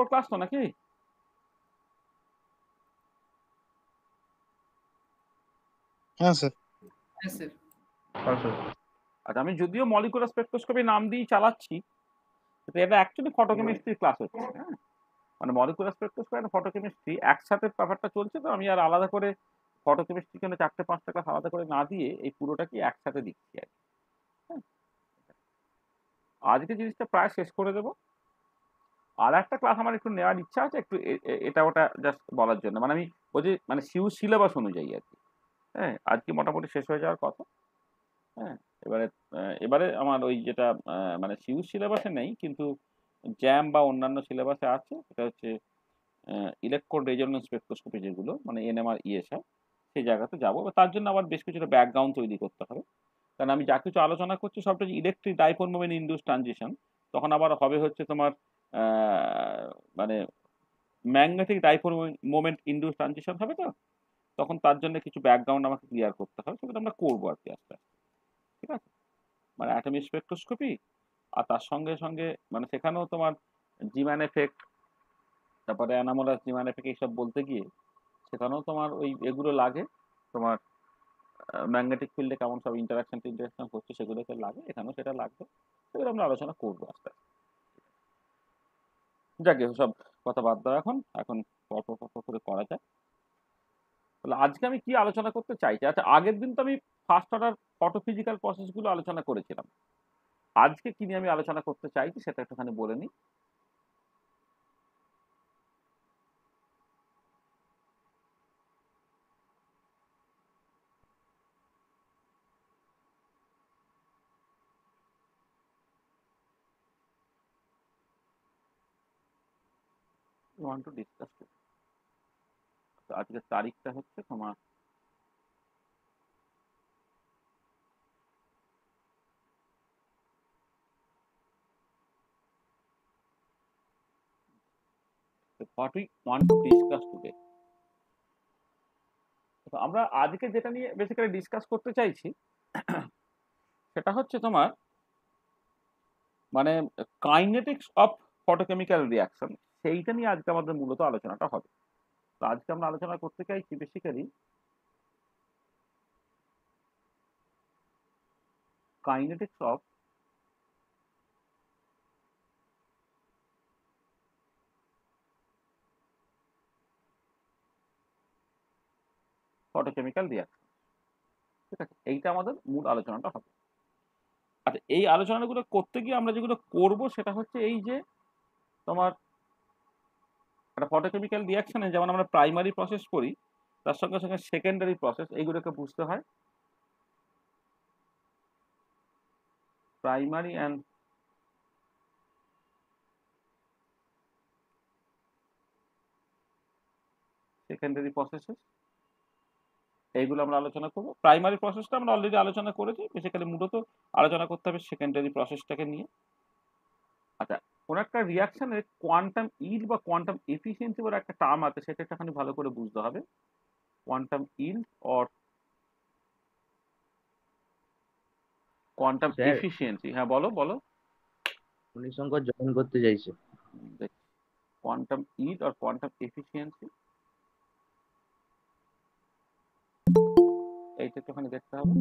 Class তো নাকি? হ্যাঁ স্যার। হ্যাঁ স্যার। আচ্ছা, আমি যদিও মলিকুলার স্পেকট্রোস্কোপি নাম দিয়ে চালাচ্ছি, কিন্তু এটা অ্যাকচুয়ালি ফটোকেমিস্ট্রি ক্লাস হচ্ছে। হ্যাঁ, মানে মলিকুলার স্পেকট্রোস্কোপি আর ফটোকেমিস্ট্রি একসাথে ব্যাপারটা চলছে, তো আমি আর আলাদা করে ফটোকেমিস্ট্রির জন্য 4-5টা ক্লাস আলাদা করে না দিয়ে এই পুরোটাকে একসাথে দিচ্ছি আর কি। হ্যাঁ, আজকে জিনিসটা প্রায় শেষ করে দেবো। আর একটা ক্লাস আমার একটু নেওয়ার ইচ্ছা আছে, একটু এটা ওটা জাস্ট বলার জন্য, মানে আমি ওই যে মানে সিলেবাস অনুযায়ী আর কি। হ্যাঁ, আজকে মোটামুটি শেষ হয়ে যাওয়ার কথা। হ্যাঁ, এবারে এবারে আমার ওই যেটা মানে সিলেবাসে নেই, কিন্তু জ্যাম বা অন্যান্য সিলেবাসে আছে, সেটা হচ্ছে ইলেকট্রন রেজোনেন্স স্পেকট্রোস্কোপি, যেগুলো মানে এনএমআর ইএসআর, সেই জায়গাতে যাবো। তার জন্য আবার বেশ কিছুটা ব্যাকগ্রাউন্ড তৈরি করতে হবে, কারণ আমি যা কিছু আলোচনা করছি সবটা electric dipole moment induce transition, তখন আবার হবে হচ্ছে তোমার মানে magnetic dipole moment induce transition হবে, তো তখন তার জন্য কিছু ব্যাকগ্রাউন্ড আমাকে ক্লিয়ার করতে হবে, সেগুলো আমরা করবো আর কি আস্তে আস্তে। ঠিক আছে, মানে অ্যাটমিক স্পেকট্রোস্কোপি, আর তার সঙ্গে সঙ্গে মানে সেখানেও তোমার জিম্যান এফেক্ট, তারপরে অ্যানামোলাস জিম্যান এফেক্ট, এইসব বলতে গিয়ে সেখানেও তোমার ওই এগুলো লাগে, তোমার ম্যাগনেটিক ফিল্ডে কেমন সব ইন্টারাকশন হচ্ছে সেগুলোকে লাগে, এখানেও সেটা লাগবে, সেগুলো আমরা আলোচনা করবো আস্তে আস্তে। যাকে সব কথা বাদ দাও, এখন এখন পরপর পরপর করে করা যায়। তাহলে আজকে আমি কি আলোচনা করতে চাইছি? আচ্ছা, আগের দিন তো আমি ফার্স্ট অর্ডার ফটোফিজিক্যাল প্রসেসগুলো আলোচনা করেছিলাম। আজকে কি নিয়ে আমি আলোচনা করতে চাইছি সেটা একটুখানি বলে নিই। ওয়ান্ট টু ডিসকাস, আজকের তারিখটা হচ্ছে তোমার 41 টুডে। তো আমরা আজকে যেটা নিয়ে বেসিক্যালি ডিসকাস করতে চাইছি সেটা হচ্ছে তোমার মানে কাইনেটিক্স অফ ফটোকেমিক্যাল রিয়াকশন, সেইটা নিয়ে আজকে আমাদের মূলত আলোচনাটা হবে। তো আজকে আমরা আলোচনা করতে চাইছি basically kinetics of photochemical reaction. ঠিক আছে, এইটা আমাদের মূল আলোচনাটা হবে। আচ্ছা, এই আলোচনাগুলো করতে গিয়ে আমরা যেগুলো করব সেটা হচ্ছে এই যে তোমার একটা ফটোকেমিক্যাল রিয়াকশনে যেমন আমরা প্রাইমারি প্রসেস করি, তার সঙ্গে সঙ্গে সেকেন্ডারি প্রসেস, এইগুলোকে বুঝতে হয়। প্রাইমারি অ্যান্ড সেকেন্ডারি প্রসেসেস, এইগুলো আমরা আলোচনা করবো। প্রাইমারি প্রসেসটা আমরা অলরেডি আলোচনা করেছি, বেসিক্যালি মূলত আলোচনা করতে হবে সেকেন্ডারি প্রসেসটাকে নিয়ে। আচ্ছা, কোন একটা রিয়াকশনের কোয়ান্টাম ইল্ড বা কোয়ান্টাম এফিসিয়েন্সি বলে একটা টার্ম আছে, সেটা একটুখানি ভালো করে বুঝতে হবে। Quantum yield or quantum sir, efficiency, হ্যাঁ বলো বলো। মণিশঙ্কর জয়েন করতে চাইছে। Quantum yield or quantum efficiency, এইটা একটুখানি দেখতে হবে।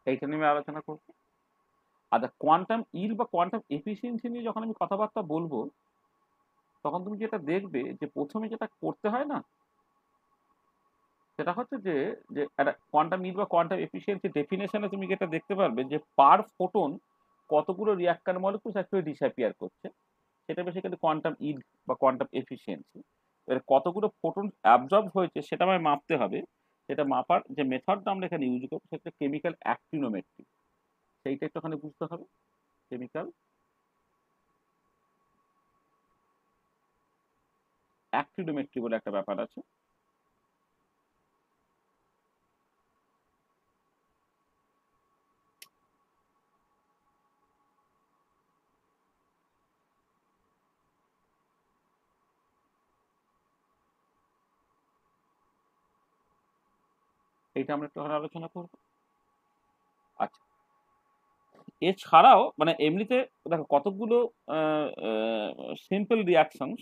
এইটা নিয়ে আমি আলোচনা করবো। আচ্ছা, কোয়ান্টাম ইল্ড বা কোয়ান্টাম এফিসিয়েন্সি নিয়ে যখন আমি কথাবার্তা বলবো, তখন তুমি যেটা দেখবে যে প্রথমে যেটা করতে হয় না, সেটা হচ্ছে যে যে একটা কোয়ান্টাম ইল্ড বা কোয়ান্টাম এফিসিয়েন্সি ডেফিনেশনে তুমি যেটা দেখতে পারবে যে পার ফোটন কতগুলো রিঅ্যাক্টর মলিকুলস অ্যাকচুয়ালি ডিসঅ্যাপিয়ার করছে, সেটা বেসিক্যালি কোয়ান্টাম ইল্ড বা কোয়ান্টাম এফিসিয়েন্সি। এর কতগুলো ফোটন অ্যাবজর্ব হয়েছে সেটা আমায় মাপতে হবে। সেটা মাপার যে মেথডটা আমরা এখানে ইউজ করবো সেটা কেমিক্যাল অ্যাক্টিনোমেট্রি, সেইটা একটুখানি বুঝতে হবে। কেমিক্যাল অ্যাক্টিনোমেট্রি বলে একটা ব্যাপার আছে। এইটা আমরা একটু আলোচনা করবো। আচ্ছা, এছাড়াও মানে এমনিতে দেখো কতগুলো সিম্পল রিয়াকশনস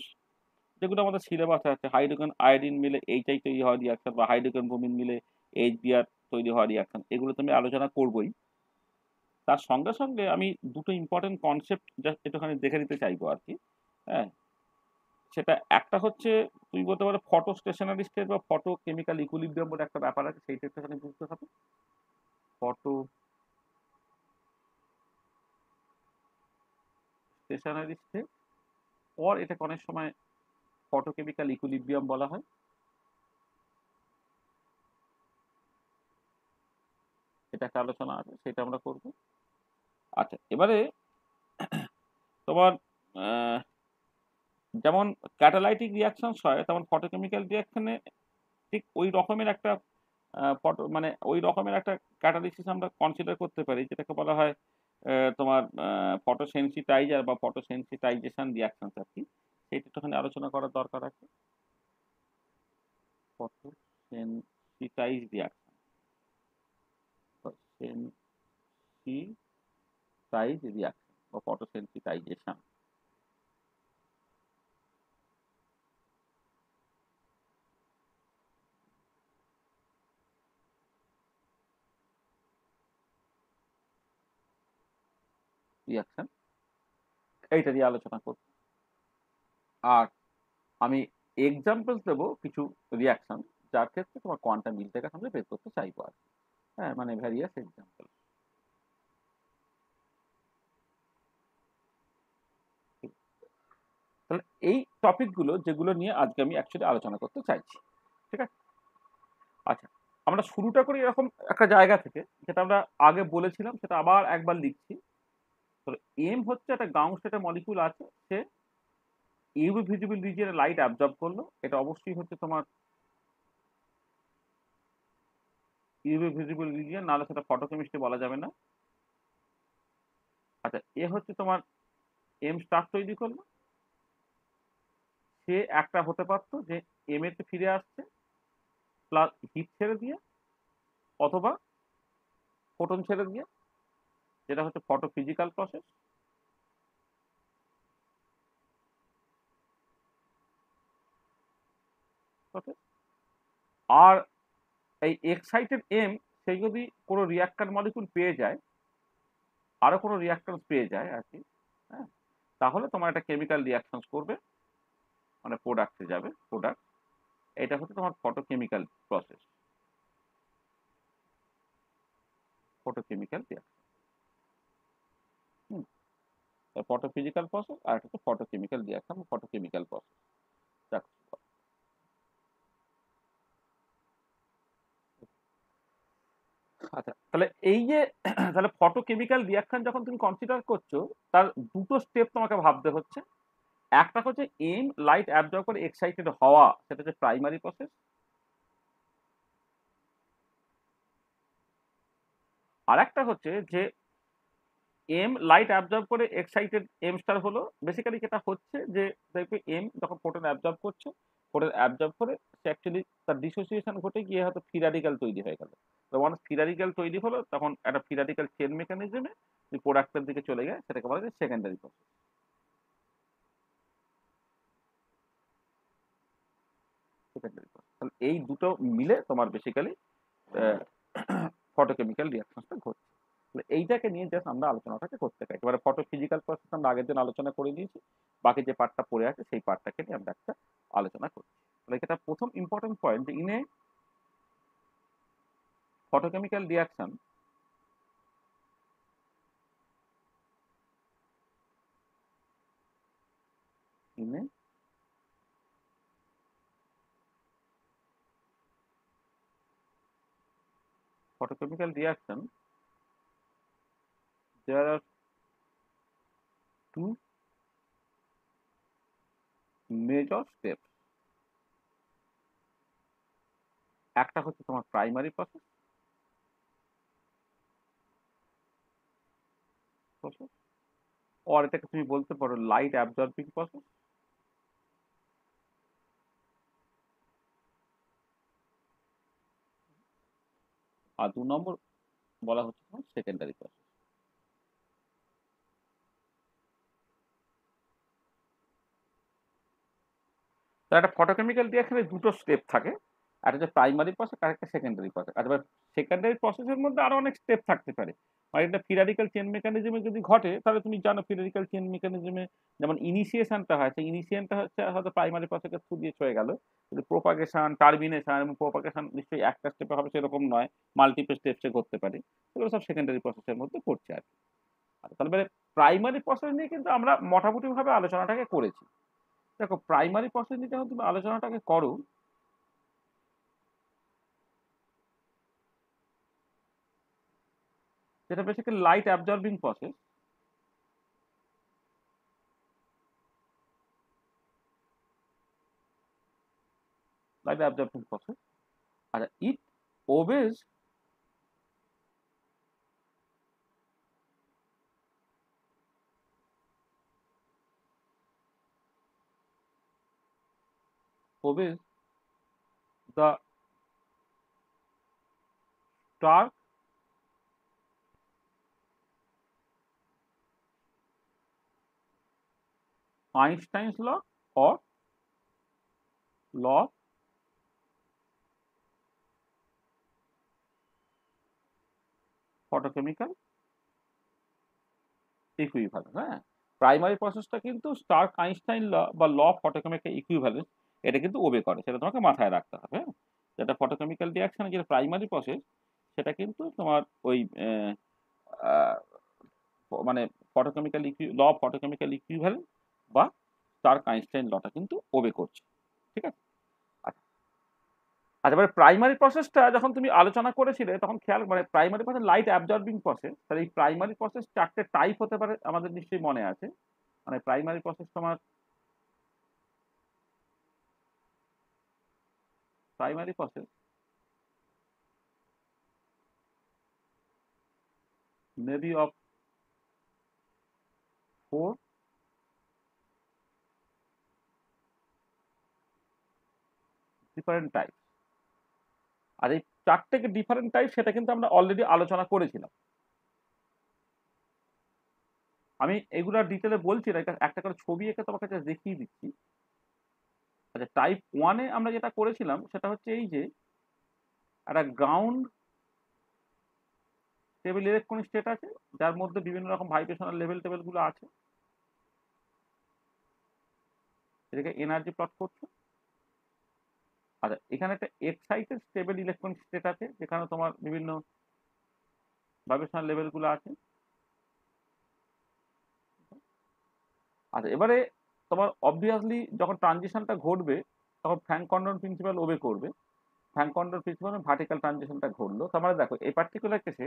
যেগুলো আমাদের সিলেবাসে আছে, হাইড্রোজেন আয়োডিন মিলে এইচআই তৈরি হওয়া রিয়াকশন বা হাইড্রোজেন ব্রোমিন মিলে এইচবিআর তৈরি হওয়া রিয়াকশন, এগুলো তো আমি আলোচনা করবোই। তার সঙ্গে সঙ্গে আমি দুটো ইম্পর্টেন্ট কনসেপ্ট জাস্ট একটুখানি দেখে নিতে চাইবো আর কি। হ্যাঁ, সেটা একটা হচ্ছে তুমি বলতে পারো ফটো স্টেশনারি স্টেট বা ফটো কেমিক্যাল ইকুইলিব্রিয়াম বলে একটা ব্যাপার আছে, সেইটা একটুখানি বুঝতে হবে। ফটো স্টেশনারি স্টেট পর এটাকে অনেক সময় ফটোকেমিক্যাল ইকুইলিব্রিয়াম বলা হয়। এটা একটা আলোচনা আছে, সেটা আমরা করব। আচ্ছা, এবারে তোমার যেমন ক্যাটালাইটিক রিয়াকশনস হয়, তেমন ফটোকেমিক্যাল রিয়াকশনে ঠিক ওই রকমের একটা ফটো মানে ওই রকমের একটা ক্যাটালিসিস আমরা কনসিডার করতে পারি, যেটাকে বলা হয় তোমার ফটোসেন্সিটাইজার বা ফটোসেন্সিটাইজেশন রিয়াকশনস আর কি। সেইটা একটুখানি আলোচনা করার দরকার আছে। ফটোসেন্সিটাইজ রিয়াকশন, সেন্সিটাইজ রিয়াকশন বা ফটোসেন্সিটাইজেশন। রিয়াকশন এইটা দিয়ে আলোচনা করব। আর আমি এক্সাম্পলস দেবো কিছু রিয়াকশন যার ক্ষেত্রে তোমার কোয়ান্টাম মিলটাকে আমরা বের করতে চাইবো আর কি। হ্যাঁ, মানে ভ্যারিয়াস এক্সাম্পল। তাহলে এই টপিকগুলো যেগুলো নিয়ে আজকে আমি অ্যাকচুয়ালি আলোচনা করতে চাইছি, ঠিক আছে? আচ্ছা, আমরা শুরুটা করি এরকম একটা জায়গা থেকে, যেটা আমরা আগে বলেছিলাম, সেটা আবার একবার লিখছি। তো এম হচ্ছে একটা গ্রাউন্ড স্টেটের মলিকিউল আছে, সে ইউভি ভিজিবল রিজিয়নে লাইট অ্যাবজর্ব করলো। এটা অবশ্যই হচ্ছে তোমার ইউভি ভিজিবল রিজিয়ন, নাহলে সেটা ফটোকেমিস্ট্রি বলা যাবে না। আচ্ছা, এ হচ্ছে তোমার এম স্টার তৈরি করলো। সে একটা হতে পারতো যে এম এতে ফিরে আসছে প্লাস হিট ছেড়ে দিয়ে, অথবা ফোটন ছেড়ে দিয়ে, যেটা হচ্ছে ফটো ফিজিক্যাল প্রসেস। আর এই এক্সাইটেড এম সে যদি কোনো রিয়াক্টর মলিকুল পেয়ে যায়, আরো কোনো রিয়াক্টর পেয়ে যায় আর কি, হ্যাঁ, তাহলে তোমার একটা কেমিক্যাল রিয়াকশন করবে, মানে প্রোডাক্টে যাবে প্রোডাক্ট। এটা হচ্ছে তোমার ফটোকেমিক্যাল প্রসেস, ফটোকেমিক্যাল রিয়াকশন। হুম, ফটোফিজিক্যাল প্রসেস আর একটা হচ্ছে ফটোকেমিক্যাল রিয়াকশন, ফটোকেমিক্যাল প্রসেস। আচ্ছা, তাহলে এই যে তাহলে ফটোকেমিক্যাল রিয়াকশন যখন তুমি কনসিডার করছো, তার দুটো স্টেপ তোমাকে ভাবতে হচ্ছে। একটা হচ্ছে এম লাইট অ্যাবজর্ব করে এক্সাইটেড হওয়া, সেটা হচ্ছে প্রাইমারি প্রসেস। আর একটা হচ্ছে যে এম লাইট অ্যাবজর্ব করে এক্সাইটেড এম স্টার হলো। বেসিক্যালি যেটা হচ্ছে যে দেখবে এম যখন ফোটন অ্যাবজর্ব করছে, ফোটন অ্যাবজর্ব করে সে অ্যাকচুয়ালি তার ডিসোসিয়েশন ঘটে গিয়ে হয়তো ফ্রি র্যাডিক্যাল তৈরি হয়ে গেল। যখন ফ্রি র্যাডিক্যাল তৈরি হলো, তখন একটা ফ্রি র্যাডিক্যাল চেন মেকানিজমে প্রোডাক্টের দিকে চলে যায়, সেটাকে বলা যায় সেকেন্ডারি প্রসেস। সেকেন্ডারি প্রসেস, তাহলে এই দুটো মিলে তোমার বেসিক্যালি ফটোকেমিক্যাল রিয়াকশনটা ঘটছে। এইটাকে নিয়ে জাস্ট আমরা আলোচনাটাকে করতে চাই। এবারে ফটো ফিজিক্যাল প্রসেস আমরা আগের দিন আলোচনা করে নিয়েছি, বাকি যে পার্টটা পড়ে আছে সেই পার্টটাকে নিয়ে আমরা একটা আলোচনা করছি। তাহলে এটা প্রথম ইম্পর্টেন্ট পয়েন্ট যে in a photochemical reaction in a photochemical reaction there are two major steps. একটা হচ্ছে তোমার প্রাইমারি প্রসেস, আর এটাকে তুমি বলতে পারো লাইট অ্যাবজর্বিং প্রসেস। আর 2 নম্বর বলা হচ্ছে সেকেন্ডারি প্রসেস। তো একটা ফটোকেমিক্যাল রিঅ্যাকশনে দুটো স্টেপ থাকে, একটা হচ্ছে প্রাইমারি প্রসেস আর একটা সেকেন্ডারি প্রসেস। আর এবার সেকেন্ডারি প্রসেসের মধ্যে আরো অনেক স্টেপ থাকতে পারে। মানে এটা পিরিয়ডিক্যাল চেইন মেকানিজমে যদি ঘটে তাহলে তুমি জানো পিরিয়ডিক্যাল চেইন মেকানিজমে যেমন ইনিশিয়েশনটা হয়, সেই ইনিশিয়েশনটা হচ্ছে হয়তো প্রাইমারি প্রসেসের থ্রু দিয়ে হয়ে গেল, কিন্তু প্রোপাগেশন, টার্মিনেশন এবং প্রোপাগেশন নিশ্চয়ই একটা স্টেপে হবে সেরকম নয়, মাল্টিপল স্টেপসে ঘটতে পারে। এগুলো সব সেকেন্ডারি প্রসেসের মধ্যে পড়ছে আর কি। তাহলে প্রাইমারি প্রসেস নিয়ে কিন্তু আমরা মোটামুটি ভাবে আলোচনাটাকে করেছি। দেখো প্রাইমারি প্রসেস নিয়ে যখন তুমি আলোচনাটাকে করো, যেটা basically light absorbing process, light absorbing process. আর it obeys obeys the Stark Einstein's law or law of photochemical equivalence। হ্যাঁ, প্রাইমারি প্রসেসটা কিন্তু স্টার্ক আইনস্টাইন ল বা ল অফ ফটোকেমিক্যাল ইকুইভ্যালেন্স এটা কিন্তু ওবে করে, সেটা তোমাকে মাথায় রাখতে হবে। হ্যাঁ, যেটা ফটোকেমিক্যাল রিঅ্যাকশনে যেটা প্রাইমারি প্রসেস সেটা কিন্তু তোমার ওই মানে photochemical law of photochemical equivalence বা স্টার্ক আইনস্টাইন লটা কিন্তু ওবে করছে। ঠিক আছে। আচ্ছা, এবারে প্রাইমারি প্রসেসটা যখন তুমি আলোচনা করেছিলে তখন খেয়াল মানে primary process light absorbing process, তাহলে এই প্রাইমারি প্রসেস চারটে টাইপ হতে পারে আমাদের নিশ্চয়ই মনে আছে। মানে প্রাইমারি প্রসেস তোমার primary process maybe of 4 different types। আর এই চারটে ডিফারেন্ট টাইপ সেটা কিন্তু আমরা অলরেডি আলোচনা করেছিলাম। আমি এগুলো ডিটেলে বলছি না, একটা করে ছবি এঁকে তোমার কাছে দেখিয়ে দিচ্ছি। আচ্ছা, টাইপ 1-এ আমরা যেটা করেছিলাম সেটা হচ্ছে এই যে একটা গ্রাউন্ড স্টেবল ইলেকট্রনিক স্টেট আছে যার মধ্যে বিভিন্ন রকম ভাইব্রেশনাল লেভেল টেবিলগুলো আছে, এটাকে এনার্জি প্লট করছো। আচ্ছা, এখানে একটা এক্সাইটেড স্টেবল ইলেকট্রনিক স্টেট আছে যেখানে তোমার বিভিন্ন ভাইব্রেশনাল লেভেলগুলো আছে। আচ্ছা, এবারে তোমার অবভিয়াসলি যখন ট্রানজিশনটা ঘটবে তখন ফ্র্যাঙ্ক কন্ডন প্রিন্সিপাল ওবে করবে। ফ্র্যাঙ্ক কন্ডন প্রিন্সিপাল ভার্টিক্যাল ট্রানজিশনটা ঘটলো। তার মানে দেখো এই পার্টিকুলার কেসে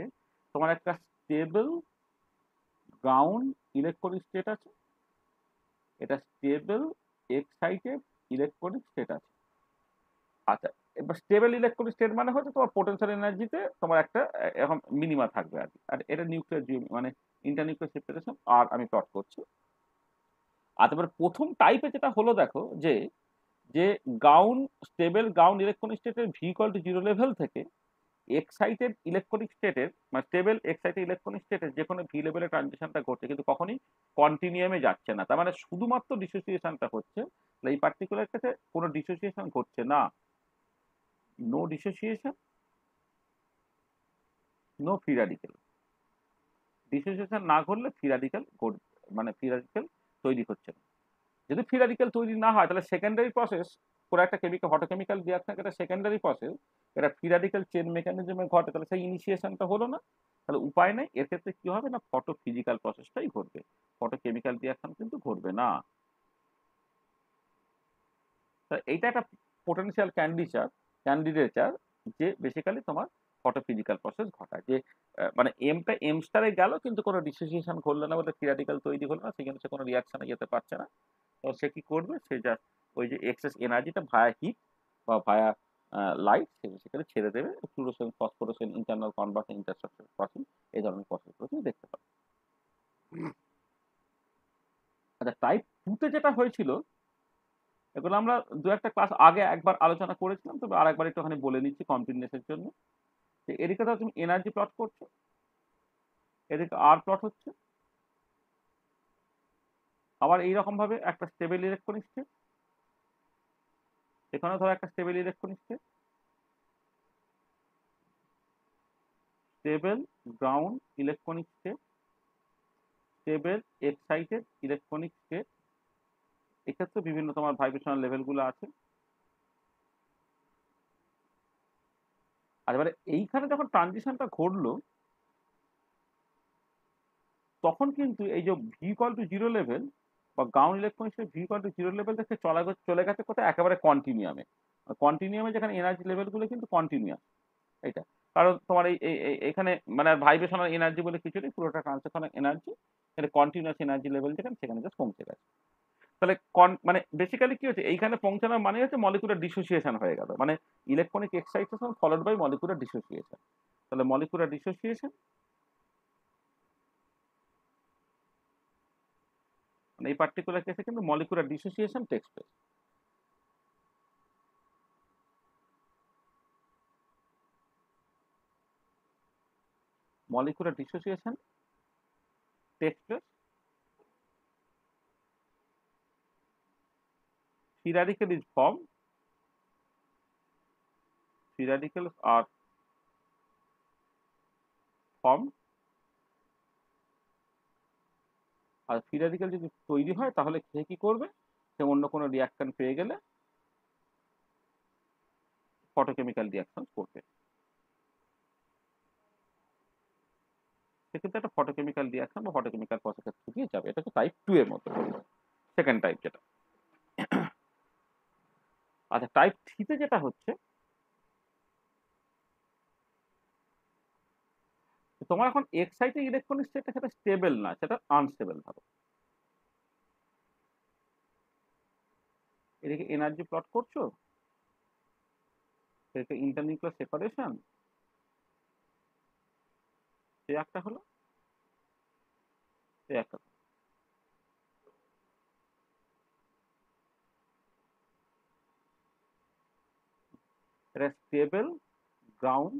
তোমার একটা স্টেবল গ্রাউন্ড ইলেকট্রনিক স্টেট আছে, এটা স্টেবল এক্সাইটেড ইলেকট্রনিক স্টেট আছে। আচ্ছা, এবার স্টেবল ইলেকট্রনিক স্টেট মানে হচ্ছে তোমার পোটেনশিয়াল এনার্জিতে তোমার একটা এখন মিনিমা থাকবে আর কি। আর এটা নিউক্লিয়ার মানে ইন্টারনিউক্লিয়ার সেপারেশন আর আমি প্লট করছি। আর তারপরে প্রথম টাইপে যেটা হলো দেখো যে যে গ্রাউন্ড স্টেবল গ্রাউন্ড ইলেকট্রনিক স্টেটের ভি ইকুয়াল টু 0 লেভেল থেকে এক্সাইটেড ইলেকট্রনিক স্টেটের মানে স্টেবল এক্সাইটেড ইলেকট্রনিক স্টেটের যে কোনো ভি লেভেলের ট্রানজিশনটা ঘটছে কিন্তু কখনই কন্টিনিউমে যাচ্ছে না। তার মানে শুধুমাত্র ডিসোসিয়েশনটা হচ্ছে, এই পার্টিকুলার ক্ষেত্রে কোনো ডিসোসিয়েশন ঘটছে না। No dissociation, no free radical. Dissociation না ঘটলে ফ্রি র্যাডিক্যাল মানে ফ্রি র্যাডিক্যাল তৈরি হচ্ছে না। যদি ফ্রি র্যাডিক্যাল তৈরি না হয় তাহলে সেকেন্ডারি প্রসেস পুরো একটা কেমিক্যাল ফটোকেমিক্যাল রিঅ্যাকশন, এটা সেকেন্ডারি প্রসেস, এটা ফ্রি র্যাডিক্যাল চেইন মেকানিজমে ঘটে, তাহলে সেই ইনিশিয়েশনটা হলো না। তাহলে উপায় নেই, এর ক্ষেত্রে কি হবে না ফটো ফিজিক্যাল প্রসেসটাই ঘটবে, ফটোকেমিক্যাল রিঅ্যাকশন কিন্তু ঘটবে না। এইটা একটা পোটেনশিয়াল ক্যান্ডিডেচার যে বেসিক্যালি তোমার ফটো ফিজিক্যাল প্রসেস ঘটায়, যে মানে এমটা এম স্টারে গেল কিন্তু কোনো ডিসোসিয়েশন ঘটলো না বলে ফ্রি র্যাডিক্যাল তৈরি হলো না, সেখানে সে কোনো রিঅ্যাকশনে যেতে পারছে না। তো সে কি করবে, সে জাস্ট ওই যে এক্সেস এনার্জিটা ভায়া হিট বা ভায়া লাইট সেখানে ছেড়ে দেবে, fluorescence phosphorescence internal conversion interstructure process এই ধরনের প্রসেসগুলো তুমি দেখতে পাবে। আচ্ছা, টাইপ 2-তে যেটা হয়েছিল এগুলো আমরা দু একটা ক্লাস আগে একবার আলোচনা করেছিলাম, তবে আরেকবার একটুখানি বলে নিচ্ছি কমপ্লিটনেসের জন্য। এদিকে ধরো তুমি এনার্জি প্লট করছো, এদিকে আর প্লট হচ্ছে, আবার এইরকম ভাবে একটা স্টেবল ইলেকট্রনিক স্টেট, এখানে ধরো একটা stable electronic state, stable ground electronic state, stable excited electronic state. এক্ষেত্রে বিভিন্ন তোমার ভাইব্রেশনাল লেভেলগুলো আছে। আর এবারে এইখানে যখন ট্রানজিশনটা ঘটলো, তখন কিন্তু এই যে V equal to zero level বা ground electronic state V equal to zero level থেকে চলে গেছে কোথায়, একেবারে কন্টিনিউমে। কন্টিনিউমে যেখানে এনার্জি লেভেলগুলো কিন্তু কন্টিনিউয়াস, এইটা। কারণ তোমার এখানে মানে ভাইব্রেশনাল এনার্জি বলে কিছু নেই, পুরোটা ট্রান্সলেশনাল এনার্জি, এটা কন্টিনিউয়াস এনার্জি লেভেল যেখানে সেখানে জাস্ট পৌঁছে গেছে। তাহলে মানে বেসিক্যালি কি হচ্ছে, এইখানে পৌঁছানোর মানে হচ্ছে মলিকুলার ডিসোসিয়েশন হয়ে গেল, মানে electronic excitation followed by molecular dissociation. তাহলে মলিকুলার ডিসোসিয়েশন, মানে এই পার্টিকুলার কেসে কিন্তু molecular dissociation takes place. molecular dissociation takes place, free radical is formed, free radicals are formed, আর ফ্রি র্যাডিক্যাল যদি তৈরি হয় তাহলে সে কি করবে, সে অন্য কোনো রিয়াকশন পেয়ে গেলে ফটোকেমিক্যাল রিয়াকশন করবে, সেক্ষেত্রে একটা ফটোকেমিক্যাল রিয়াকশন বা ফটোকেমিক্যাল প্রসেসের থ্রু দিয়ে যাবে। এটা হচ্ছে টাইপ 2 এর মতো, সেকেন্ড টাইপ যেটা। আচ্ছা, টাইপ 3 তে যেটা হচ্ছে, তোমার এখন এক্সাইটেড ইলেকট্রনিক স্টেটটা সেটা স্টেবল না, সেটা আনস্টেবল ভাবে। এদিকে এনার্জি প্লট করছো, এদিকে ইন্টারনিউক্লিয়ার সেপারেশন, সে একটা হলো, সে একটা। এটা স্টেবল গ্রাউন্ড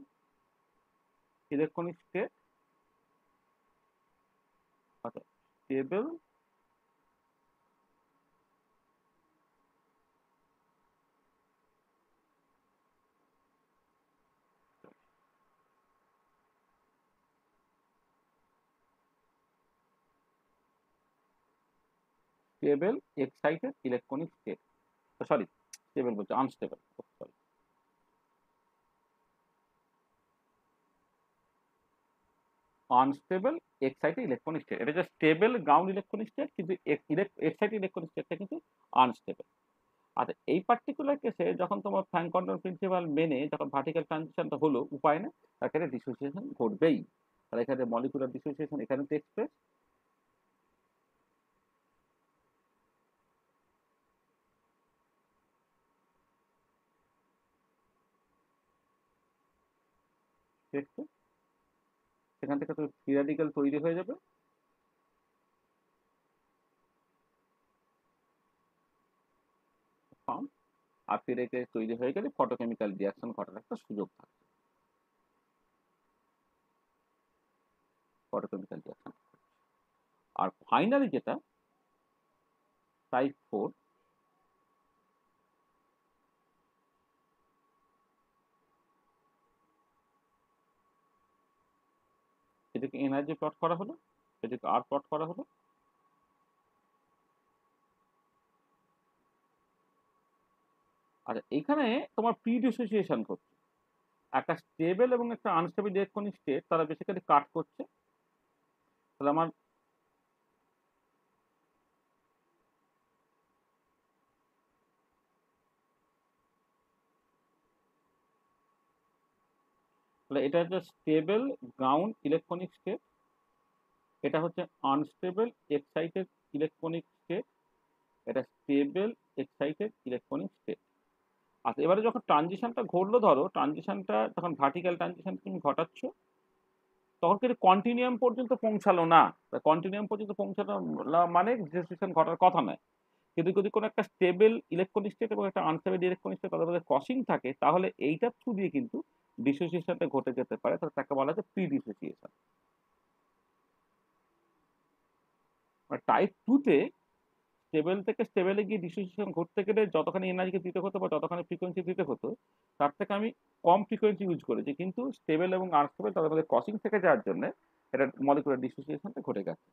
ইলেকট্রনিক স্টেট, আচ্ছা stable stable excited electronic state, sorry stable বলছে, unstable, sorry, unstable excited electronic state. এটা যে স্টেবল গ্রাউন্ড ইলেকট্রনিক স্টেট, কিন্তু এক্সাইটেড ইলেকট্রনিক স্টেটটা কিন্তু আনস্টেবল। আচ্ছা, এই পার্টিকুলার কেসে যখন তোমার ফ্যান কন্ট্রোল প্রিন্সিপাল মেনে যখন ভার্টিক্যাল ট্রানজিশনটা হলো, উপায় না, তার ক্ষেত্রে ডিসোসিয়েশন ঘটবেই। তাহলে এখানে মলিকুলার ডিসোসিয়েশন এখানে টেক্স প্লেস, সেখান থেকে তো ফ্রি র্যাডিক্যাল তৈরি হয়ে যাবে, আর ফ্রি র্যাডিক্যাল তৈরি হয়ে গেলে ফটোকেমিক্যাল রিয়াকশন ঘটার একটা সুযোগ থাকবে, ফটোকেমিক্যাল রিয়াকশন। আর ফাইনালি যেটা টাইপ 4, এদিকে এনার্জি প্লট করা হলো, এদিকে আর প্লট করা হলো। আচ্ছা, এইখানে তোমার প্রি ডিসোসিয়েশন করছে, একটা স্টেবল এবং একটা আনস্টেবল ইলেকট্রনিক স্টেট, তারা বেসিক্যালি কাট করছে। তাহলে আমার তাহলে এটা হচ্ছে স্টেবল গ্রাউন্ড ইলেকট্রনিক স্টেট, এটা হচ্ছে আনস্টেবল এক্সাইটেড ইলেকট্রনিক স্টেট, এটা স্টেবল এক্সাইটেড ইলেকট্রনিক স্টেট। আচ্ছা, এবারে যখন ট্রানজিশনটা ঘটলো, ধরো ট্রানজিশনটা যখন ভার্টিক্যাল ট্রানজিশন তুমি ঘটাচ্ছ, তখন কিন্তু কন্টিনিউয়াম পর্যন্ত পৌঁছালো না। কন্টিনিউয়াম পর্যন্ত পৌঁছানো মানে ডিসোসিয়েশন ঘটার কথা নয়। কিন্তু যদি কোনো একটা স্টেবল ইলেকট্রনিক স্টেট এবং একটা আনস্টেবল ইলেকট্রনিক স্টেট তাদের মধ্যে ক্রসিং থাকে, তাহলে এইটার থ্রু দিয়ে কিন্তু ডিসোসিয়েশনটা ঘটে যেতে পারে, তাহলে তাকে বলা হচ্ছে প্রি ডিসোসিয়েশন। টাইপ 2 তে স্টেবল থেকে স্টেবলে গিয়ে ডিসোসিয়েশন ঘটতে গেলে যতখানি এনার্জি দিতে হতো বা যতখানি ফ্রিকোয়েন্সি দিতে হতো, তার থেকে আমি কম ফ্রিকোয়েন্সি ইউজ করেছি, কিন্তু স্টেবল এবং আনস্টেবল তাদের মধ্যে ক্রসিং থেকে যাওয়ার জন্য এটা মলিকুলার ডিসোসিয়েশনটা ঘটে গেছে।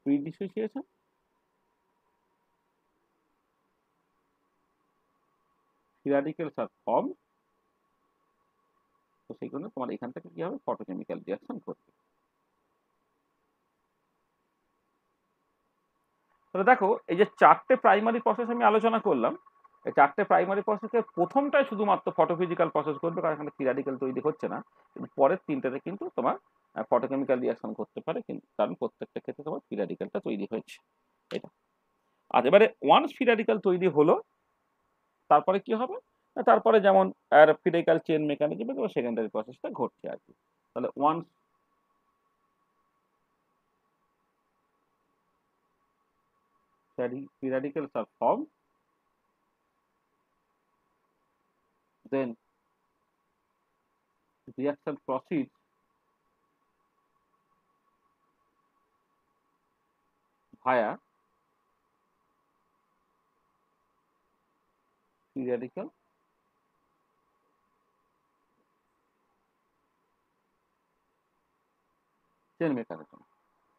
প্রি ডিসোসিয়েশন, ফ্রি র্যাডিক্যালস আর ফর্ম, তো সেই জন্য তোমার এখান থেকে কি হবে, ফটোকেমিক্যাল রিয়াকশন ঘটবে। তাহলে দেখো এই যে চারটে প্রাইমারি প্রসেস আমি আলোচনা করলাম, এই চারটে প্রাইমারি প্রসেসের প্রথমটাই শুধুমাত্র ফটোফিজিক্যাল প্রসেস করবে, কারণ এখানে ফ্রি র্যাডিক্যাল তৈরি হচ্ছে না, কিন্তু পরের তিনটাতে কিন্তু তোমার ফটোকেমিক্যাল রিয়াকশন করতে পারে, কিন্তু কারণ প্রত্যেকটা ক্ষেত্রে তোমার ফ্রি র্যাডিক্যালটা তৈরি হয়েছে এটা। আর এবারে ওয়ান্স ফ্রি র্যাডিক্যাল তৈরি হলো, তারপরে কি হবে, তারপরে যেমন ফ্রি র্যাডিক্যাল চেন মেকানিজম এবং সেকেন্ডারি প্রসেসটা ঘটছে আর কি। তাহলে once free radicals are formed, then reaction proceeds via free radical chain mechanism.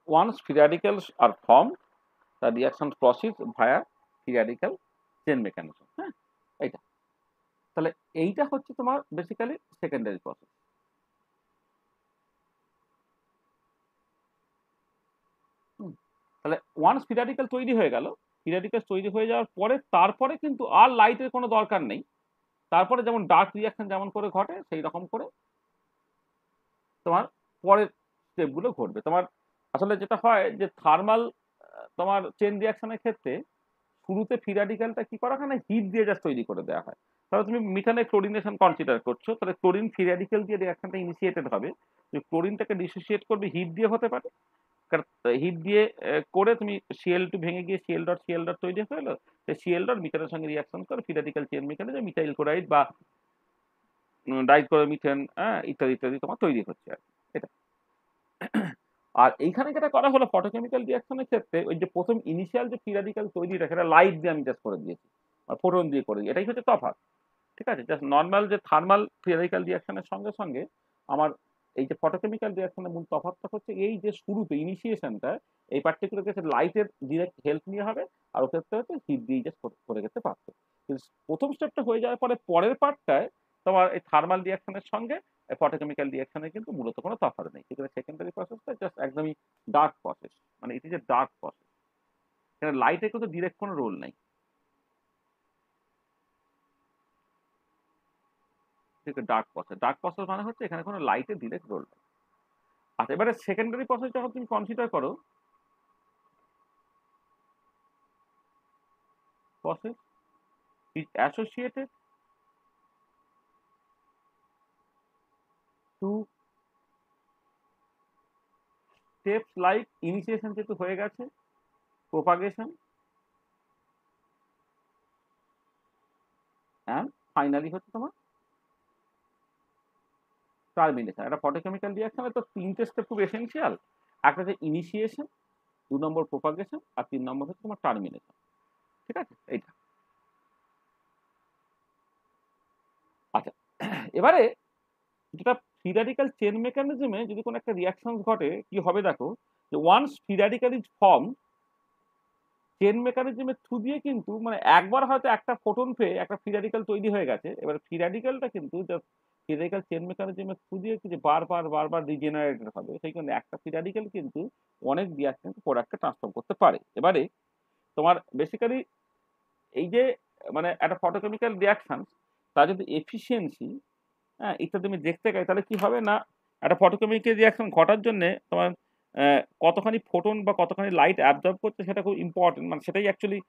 Once free radicals are formed, the reaction proceeds via free radical chain mechanism. হ্যাঁ, এইটা তাহলে এইটা হচ্ছে তোমার বেসিক্যালি সেকেন্ডারি প্রসেস। তাহলে ওয়ান্স ফ্রি র্যাডিক্যাল তৈরি হয়ে গেল, ফ্রি র্যাডিক্যাল তৈরি হয়ে যাওয়ার পরে তারপরে কিন্তু আর লাইটের কোনো দরকার নেই, তারপরে যেমন ডার্ক রিয়াকশন যেমন করে ঘটে সেই রকম করে তোমার পরের স্টেপগুলো ঘটবে। তোমার আসলে যেটা হয় যে থার্মাল তোমার চেন রিয়াকশনের ক্ষেত্রে শুরুতে ফ্রি র্যাডিক্যালটা কি করা হয় না, হিট দিয়ে জাস্ট তৈরি করে দেওয়া হয়। তাহলে তুমি মিথানে ক্লোরিনেশন কনসিডার করছো, তাহলে ক্লোরিন ফ্রি র্যাডিক্যাল দিয়ে রিয়াকশনটা ইনিশিয়েটেড হবে, তুমি ক্লোরিনটাকে ডিসোসিয়েট করবে হিট দিয়ে হতে পারে, কারণ হিট দিয়ে করে তুমি Cl2 ভেঙে গিয়ে Cl ডট তৈরি হয়ে গেলো, সেই Cl ডট মিথানের সঙ্গে রিয়াকশন করে free radical chain mechanism methyl chloride বা ডাইক্লোরোমিথেন ইত্যাদি ইত্যাদি তোমার তৈরি হচ্ছে আর এটা। আর এইখানে যেটা করা হলো ফটোকেমিক্যাল রিয়াকশনের ক্ষেত্রে, ওই যে প্রথম ইনিশিয়াল যে ফ্রি র্যাডিক্যাল তৈরিটা সেটা লাইট দিয়ে আমি জাস্ট করে দিয়েছি, আর ফোটন দিয়ে করে দিই, এটাই হচ্ছে তফাৎ। ঠিক আছে, জাস্ট নর্মাল যে থার্মাল ফ্রি র্যাডিক্যাল রিয়াকশনের সঙ্গে সঙ্গে আমার এই যে ফটোকেমিক্যাল রিয়াকশনের মূল তফাৎটা হচ্ছে এই যে শুরুতে ইনিশিয়েশনটা এই পার্টিকুলার কেসে লাইটের ডিরেক্ট হেল্প নিয়ে হবে, আর ওর ক্ষেত্রে হচ্ছে হিট দিয়ে জাস্ট করে যেতে পারতো। কিন্তু প্রথম স্টেপটা হয়ে যাওয়ার পরে পরের পার্টটায় তোমার এই থার্মাল রিয়াকশনের সঙ্গে ফটোকেমিক্যাল রিয়াকশনের কিন্তু মূলত কোনো তফাৎ নেই, সেখানে সেকেন্ডারি প্রসেসটা জাস্ট একদমই ডার্ক প্রসেস, মানে it is a dark process, এখানে লাইটের কিন্তু ডিরেক্ট কোনো রোল নেই। ডার্ক প্রসেস মানে হচ্ছে এখানে কোনো লাইটের ডিরেক্ট রোল নেই। আচ্ছা, এবারে সেকেন্ডারি প্রসেস যখন তুমি কনসিডার করো, process is associated to steps like initiation যেহেতু হয়ে গেছে, propagation and finally হচ্ছে তোমার টার্মিনেশন। একটা ফটোকেমিক্যাল রিয়াকশনে তো তিনটে স্টেপ খুব এসেন্সিয়াল, একটা হচ্ছে ইনিশিয়েশন, 2 নম্বর প্রোপাগেশন, আর 3 নম্বর হচ্ছে তোমার টার্মিনেশন। ঠিক আছে, এইটা। আচ্ছা, এবারে যেটা ফ্রি র্যাডিক্যাল চেন মেকানিজমে যদি কোনো একটা রিয়াকশন ঘটে কি হবে, দেখো যে once free radical is form, chain মেকানিজমের থ্রু দিয়ে কিন্তু মানে একবার হয়তো একটা ফোটন পেয়ে একটা ফ্রি র্যাডিক্যাল তৈরি হয়ে গেছে, এবার ফ্রি র্যাডিক্যালটা কিন্তু ফ্রি র্যাডিক্যাল চেন মেকানিজমের থ্রু দিয়ে কিন্তু বারবার রিজেনারেটেড হবে, সেই কারণে একটা ফ্রি র্যাডিক্যাল কিন্তু অনেক রিয়াকশন প্রোডাক্টকে ট্রান্সফর্ম করতে পারে। এবারে তোমার বেসিক্যালি এই যে মানে একটা ফটোকেমিক্যাল রিয়াকশন তার যদি এফিসিয়েন্সি ইত্যাদি আমি দেখতে চাই, তাহলে কি হবে না, একটা ফটোকেমিক্যাল রিয়াকশন ঘটার জন্য তোমার কতখানি ফোটন বা কতখানি লাইট অ্যাবজর্ব করছে সেটা খুব ইম্পর্টেন্ট, মানে সেটাই অ্যাকচুয়ালি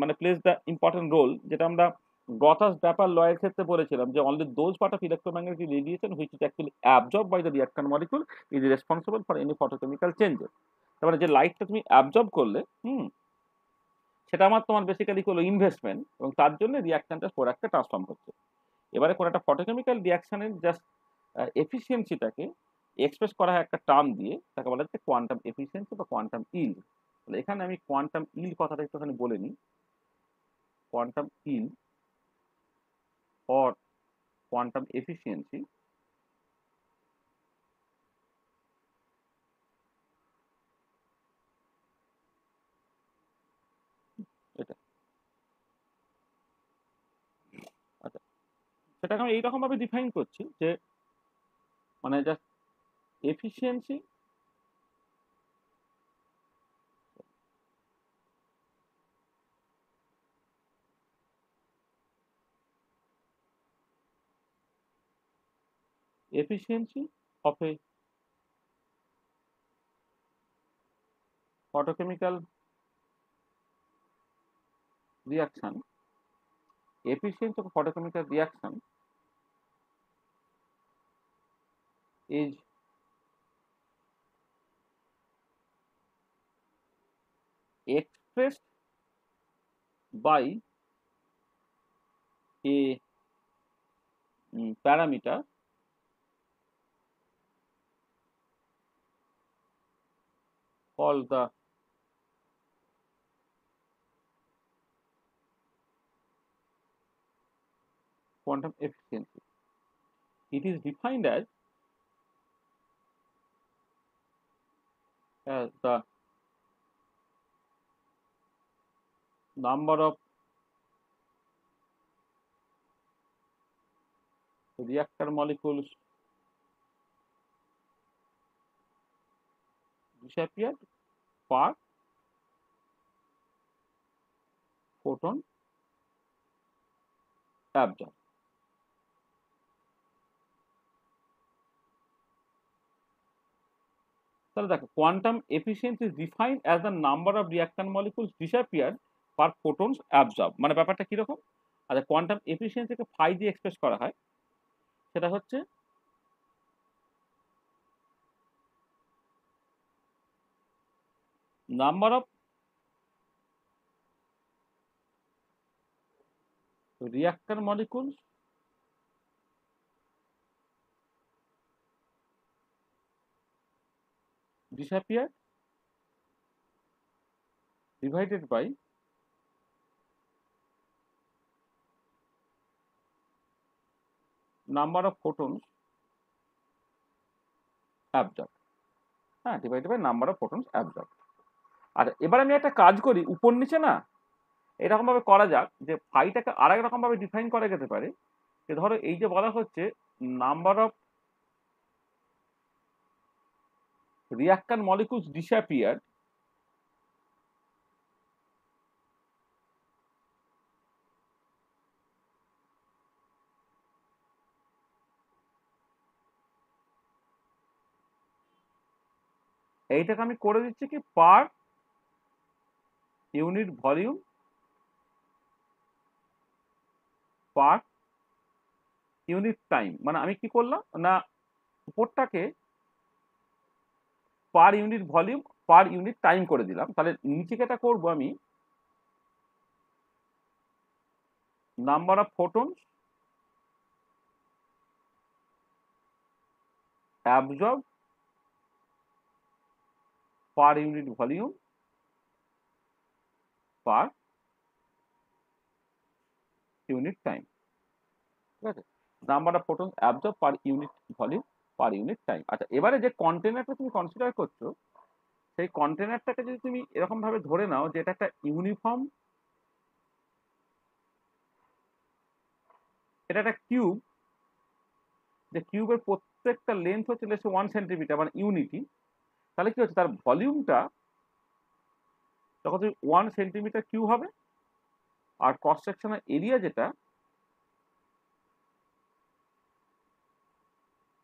মানে প্লেস দ্য ইম্পর্টেন্ট রোল, যেটা আমরা গথাস ব্যাপার লয়ের ক্ষেত্রে বলেছিলাম যে only those part of electromagnetic radiation which is actually absorb by the reactant molecule is responsible for any photochemical changes. তার মানে যে লাইটটা তুমি অ্যাবজর্ব করলে সেটা আমার তোমার বেসিক্যালি হলো ইনভেস্টমেন্ট, এবং তার জন্য রিঅ্যাকট্যান্টের প্রোডাক্টে ট্রান্সফর্ম হচ্ছে। এবারে কোনো একটা ফটোকেমিক্যাল রিয়াকশনের জাস্ট এফিসিয়েন্সিটাকে এক্সপ্রেস করা হয় একটা টার্ম দিয়ে, তাকে বলা হচ্ছে কোয়ান্টাম এফিসিয়েন্সি বা কোয়ান্টাম ইল্ড। তাহলে এখানে আমি কোয়ান্টাম ইল্ড কথাটা একটুখানি বলে নিই। Quantum yield or quantum efficiency এটা। আচ্ছা, সেটাকে আমি এইরকম ভাবে ডিফাইন করছি যে মানে just efficiency of a photochemical reaction, efficiency of a photochemical reaction is expressed by a parameter called the quantum efficiency. It is defined as the number of reactor molecules disappeared per photon absorbed. তাহলে দেখো quantum efficiency is defined as the number of reaction molecules disappear per photons absorb. মানে ব্যাপারটা কিরকম? আচ্ছা, quantum এফিসিয়েন্সিকে phi দিয়ে express করা হয়, সেটা হচ্ছে number of reactor molecules disappeared divided by number of photons absorbed, হ্যাঁ, divided by number of photons absorb. আচ্ছা, এবার আমি একটা কাজ করি, উপর নিচে না এরকম ভাবে করা যাক যে ফাইটাকে আর এক রকম ভাবে ডিফাইন করা যেতে পারে। যে ধরো এই যে বলা হচ্ছে number of reactant molecules disappeared এইটাকে আমি করে দিচ্ছি কি per unit volume per unit time. মানে আমি কি করলাম না, উপরটাকে per unit volume per unit time করে দিলাম। তাহলে নিচেকে এটা করবো আমি number of photons absorb per unit volume per unit time. ঠিক আছে, number of photons absorb per unit volume per unit time. আচ্ছা, এবারে যে কন্টেনারটা তুমি কনসিডার করছো, সেই কন্টেনারটাকে যদি তুমি এরকম ভাবে ধরে নাও যে এটা একটা ইউনিফর্ম, এটা একটা কিউব, যে কিউবের প্রত্যেকটা লেন্থ হচ্ছে 1 সেন্টিমিটার মানে ইউনিটি। তাহলে কি হচ্ছে, তার ভলিউমটা তখন 1 সেন্টিমিটার কিউব হবে, আর ক্রস সেকশনের এরিয়া যেটা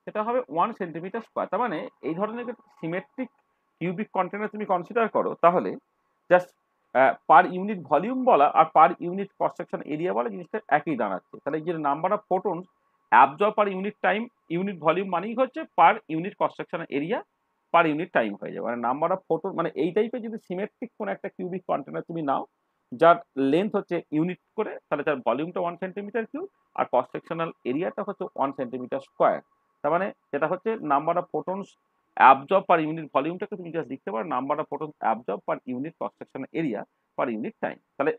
সেটা হবে 1 সেন্টিমিটার স্কোয়ার। তার মানে এই ধরনের সিমেট্রিক কিউবিক কন্টেনার তুমি কনসিডার করো, তাহলে জাস্ট পার ইউনিট ভলিউম বলা আর per unit cross section area বলা জিনিসটা একই দাঁড়াচ্ছে। তাহলে এই যে number of photons absorb per unit time unit volume মানেই হচ্ছে পার ইউনিট ক্রস সেকশনের এরিয়া পার ইউনিট টাইম হয়ে যাবে। মানে নাম্বার অফ ফোটন মানে এই টাইপের যদি সিমেট্রিক কোনো একটা কিউবিক কন্টেনার তুমি নাও, যার লেন্থ হচ্ছে ইউনিট করে, তাহলে তার ভলিউমটা 1 সেন্টিমিটার কিউব আর ক্রস সেকশনাল এরিয়াটা হচ্ছে 1 সেন্টিমিটার স্কোয়ার। তার মানে যেটা হচ্ছে number of photons absorb per unit ভলিউমটাকে তুমি জাস্ট লিখতে পারো number of photons absorb per unit cross sectional area per unit time. তাহলে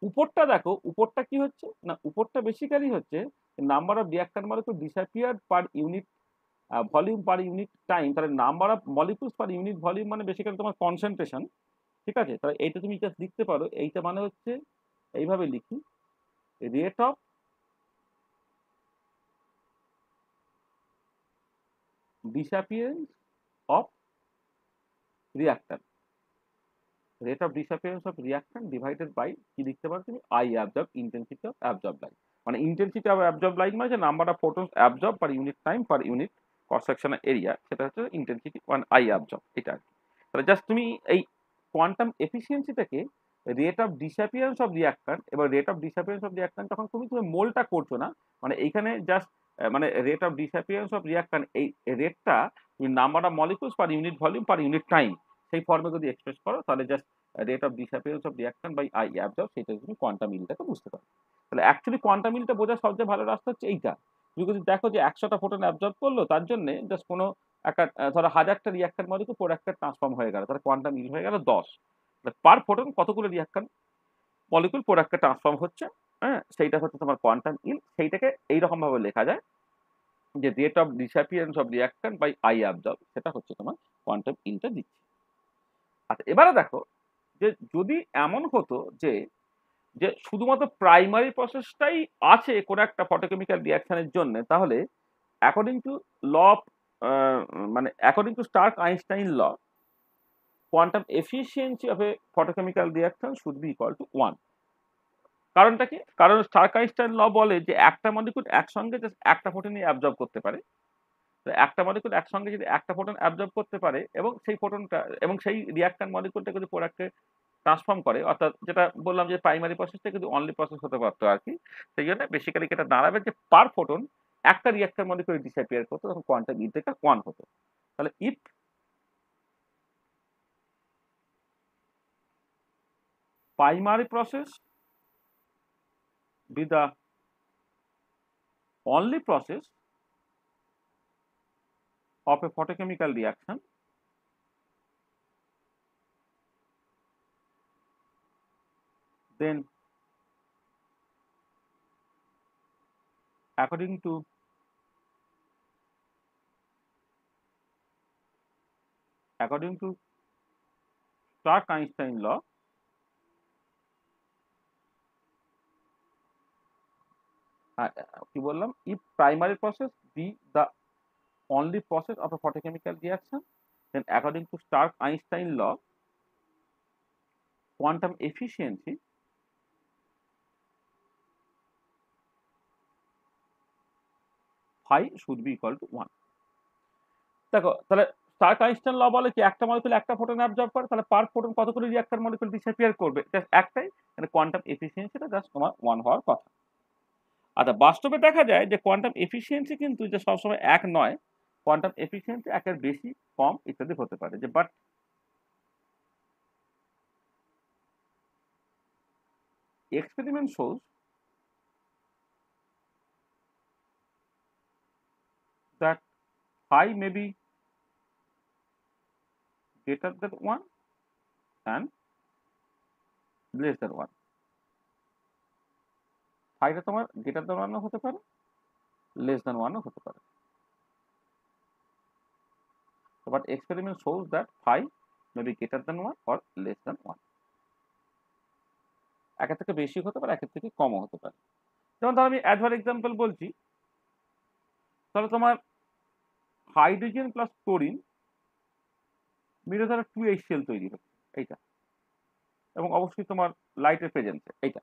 উপরটা দেখো, উপরটা কি হচ্ছে না, উপরটা বেসিক্যালি হচ্ছে number of reactant molecule disappeared per unit volume per unit time. তাহলে number of molecules per unit volume মানে বেসিক্যালি তোমার কনসেন্ট্রেশন। ঠিক আছে, তাহলে এইটা তুমি জাস্ট লিখতে পারো, এইটা মানে হচ্ছে এইভাবে লিখি, rate of disappearance of reactant, rate of disappearance of reactant divided by কি লিখতে পারো তুমি, I absorb, intensity of absorb light. মানে ইন্টেন্সিটি অফ অ্যাবজর্ব লাইট মানে যে number of photons absorb per unit time per unit cross sectional area, সেটা হচ্ছে intensity one I absorb, এটা আর কি। তাহলে জাস্ট তুমি এই কোয়ান্টাম এফিসিয়েন্সিটাকে rate of disappearance of reactant, এবার rate of disappearance of reactant তখন তুমি মোলটা করছো না, মানে এইখানে জাস্ট মানে rate of disappearance of reactant এই রেটটা তুমি number of molecules per unit volume per unit time সেই ফর্মে যদি এক্সপ্রেস করো, তাহলে just rate of disappearance of reaction by I absorb, সেটা তুমি কোয়ান্টাম মিলটাকে বুঝতে পারো। তাহলে অ্যাকচুয়ালি কোয়ান্টাম মিলটা বোঝার সবচেয়ে ভালো রাস্তা হচ্ছে এইটা। তুমি যদি দেখো যে 100টা ফোটন অ্যাবজর্ব করলো, তার জন্য জাস্ট কোনো একটা ধরো 1000টা রিঅ্যাকশন মলিকিউল প্রোডাক্টে ট্রান্সফর্ম হয়ে গেল, তাহলে কোয়ান্টাম মিল হয়ে গেল 10। পার ফোটন কতগুলো রিঅ্যাকশন মলিকিউল প্রোডাক্টে ট্রান্সফর্ম হচ্ছে, হ্যাঁ, সেইটা হচ্ছে তোমার কোয়ান্টাম মিল। সেইটাকে এইরকম ভাবে লেখা যায় যে rate of disappearance of reaction by I absorb, সেটা হচ্ছে তোমার কোয়ান্টাম মিলটা দিচ্ছে। আচ্ছা, এবারে দেখো যে যদি এমন হতো যে যে শুধুমাত্র প্রাইমারি প্রসেসটাই আছে কোনো একটা ফটোকেমিক্যাল রিয়াকশনের জন্য, তাহলে অ্যাকর্ডিং টু ল অফ মানে according to Stark Einstein law, quantum efficiency of a photochemical reaction should be equal to 1। কারণটা কি? কারণ স্টার্ক আইনস্টাইন ল বলে যে একটা মলিকুল একসঙ্গে জাস্ট একটা ফোটনই অ্যাবজর্ব করতে পারে। তো একটা মলিকুল একসঙ্গে যদি একটা ফোটন অ্যাবজর্ব করতে পারে এবং সেই ফোটনটা এবং সেই রিয়াক্ট্যান্ট মলিকুলটা যদি প্রোডাক্টে ট্রান্সফর্ম করে, অর্থাৎ যেটা বললাম যে প্রাইমারি প্রসেসটা কিন্তু অনলি প্রসেস হতে পারতো আর কি, সেই জন্য বেসিক্যালি এটা দাঁড়াবে যে পার ফোটন একটা রিঅ্যাক্টর মলিকুল ডিসঅ্যাপিয়ার করতো, তখন কোয়ান্টাম ইনটেকটা 1 হতো। তাহলে if primary process be the only process of a photochemical reaction, then according to Stark-Einstein law, কি বললাম, if primary process be the only process of a photochemical reaction, then according to Stark-Einstein law, quantum efficiency phi should be equal to 1. দেখো তাহলে Starc Einstein ল বলে কি একটা molecule একটা photon absorb করে, তাহলে পার ফোটন কতগুলো রিঅ্যাক্টর মলিকুল ডিসঅ্যাপিয়ার করবে, জাস্ট একটাই, মানে কোয়ান্টাম এফিসিয়েন্সিটা জাস্ট তোমার 1 হওয়ার কথা। আচ্ছা, বাস্তবে দেখা যায় যে কোয়ান্টাম এফিসিয়েন্সি কিন্তু যে সবসময় এক নয়, কোয়ান্টাম এফিসিয়েন্সি একের বেশি কম ইত্যাদি হতে পারে, যে but experiment shows that phi may be greater than 1 and less than 1. phiটা তোমার greater than 1 হতে পারে, less than 1 হতে পারে, but experiment shows that phi may be greater than 1 or less than 1. একের থেকে বেশি হতে পারে, একের থেকে কমও হতে পারে। যেমন ধর আমি অ্যাজ ফর এক্সাম্পল বলছি, তাহলে তোমার হাইড্রোজেন প্লাস ক্লোরিন মিলে ধরো 2HCl তৈরি হচ্ছে এইটা, এবং অবশ্যই তোমার লাইটের প্রেজেন্সে এইটা,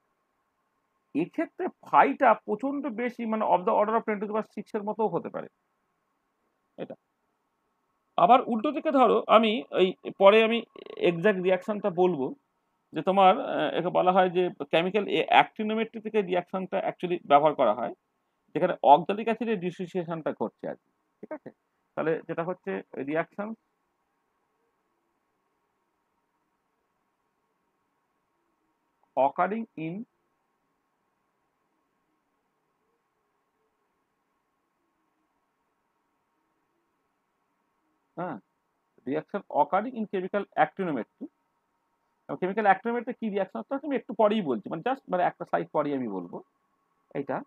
এক্ষেত্রে ফাইটা প্রচন্ড বেশি, মানে অফ দ্য অর্ডার অফ 10⁶ এর মতো হতে পারে এটা। আবার উল্টো দিকে ধরো আমি এই পরে আমি এক্সাক্ট রিয়াকশনটা বলবো, যে তোমার একে বলা হয় যে কেমিক্যাল অ্যাক্টিনোমেট্রি থেকে রিয়াকশনটা অ্যাকচুয়ালি ব্যবহার করা হয়, যেখানে অক্সালিক অ্যাসিডের ডিসোসিয়েশনটা ঘটছে আর কি। ঠিক আছে, তাহলে যেটা হচ্ছে reaction occurring in reaction occurring in chemical actinometry। Chemical actinometry কি রিয়াকশন হচ্ছে আমি একটু পরেই বলছি, মানে জাস্ট মানে একটা স্লাইড পরেই আমি বলবো এইটা।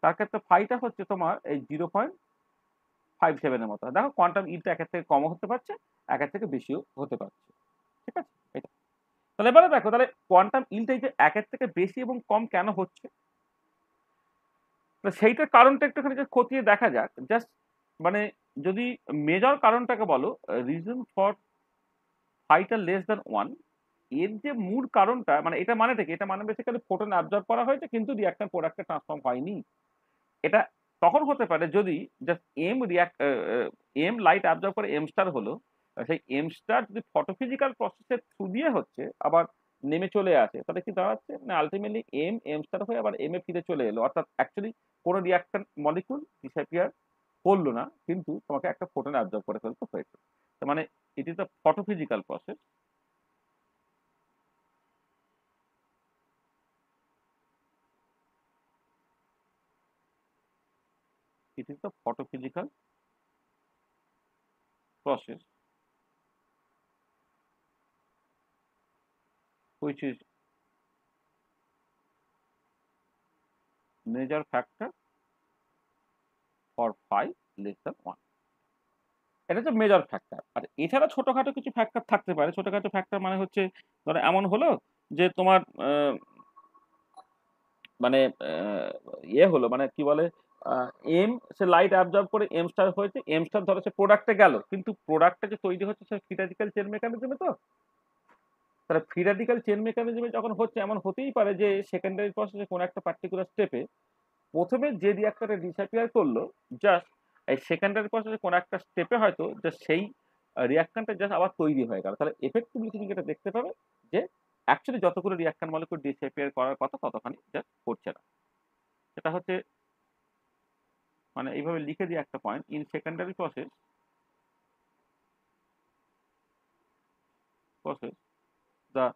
তার ক্ষেত্রে ফাইটা হচ্ছে তোমার এই 0.57 এর মতো। দেখো কোয়ান্টাম ইটা একের থেকে কমও হতে পারছে, একের থেকে বেশিও হতে পারছে, ঠিক আছে। এটা তাহলে এবারে দেখো, তাহলে কোয়ান্টাম ইলটা এই যে একের থেকে বেশি এবং কম কেন হচ্ছে, সেইটার কারণটা একটুখানি যে খতিয়ে দেখা যাক জাস্ট। মানে যদি মেজর কারণটাকে বলো, রিজন ফর ফাইটা লেস দ্যান 1, এর যে মূল কারণটা, মানে এটা মানেটা কি, এটা মানে বেসিক্যালি ফোটন অ্যাবজর্ব করা হয়েছে কিন্তু রিঅ্যাকশন প্রোডাক্টে ট্রান্সফর্ম হয়নি। এটা তখন হতে পারে যদি জাস্ট এম লাইট অ্যাবজর্ব করে এম স্টার হলো, সেই এম স্টার যদি ফটোফিজিক্যাল প্রসেসের থ্রু দিয়ে হচ্ছে আবার নেমে চলে আসে, তাহলে কি দাঁড়াচ্ছে না আলটিমেটলি এম স্টার হয়ে আবার এম এ ফিরে চলে এলো, অর্থাৎ অ্যাকচুয়ালি কোনো রিঅ্যাকশন মলিকুল ডিসঅ্যাপিয়ার করলো না, কিন্তু তোমাকে একটা ফোটন অ্যাবজর্ব করে ফেলতে হয়েছে। তার মানে it is the photophysical process. It is the photophysical process which is major factor for phi less than 1। এটা হচ্ছে মেজর ফ্যাক্টর। আর এছাড়া ছোটখাটো কিছু ফ্যাক্টর থাকতে পারে। ছোটখাটো ফ্যাক্টর মানে হচ্ছে ধরো এমন হলো যে তোমার মানে ইয়ে হলো, মানে কি বলে, এম সে লাইট অ্যাবজর্ব করে এম স্টার হয়েছে, এম স্টার ধরো সে প্রোডাক্টে গেল, কিন্তু প্রোডাক্টটা যে তৈরি হচ্ছে সে ফ্রি রেডিক্যাল চেন মেকানিজমে, তো তাহলে ফ্রি রেডিক্যাল চেন মেকানিজমে যখন হচ্ছে এমন হতেই পারে যে সেকেন্ডারি প্রসেসে কোনো একটা পার্টিকুলার স্টেপে প্রথমে যে রিঅ্যাক্টরে ডিসঅ্যাপিয়ার করলো, জাস্ট এই সেকেন্ডারি প্রসেসে কোনো একটা স্টেপে হয়তো জাস্ট সেই রিঅ্যাকশনটা জাস্ট আবার তৈরি হয়ে গেল। তাহলে এফেক্টিভলি তুমি যেটা দেখতে পাবে যে অ্যাকচুয়ালি যতগুলো রিঅ্যাকশন মলিকুল ডিসঅ্যাপিয়ার করার কথা ততখানি জাস্ট করছে না। সেটা হচ্ছে মানে এইভাবে লিখে দিই একটা point, in secondary process the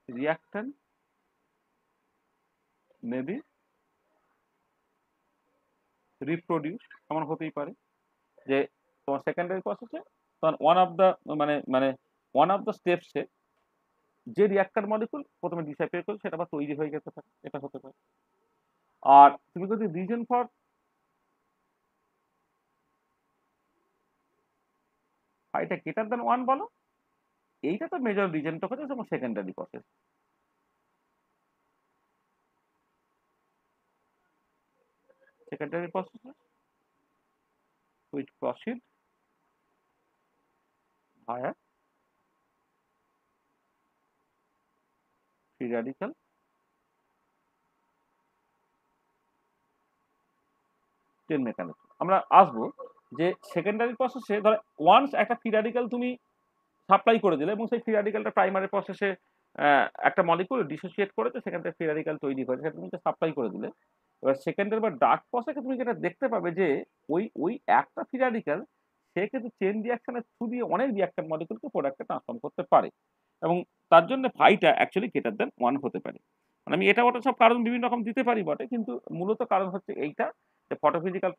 reactant may be reproduced। এমন হতেই পারে যে তোমার সেকেন্ডারি প্রসেসে তখন ওয়ান অফ দ্য স্টেপসে যে রিঅ্যাক্টর মলিকুল প্রথমে ডিসঅ্যাপিয়ার করছে সেটা আবার তৈরি হয়ে যেতে পারে, এটা হতে পারে। আর তুমি যদি রিজন ফর ফাইটা গ্রেটার দ্যান 1 বলো, এইটা তো মেজর রিজনটা হচ্ছে তোমার secondary process. Secondary process which proceed via free radical chain mechanism. আমরা আসবো যে সেকেন্ডারি প্রসেসে ধর ওয়ান্স একটা ফ্রি র্যাডিক্যাল তুমি সাপ্লাই করে দিলে এবং সেই ফ্রি র্যাডিক্যালটা প্রাইমারি প্রসেসে একটা মলিকুল ডিসোসিয়েট করেছে, সেখান থেকে ফ্রি র্যাডিক্যাল তৈরি হয়েছে, সেটা তুমি সাপ্লাই করে দিলে। এবার সেকেন্ডারি বা ডার্ক প্রসেসে তুমি যেটা দেখতে পাবে যে ওই একটা ফ্রি র্যাডিক্যাল সে কিন্তু চেন রিয়াকশনের থ্রু দিয়ে অনেক রিয়াক্টর মলিকুলকে প্রোডাক্টে ট্রান্সফর্ম করতে পারে, এবং তার জন্য ফাইটা অ্যাকচুয়ালি গ্রেটার দেন 1 হতে পারে। মানে আমি এটা ওটা সব কারণ বিভিন্ন রকম দিতে পারি বটে, কিন্তু মূলত কারণ হচ্ছে এইটা যে ফটোফিজিক্যাল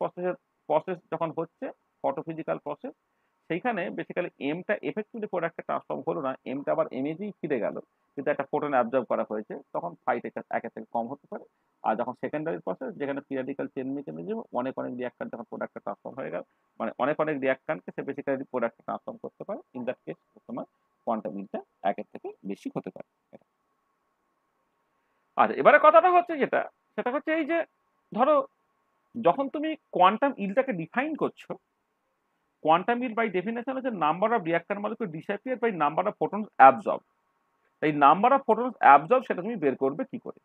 প্রসেস যখন হচ্ছে, ফটোফিজিক্যাল প্রসেস সেইখানে বেসিক্যালি এমটা এফেক্টিভলি প্রোডাক্টে ট্রান্সফর্ম হলো না, এমটা আবার এমএজেই ফিরে গেল, কিন্তু একটা ফোটন অ্যাবজর্ব করা হয়েছে, তখন ফাইট একের থেকে কম হতে পারে। আর যখন সেকেন্ডারি প্রসেস যেখানে পিরিয়ডিক্যাল চেন মেকানিজম অনেক রিঅ্যাকশন যখন প্রোডাক্টে ট্রান্সফর্ম হয়ে গেল, মানে অনেক রিঅ্যাকশনকে সে বেসিক্যালি প্রোডাক্টে ট্রান্সফর্ম করতে পারে, ইন দ্যাট কেস তোমার কোয়ান্টাম ইলটা একের থেকে বেশি হতে পারে। আর এবারে কথাটা হচ্ছে যেটা, সেটা হচ্ছে এই যে ধরো যখন তুমি কোয়ান্টাম ইলটাকে ডিফাইন করছো, কোয়ান্টাম ইল বাই ডেফিনেশন হচ্ছে number of reactor molecule disappear by number of photons absorb. এই নাম্বার অফ ফোটনস অ্যাবজর্ব সেটা তুমি বের করবে কি করে?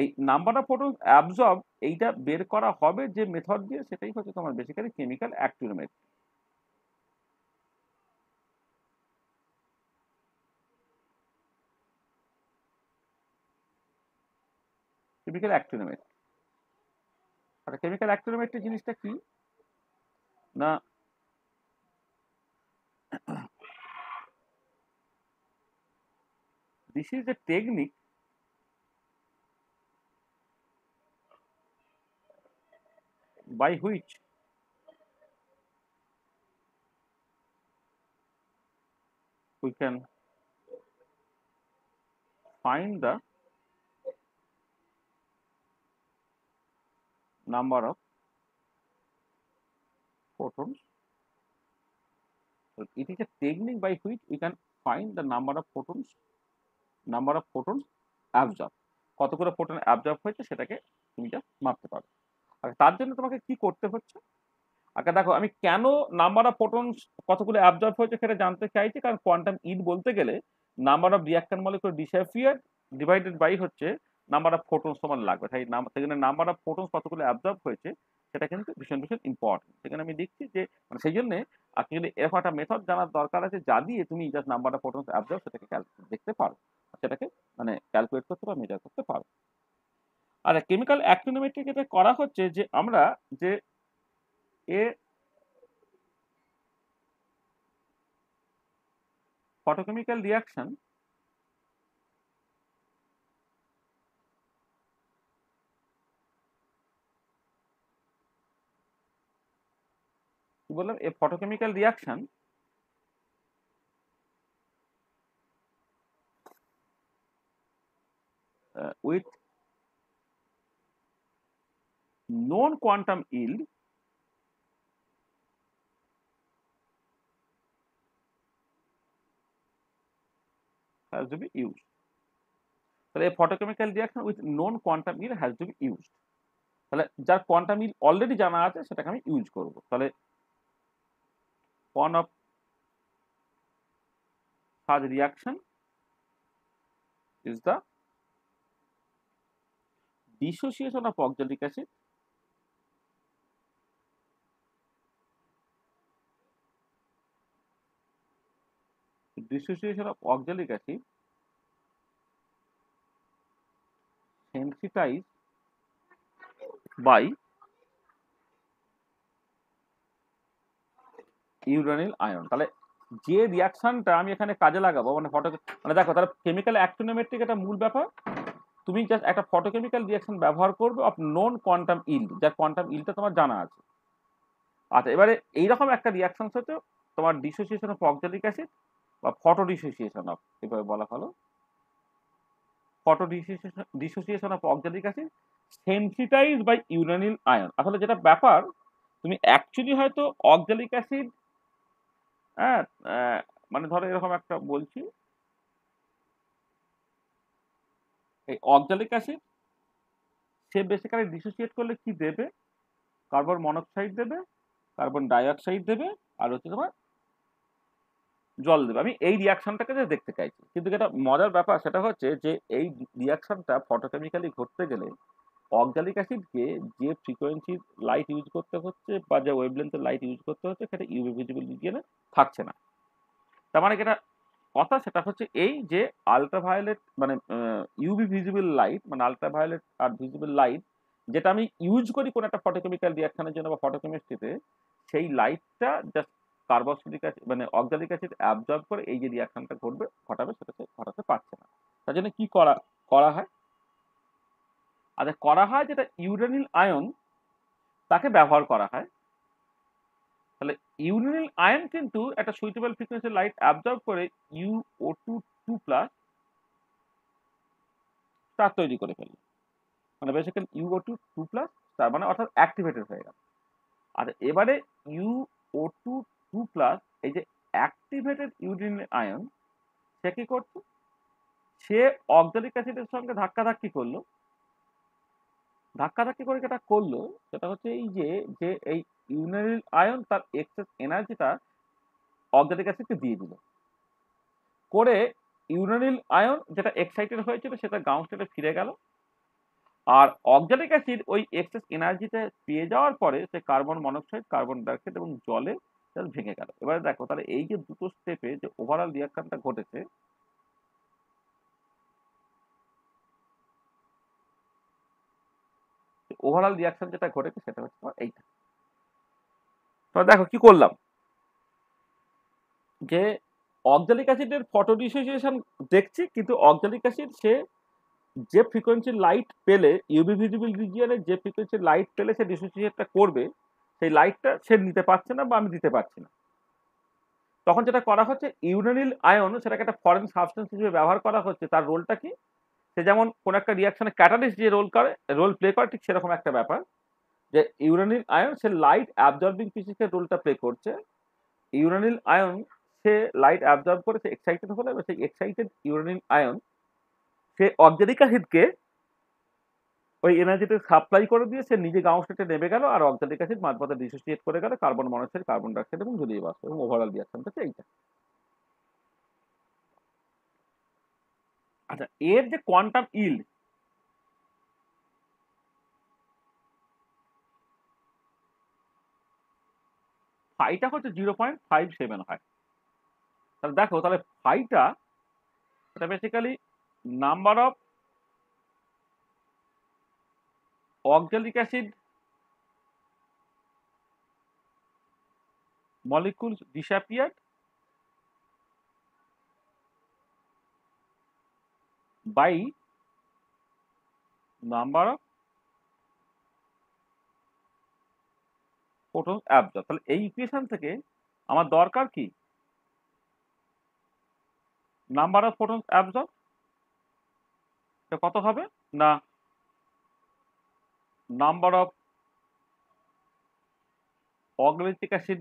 এই নাম্বার অফ ফোটনস অ্যাবজর্ব এইটা বের করা হবে যে মেথড দিয়ে, সেটাই হচ্ছে তোমার বেসিক্যালি কেমিক্যাল অ্যাক্টিনোমেট্রি। কেমিক্যাল অ্যাক্টিনোমেট্রি। আর কেমিক্যাল অ্যাক্টিনোমেট্রি জিনিসটা কি না, this is a technique by which we can find the number of photons. So it is a technique by which we can find the number of photons absorbed. কতগুলো photon absorb হয়েছে সেটাকে তুমি just মাপতে পারো। আর তার জন্য তোমাকে কি করতে হচ্ছে, আগে দেখো আমি কেন নাম্বার অফ ফোটনস কতগুলো অ্যাবজর্ব হয়েছে সেটা জানতে চাইছি, কারণ কোয়ান্টাম ইট বলতে গেলে number of reaction molecule disappear divided by হচ্ছে নাম্বার অফ ফোটনস তোমার লাগবে। তাই সেখানে নাম্বার অফ ফোটনস কতগুলো অ্যাবজর্ব হয়েছে সেটা কিন্তু ভীষণ ভীষণ ইম্পর্টেন্ট। সেখানে আমি দেখছি যে মানে সেই জন্য অ্যাকচুয়ালি এরকম একটা মেথড জানার দরকার আছে যা দিয়ে তুমি just number of photons absorb সেটাকে দেখতে পারো, সেটাকে মানে ক্যালকুলেট করতে বা মেজার করতে পারো। আর কেমিক্যাল অ্যাক্টিনোমেট্রি যেটা করা হচ্ছে যে আমরা যে এ photochemical reaction কি বললাম, a photochemical reaction with known quantum yield has to be used. তাহলে a photochemical reaction with known quantum yield has to be used, তাহলে যার কোয়ান্টাম yield অলরেডি জানা আছে সেটাকে আমি ইউজ করব। তাহলে one of such reaction is the dissociation of oxalic acid sensitized by uranyl ion. তাহলে যে রিয়াকশনটা আমি এখানে কাজে লাগাবো মানে মানে দেখো তাহলে কেমিক্যাল অ্যাক্টিনোমেট্রিক একটা মূল ব্যাপার, তুমি জাস্ট একটা ফটোকেমিক্যাল রিয়াকশন ব্যবহার করবে অফ নন কোয়ান্টাম ইল্ড, যার কোয়ান্টাম ইল্ডটা তোমার জানা আছে। আচ্ছা এবারে এইরকম একটা রিয়াকশন হচ্ছে তোমার ডিসোসিয়েশন অফ অক্সালিক অ্যাসিড বা ফটো ডিসোসিয়েশন অফ, এভাবে বলা হলো photodissociation of oxalic acid sensitize by uranyl ion. আসলে যেটা ব্যাপার তুমি অ্যাকচুয়ালি হয়তো অক্সালিক অ্যাসিড, হ্যাঁ মানে ধরো এরকম একটা বলছি, এই অক্সালিক অ্যাসিড সে বেসিক্যালি ডিসোসিয়েট করলে কি দেবে, কার্বন মনোক্সাইড দেবে, কার্বন ডাইঅক্সাইড দেবে, আর হচ্ছে তোমার জল দেবে। আমি এই রিয়াকশনটাকে যে দেখতে চাইছি, কিন্তু যেটা মজার ব্যাপার সেটা হচ্ছে যে এই রিয়াকশনটা ফটোকেমিক্যালি ঘটতে গেলে অক্সালিক অ্যাসিডকে যে ফ্রিকোয়েন্সির লাইট ইউজ করতে হচ্ছে বা যে ওয়েভলেন্থের লাইট ইউজ করতে হচ্ছে সেটা ইউভি ভিজিবল রিজিয়নে থাকছে না। তার মানে যেটা কথা সেটা হচ্ছে এই যে আলট্রাভায়োলেট মানে ইউভি ভিজিবল লাইট মানে আলট্রাভায়োলেট আর ভিজিবল লাইট যেটা আমি ইউজ করি কোনো একটা ফটোকেমিক্যাল রিয়াকশনের জন্য বা ফটোকেমিস্ট্রিতে, সেই লাইটটা জাস্ট কার্বক্সিলিক অ্যাসিড মানে অক্সালিক অ্যাসিড অ্যাবজর্ব করে এই যে রিয়াকশনটা ঘটাবে সেটাকে ঘটাতে পারছে না। তার জন্য কি করা হয়, আচ্ছা করা হয় যেটা ইউরানিল আয়ন তাকে ব্যবহার করা হয়। তাহলে ইউরানিল আয়ন কিন্তু একটা সুইটেবল ফ্রিকোয়েন্সি লাইট অ্যাবজর্ব করে UO2 স্টার তৈরি করে ফেলে, মানে বেসিক্যালি UO2 স্টার মানে অর্থাৎ অ্যাক্টিভেটেড হয়ে গেল। আর এবারে UO2 এই যে অ্যাক্টিভেটেড ইউরানিল আয়ন সে কি করছে, সে অক্সালিক অ্যাসিডের সঙ্গে ধাক্কাধাক্কি করে যেটা করলো সেটা হচ্ছে এই যে এই ইউরানিল আয়ন তার এক্সেস এনার্জিটা অক্সালিক অ্যাসিডকে দিয়ে দিল, করে ইউরানিল আয়ন যেটা এক্সাইটেড হয়েছিল সেটা গ্রাউন্ড স্টেটে ফিরে গেল। আর অক্সালিক অ্যাসিড ওই এক্সেস এনার্জিতে পেয়ে যাওয়ার পরে সে কার্বন মনোক্সাইড, কার্বন ডাইঅক্সাইড এবং জলে ভেঙে গেল। এবারে দেখো তাহলে এই যে দুটো স্টেপে যে ওভারঅল রিয়াকশনটা ঘটেছে, ওভারঅল রিয়াকশন যেটা ঘটেছে সেটা হচ্ছে এইটা। তো দেখো কি করলাম, যে অক্সালিক অ্যাসিডের ফটো ডিসোসিয়েশন দেখছি, কিন্তু অক্সালিক অ্যাসিড সে যে ফ্রিকোয়েন্সির লাইট পেলে, ইউভি ভিজিবল রিজিয়নে যে ফ্রিকোয়েন্সির লাইট পেলে সে ডিসোসিয়েটটা করবে, সেই লাইটটা সে নিতে পারছে না বা আমি দিতে পারছি না। তখন যেটা করা হচ্ছে, ইউরেনিল আয়ন সেটাকে একটা ফরেন সাবস্টেন্স হিসেবে ব্যবহার করা হচ্ছে। তার রোলটা কি? সে যেমন কোন একটা রিয়াকশনে ক্যাটালিস্ট যে রোল প্লে করে, ঠিক সেরকম একটা ব্যাপার, যে ইউরেনিল আয়ন সে লাইট অ্যাবজর্বিং ফিজিক্সের রোলটা প্লে করছে। ইউরেনিল আয়ন সে লাইট অ্যাবজর্ব করে সে এক্সাইটেড হলে, এবং সেই এক্সাইটেড ইউরেনিল আয়ন সে অক্সালিক অ্যাসিডকে ওই এনার্জিটা সাপ্লাই করে দিয়ে সে নিজে গ্রাউন্ড স্টেটে নেমে গেল, আর অক্সালিক অ্যাসিড মাঝপথে ডিসোসিয়েট করে গেল কার্বন মনোক্সাইড, কার্বন ডাইঅক্সাইড এবং জলীয় বাষ্প, এবং ওভারঅল রিয়াকশনটা হচ্ছে এইটা। আচ্ছা, এর যে কোয়ান্টাম ইল্ড, ফাইটা হচ্ছে 0.57 হয়। তাহলে দেখো, তাহলে ফাইটা এটা basically number of oxalic acid molecules disappeared by number of photons absorbed। তাহলে এই ইকুয়েশন থেকে আমার দরকার কি? নাম্বার অফ photons absorbed কত হবে না, number of oxalic acid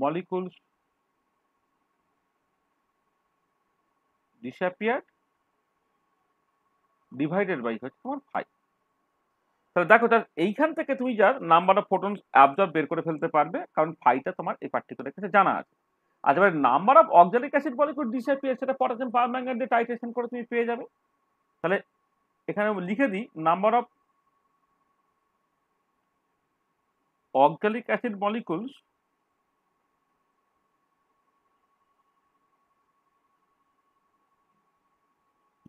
molecules disappeared divided by হচ্ছে তোমার 5। তাহলে দেখো, তার এইখান থেকে তুমি যার নাম্বার অফ ফোটনস অ্যাবজর্ব বের করে ফেলতে পারবে, কারণ ফাইটা তোমার এই পার্টিকুলার ক্ষেত্রে জানা আছে। আচ্ছা, এবার number of oxalic acid molecule disappear, সেটা পটাশিয়াম পারম্যাঙ্গানেট দিয়ে টাইট্রেশন করে তুমি পেয়ে যাবে। তাহলে এখানে লিখে দিই, number of oxalic acid molecules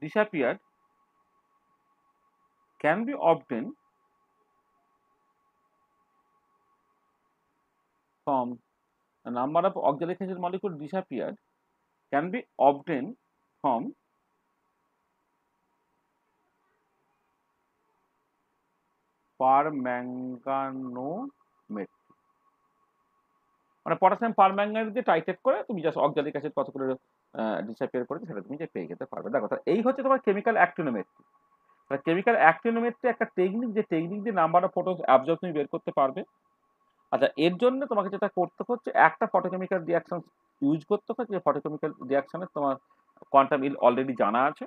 disappeared can be obtained from the number of oxalic acid molecule disappeared can be obtained from পারম্যাঙ্গানোমেট্রি। মানে পটাশিয়াম পারম্যাঙ্গানেট দিয়ে টাইট্রেট করে তুমি জাস্ট অক্সালিক অ্যাসিড কত করে ডিসঅ্যাপিয়ার করেছে সেটা তুমি যে পেয়ে যেতে পারবে। দেখো, এই হচ্ছে তোমার কেমিক্যাল অ্যাক্টিনোমেট্রি। কেমিক্যাল অ্যাক্টিনোমেট্রি একটা টেকনিক, যে টেকনিক দিয়ে নাম্বার অফ ফোটনস অ্যাবজর্ব তুমি বের করতে পারবে। আচ্ছা, এর জন্য তোমাকে যেটা করতে হচ্ছে, একটা ফটোকেমিক্যাল রিয়াকশন ইউজ করতে হচ্ছে, যে ফটোকেমিক্যাল রিয়াকশনে তোমার কোয়ান্টাম ইল্ড অলরেডি জানা আছে।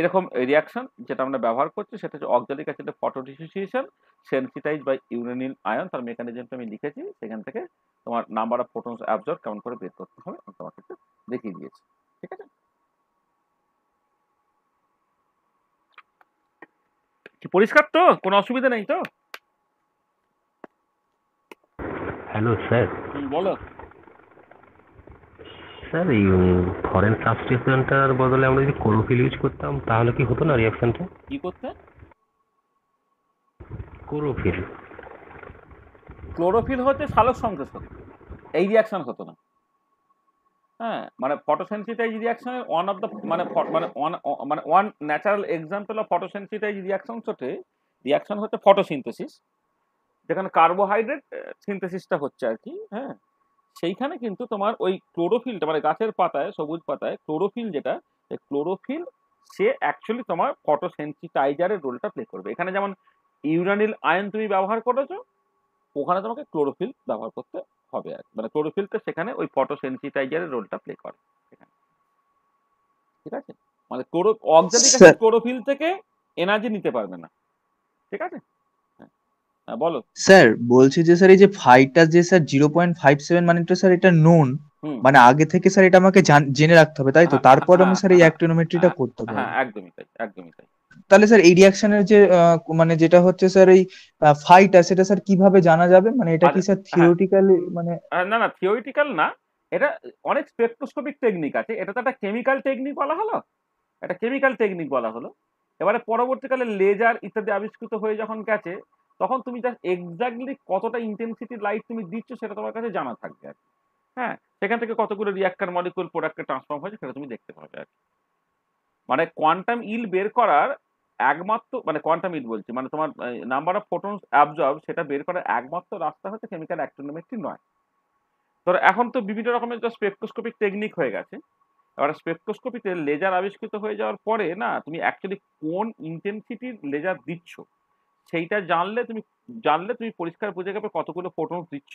এরকম রিয়াকশন যেটা আমরা ব্যবহার করছি সেটা হচ্ছে অক্সালিক অ্যাসিডের photodissociation sensitize by uranyl ion. তার মেকানিজমটা আমি লিখেছি, সেখান থেকে তোমার নাম্বার অফ ফোটনস অ্যাবজর্ব কেমন করে বের করতে হবে আমি তোমাকে একটু দেখিয়ে দিয়েছি। ঠিক আছে, কি পরিষ্কার তো? কোনো অসুবিধা নেই তো? Hello sir. বলো স্যার, এই ফরেন সাবস্টিটিউশনটার বদলে আমরা যদি ক্লোরোফিল ইউজ করতাম তাহলে কি হতো না রিয়াকশনটা? কি করতে? ক্লোরোফিল। ক্লোরোফিল হচ্ছে সালোক সংশ্লেষক, এই রিয়াকশন হতো না। হ্যাঁ, মানে ফটোসেন্সিটাইজ রিয়াকশনের ওয়ান অফ দ্য মানে one natural example of photosensitize reaction হচ্ছে ফটোসিনথেসিস, যেখানে কার্বোহাইড্রেট সিনথেসিসটা হচ্ছে আর কি। হ্যাঁ, সেইখানে কিন্তু তোমার ওই ক্লোরোফিলটা, মানে গাছের পাতায়, সবুজ পাতায় ক্লোরোফিল যেটা, এই ক্লোরোফিল সে অ্যাকচুয়ালি তোমার ফটোসেন্সিটাইজারের রোলটা প্লে করবে। এখানে যেমন ইউরানিল আয়ন তুমি ব্যবহার করেছো, ওখানে তোমাকে ক্লোরোফিল ব্যবহার করতে হবে আর মানে ক্লোরোফিলটা সেখানে ওই ফটোসেন্সিটাইজারের রোলটা প্লে করে সেখানে। ঠিক আছে, মানে অক্সালিক অ্যাসিড ক্লোরোফিল থেকে এনার্জি নিতে পারবে না। ঠিক আছে, হ্যাঁ বলো। স্যার বলছি যে স্যার এই যে ফাইটা যে স্যার 0.57 মানে তো স্যার এটা নোন, মানে আগে থেকে স্যার এটা আমাকে জেনে রাখতে হবে তাই তো? তারপর আমি স্যার এই অ্যাক্টিনোমেট্রিটা করতে পারবো। হ্যাঁ, একদমই তাই, একদমই তাই। তাহলে স্যার এই রিঅ্যাকশনের যে মানে যেটা হচ্ছে স্যার এই ফাইটা, সেটা স্যার কিভাবে জানা যাবে? মানে এটা কি স্যার থিওরিটিক্যালি মানে? না না, থিওরিটিক্যাল না, এটা অনেক স্পেকট্রোস্কোপিক টেকনিক আছে। এটা তো একটা কেমিক্যাল টেকনিক বলা হলো, একটা কেমিক্যাল টেকনিক বলা হলো। এবারে পরবর্তীকালে লেজার ইত্যাদি আবিষ্কৃত হয়ে যখন গেছে, তখন তুমি জাস্ট এক্স্যাক্টলি কতটা ইন্টেন্সিটি লাইট তুমি দিচ্ছ সেটা তোমার কাছে জানা থাকবে আর কি। হ্যাঁ, সেখান থেকে কতগুলো রিয়াক্টর মলিকুল প্রোডাক্টে ট্রান্সফর্ম হয়েছে সেটা তুমি দেখতে পাবে আর কি। মানে কোয়ান্টাম ইল বের করার একমাত্র, মানে কোয়ান্টাম ইল বলছি, মানে তোমার নাম্বার অফ ফোটনস অ্যাবজর্ব, সেটা বের করার একমাত্র রাস্তা হচ্ছে কেমিক্যাল অ্যাক্টিনোমেট্রি নয়। ধরো এখন তো বিভিন্ন রকমের স্পেকট্রোস্কোপিক টেকনিক হয়ে গেছে। এবার স্পেকট্রোস্কোপিতে লেজার আবিষ্কৃত হয়ে যাওয়ার পরে না, তুমি অ্যাকচুয়ালি কোন ইন্টেন্সিটির লেজার দিচ্ছ সেইটা জানলে তুমি পরিষ্কার বুঝে যাবে কতগুলো ফোটনস দিচ্ছ,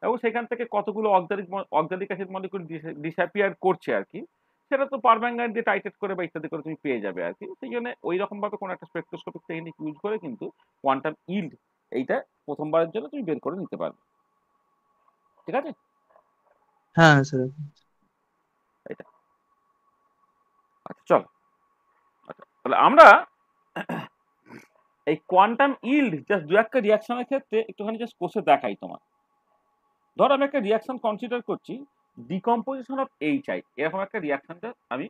এবং সেখান থেকে কতগুলো অক্সালিক অ্যাসিড মলিকুল ডিসঅ্যাপিয়ার করছে আর কি। সেটা তো পারম্যাঙ্গানেট দিয়ে টাইটেট করে বা ইত্যাদি করে তুমি পেয়ে যাবে আর কি। সেই জন্য ওই রকম ভাবে কোনো একটা স্পেকট্রোস্কোপিক টেকনিক ইউজ করে কিন্তু কোয়ান্টাম ইল্ড এইটা প্রথমবারের জন্য তুমি বের করে নিতে পারবে। ঠিক আছে, হ্যাঁ স্যার। এটা আচ্ছা চল। আচ্ছা তাহলে আমরা এই কোয়ান্টাম ইল্ড জাস্ট দু একটা রিয়াকশনের ক্ষেত্রে একটুখানি জাস্ট কোষে দেখাই তোমার। ধর আমি একটা রিয়াকশন কনসিডার করছি, ডিকম্পোজিশন অফ HI, এরকম একটা রিয়াকশনটা আমি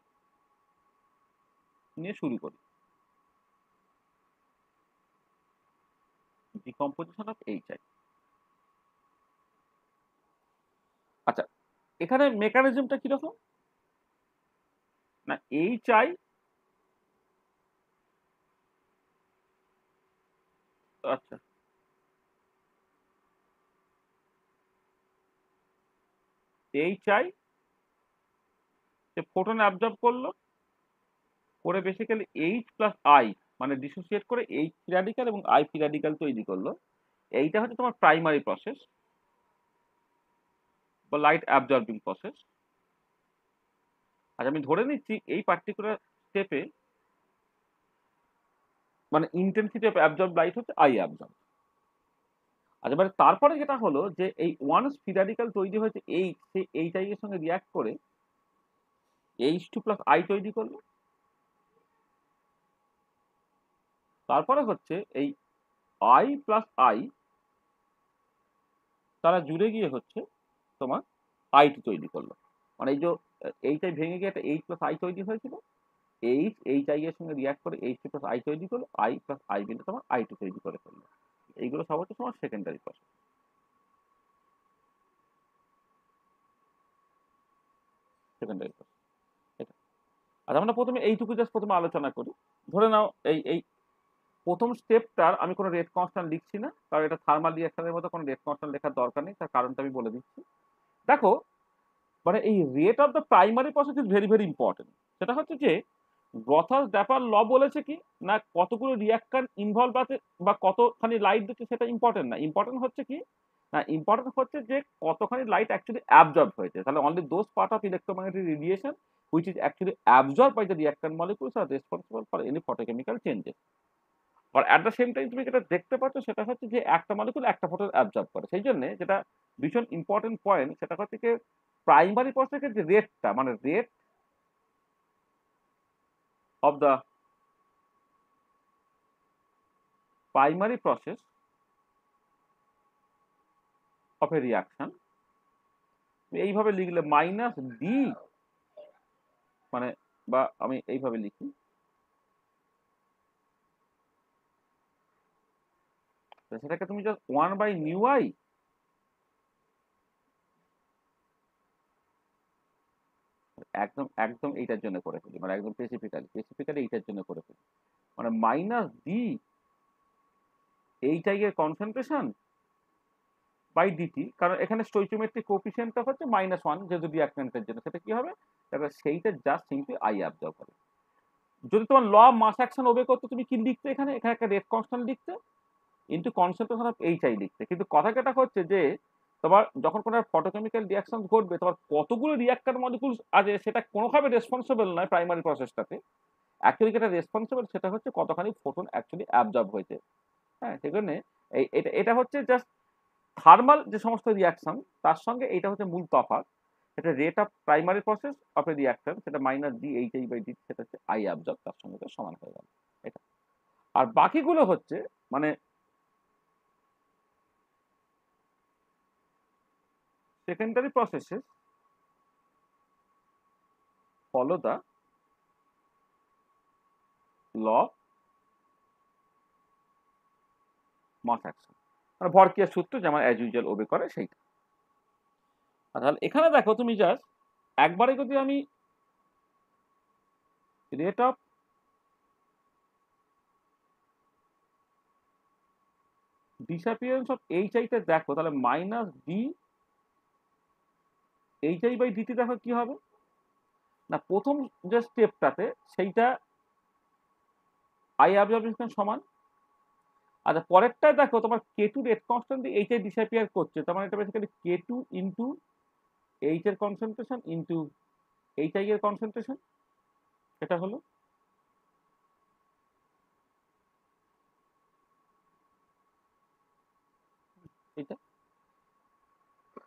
নিয়ে শুরু করি। Decomposition of HI। আচ্ছা, এখানে মেকানিজমটা কিরকম না, HI আচ্ছা HI সে ফোটন অ্যাবজর্ব করলো, করে বেসিক্যালি H প্লাস I মানে ডিসোসিয়েট করে H ফ্রি র্যাডিক্যাল এবং I ফ্রি র্যাডিক্যাল তৈরি করলো। এইটা হচ্ছে তোমার প্রাইমারি প্রসেস বা লাইট অ্যাবজর্বিং প্রসেস। আচ্ছা আমি ধরে নিচ্ছি এই পার্টিকুলার স্টেপে মানে ইন্টেন্সিটি অফ অ্যাবজর্ব লাইট হচ্ছে I অ্যাবজর্ব। আচ্ছা এবারে তারপরে যেটা হলো যে এই ওয়ান্স ফ্রি র্যাডিক্যাল তৈরি হয়েছে H, সেই HI এর সঙ্গে রিয়াক্ট করে H2 প্লাস I তৈরি করলো। তারপরে হচ্ছে এই I প্লাস I তারা জুড়ে গিয়ে হচ্ছে তোমার I2 তৈরি করলো। মানে এই যে HI ভেঙে গিয়ে একটা H প্লাস I তৈরি হয়েছিল, HI এর সঙ্গে রিয়াক্ট করে H2 প্লাস I তৈরি করলো, I প্লাস I মিলে তোমার I2 তৈরি করে ফেললো। এইগুলো সব হচ্ছে তোমার সেকেন্ডারি প্রসেস। সেকেন্ডারি প্রসেস এটা। আর আমরা প্রথমে এইটুকু জাস্ট প্রথমে আলোচনা করি। ধরে নাও এই এই প্রথম স্টেপটার আমি কোনো রেট কনস্ট্যান্ট লিখছি না, কারণ এটা থার্মাল রিঅ্যাকশনের মতো কোনো রেট কনস্ট্যান্ট লেখার দরকার নেই। তার কারণটা আমি বলে দিচ্ছি। দেখো, মানে এই rate of the primary process is very very important. সেটা হচ্ছে যে গ্রথাস ড্যাপার ল বলেছে কি না, কতগুলো রিয়াক্টর ইনভলভ আছে বা কতখানি লাইট দিচ্ছে সেটা ইম্পর্টেন্ট না। ইম্পর্টেন্ট হচ্ছে কি না, ইম্পর্টেন্ট হচ্ছে যে কতখানি লাইট অ্যাকচুয়ালি অ্যাবজর্ব হয়েছে। তাহলে only those part of electromagnetic radiation which is actually absorbed by the reactant molecules are responsible for any photochemical changes. আর অ্যাট দ্য সেম টাইম তুমি যেটা দেখতে পাচ্ছ সেটা হচ্ছে যে একটা মলিকুল একটা ফোটন অ্যাবজর্ব করে। সেই জন্য যেটা ভীষণ ইম্পর্টেন্ট পয়েন্ট সেটা হচ্ছে যে প্রাইমারি প্রসেসের যে রেটটা, মানে rate of the primary process of a reaction এইভাবে লিখলে মাইনাস ডি, মানে বা আমি এইভাবে লিখি, সেটাকে তুমি জাস্ট 1/μI একদম একদম এইটার জন্য করে ফেলি, মানে একদম স্পেসিফিক্যালি এইটার জন্য করে ফেলি, মানে মাইনাস ডি HI এর কনসেন্ট্রেশন বাই ডিটি। কারণ এখানে স্টোইচিওমেট্রিক কোএফিসিয়েন্টটা হচ্ছে -1 যেহেতু রিঅ্যাকট্যান্টের জন্য, সেটা কি হবে, তাহলে সেইটা জাস্ট সিম্পলি I অ্যাবজর্ব হবে। যদি তোমার ল অফ মাস অ্যাকশন ওবে করতে তুমি কি লিখতে, এখানে এখানে একটা রেট কনস্ট্যান্ট লিখতে ইনটু কনসেন্ট্রেশন অফ HI লিখতে। কিন্তু কথা যেটা হচ্ছে যে তোমার যখন কোনো ফটোকেমিক্যাল রিয়াকশন ঘটবে, তোমার কতগুলো রিয়াক্টর মলিকুলস আছে সেটা কোনোভাবে রেসপন্সিবল নয় প্রাইমারি প্রসেসটাতে। অ্যাকচুয়ালি যেটা রেসপন্সিবল সেটা হচ্ছে কতখানি ফোটন অ্যাকচুয়ালি অ্যাবজর্ব হয়েছে। হ্যাঁ, সেই জন্য এটা হচ্ছে জাস্ট থার্মাল যে সমস্ত রিয়াকশন তার সঙ্গে এটা হচ্ছে মূল তফাৎ। সেটা rate of primary process of a reaction, সেটা minus D HI by D, সেটা হচ্ছে I অ্যাবজর্ব, তার সঙ্গে সমান হয়ে গেল এটা। আর বাকিগুলো হচ্ছে মানে secondary processes follow the law of mass action, মানে ভরক্রিয়ার সূত্র যেমন অ্যাজ ইউজুয়াল ওবে করে সেইটা। তাহলে এখানে দেখো তুমি জাস্ট একবারে যদি আমি rate of disappearance of HI তে দেখো, তাহলে minus D HI by dt দেখো কি হবে না, প্রথম যে স্টেপটাতে সেইটা আই অ্যাবজর্পশন সমান। আচ্ছা পরেরটায় দেখো তোমার কে টু রেট কনস্ট্যান্ট দিয়ে এইচআই ডিসঅ্যাপিয়ার করছে, তার মানে এটা বেসিক্যালি কে টু ইন্টু এইচ এর কনসেন্ট্রেশন ইন্টু এইচআই এর কনসেন্ট্রেশন, এটা হলো। এটা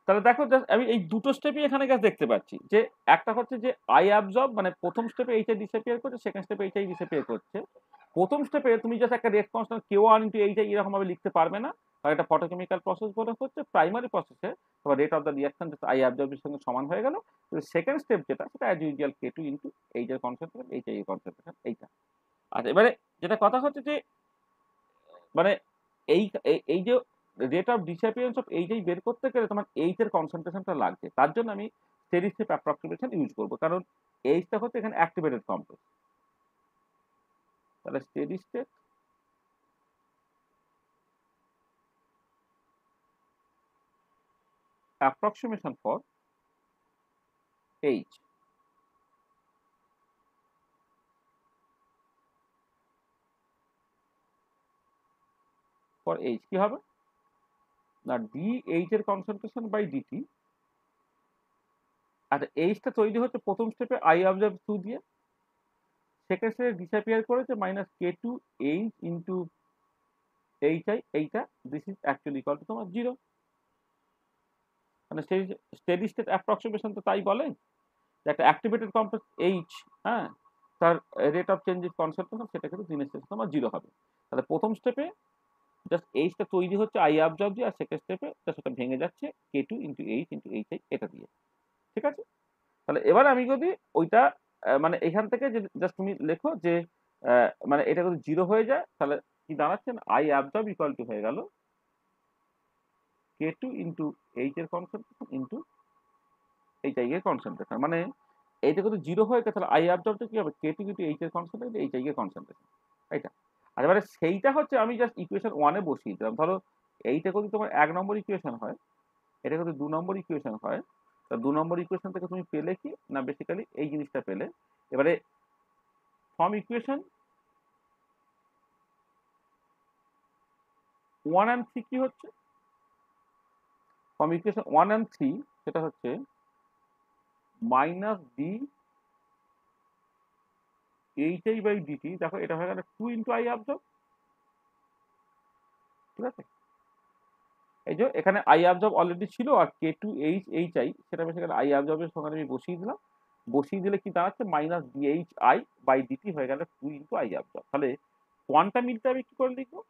তাহলে দেখো আমি এই দুটো স্টেপই এখানে কাছে দেখতে পাচ্ছি, যে একটা হচ্ছে যে আই অ্যাবজর্ব, মানে প্রথম স্টেপে এইচআই ডিসঅ্যাপিয়ার করছে, সেকেন্ড স্টেপে এইচআই ডিসঅ্যাপিয়ার করছে। প্রথম স্টেপে তুমি জাস্ট একটা রেট কনস্ট্যান্ট কে ওয়ান ইন্টু এইচআই এরকম ভাবে লিখতে পারবে না, কারণ এটা ফটোকেমিক্যাল প্রসেস বলে হচ্ছে। প্রাইমারি প্রসেসে তোমার rate of the reaction I অ্যাবজর্বের সঙ্গে সমান হয়ে গেল। সেকেন্ড স্টেপ যেটা, সেটা as usual k two into H এর কনসেন্ট্রেশন, এইচআই এর কনসেন্ট্রেশন, এইটা। আচ্ছা এবারে যেটা কথা হচ্ছে যে মানে এই এই যে rate of disappearance of HI বের করতে গেলে তোমার এইচ এর কনসেন্ট্রেশনটা লাগছে, তার জন্য আমি স্টেডি স্টেট অ্যাপ্রক্সিমেশন ইউজ করবো, কারণ এইচটা হচ্ছে এখানে অ্যাক্টিভেটেড কমপ্লেক্স। তাহলে steady state approximation for H, for H কি হবে না, ডি এইচ এর কনসেন্ট্রেশন বাই ডিটি। আচ্ছা এইচটা তৈরি হচ্ছে প্রথম স্টেপে আই অবজার্ভ 2 দিয়ে, সেকেন্ড স্টেপে ডিসঅ্যাপিয়ার করেছে minus k two H into HI, এইটা this is actually equal to তোমার 0। মানে স্টেডি স্টেট অ্যাপ্রক্সিমেশন তো তাই বলে যে একটা অ্যাক্টিভেটেড কমপ্লেক্স এইচ, হ্যাঁ, তার rate of change is concentration সেটা কিন্তু দিনের শেষে তোমার 0 হবে। তাহলে প্রথম স্টেপে জাস্ট এইচটা তৈরি হচ্ছে আই অবজার্ভ দিয়ে, আর সেকেন্ড স্টেপে সেটা ভেঙে যাচ্ছে k two into H into HI এটা দিয়ে, ঠিক আছে। তাহলে এবার আমি যদি ওইটা মানে এখান থেকে জাস্ট তুমি লেখো যে মানে এটা যদি 0 হয়ে যায়, তাহলে কি দাঁড়াচ্ছে না, আই অ্যাবজর্ব ইকুয়াল টু হয়ে গেল কে টু ইন্টু এইচ এর কনসেন্ট্রেশন ইন্টু এইচআই এর কনসেন্ট্রেশন। মানে এইটা যদি 0 হয়ে যায়, তাহলে আই অ্যাবজর্বটা কি হবে, কে টু ইন্টু এইচ এর কনসেন্ট্রেশন এইচআই এর কনসেন্ট্রেশন, এইটা। আর এবারে সেইটা হচ্ছে আমি জাস্ট ইকুয়েশন 1 এ বসিয়ে দিলাম। ধরো এইটা যদি তোমার 1 নম্বর ইকুয়েশন হয়, এটা যদি 2 নম্বর ইকুয়েশন হয়, তা 2 নম্বর ইকুয়েশন থেকে তুমি পেলে কি না, বেসিক্যালি এই জিনিসটা পেলে। এবারে ফ্রম ইকুয়েশন 1 and 3 কি হচ্ছে, ফ্রম ইকুয়েশন 1 and 3 সেটা হচ্ছে minus D HI by dt, দেখো এটা হয়ে গেল 2 ইন্টু আই অবজার্ভ, ঠিক আছে। এই যে এখানে আই অবজার্ভ অলরেডি ছিল, আর কে টু এইচ এইচআই সেটা বেসিক্যালি আই অবজার্ভের সঙ্গে আমি বসিয়ে দিলাম। বসিয়ে দিলে কি দাঁড়াচ্ছে, মাইনাস ডিএইচআই বাই ডিটি হয়ে গেল 2 ইন্টু আই অবজার্ভ। তাহলে কোয়ান্টাম মিলটা আমি কি করে লিখবো,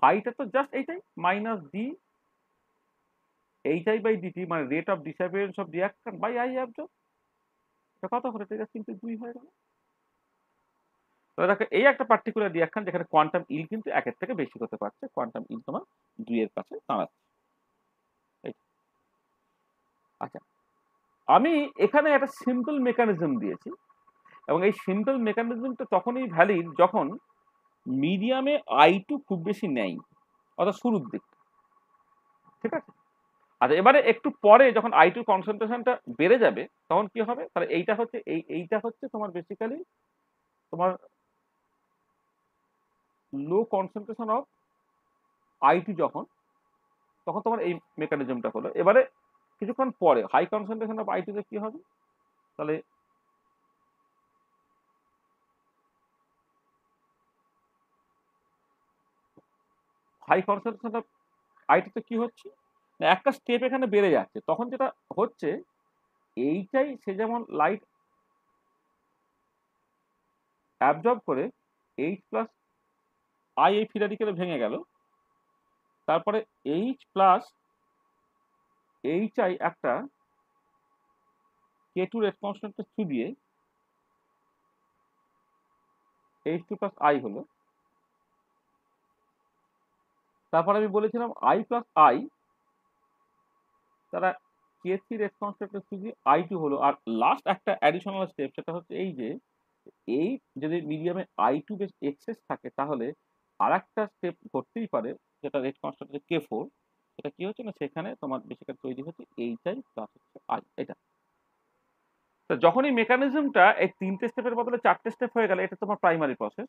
ফাইটা তো জাস্ট এইটাই minus D HI by dt, মানে rate of disappearance of reaction by I observe, এটা কত হলো, এটা কিন্তু 2 হয়ে গেল। তাহলে দেখো এই একটা পার্টিকুলার রিঅ্যাকশন যেখানে কোয়ান্টাম ইল কিন্তু 1 এর থেকে বেশি হতে পারছে, কোয়ান্টাম ইল তোমার 2 এর কাছে দাঁড়াচ্ছে। আচ্ছা আমি এখানে একটা সিম্পল মেকানিজম দিয়েছি, এবং এই সিম্পল মেকানিজমটা তখনই ভ্যালিড যখন মিডিয়ামে I2 খুব বেশি নেই, অর্থাৎ শুরুর দিক, ঠিক আছে। আচ্ছা এবারে একটু পরে যখন I2 কনসেন্ট্রেশনটা বেড়ে যাবে তখন কি হবে, তাহলে এইটা হচ্ছে এইটা হচ্ছে তোমার বেসিক্যালি তোমার লো কনসেন্ট্রেশন অফ I2 যখন, তখন তোমার এই মেকানিজমটা হলো। এবারে কিছুক্ষণ পরে হাই কনসেন্ট্রেশন অফ I2 তে কি হবে, তাহলে হাই কনসেন্ট্রেশন অফ I2 তে কি হচ্ছে, একটা স্টেপ এখানে বেড়ে যাচ্ছে, তখন যেটা হচ্ছে এইটাই সে যেমন লাইট অ্যাবজর্ব করে এইচ প্লাস আই এই ফ্রি রেডিকেলে ভেঙে গেল, তারপরে এইচ প্লাস এইচ আই একটা কে টু রেট কনস্ট্যান্টের থ্রু দিয়ে এইচ টু প্লাস আই হলো, তারপর আমি বলেছিলাম আই প্লাস আই তারা কে থ্রি রেট কনস্ট্যান্টের স্থিতি আই টু হলো। আর লাস্ট একটা অ্যাডিশনাল স্টেপ, সেটা হচ্ছে এই যে এই যদি মিডিয়ামে আই টু বেশ এক্সেস থাকে, তাহলে আর একটা স্টেপ করতেই পারে, যেটা রেট কনস্ট্যান্ট কে ফোর, সেটা কি হচ্ছে না, সেখানে তোমার বেসিক্যালি তৈরি হচ্ছে এইচ আই প্লাস হচ্ছে আই। এটা তো যখনই মেকানিজমটা এই 3টে স্টেপের বদলে 4টে স্টেপ হয়ে গেলে, এটা তোমার প্রাইমারি প্রসেস।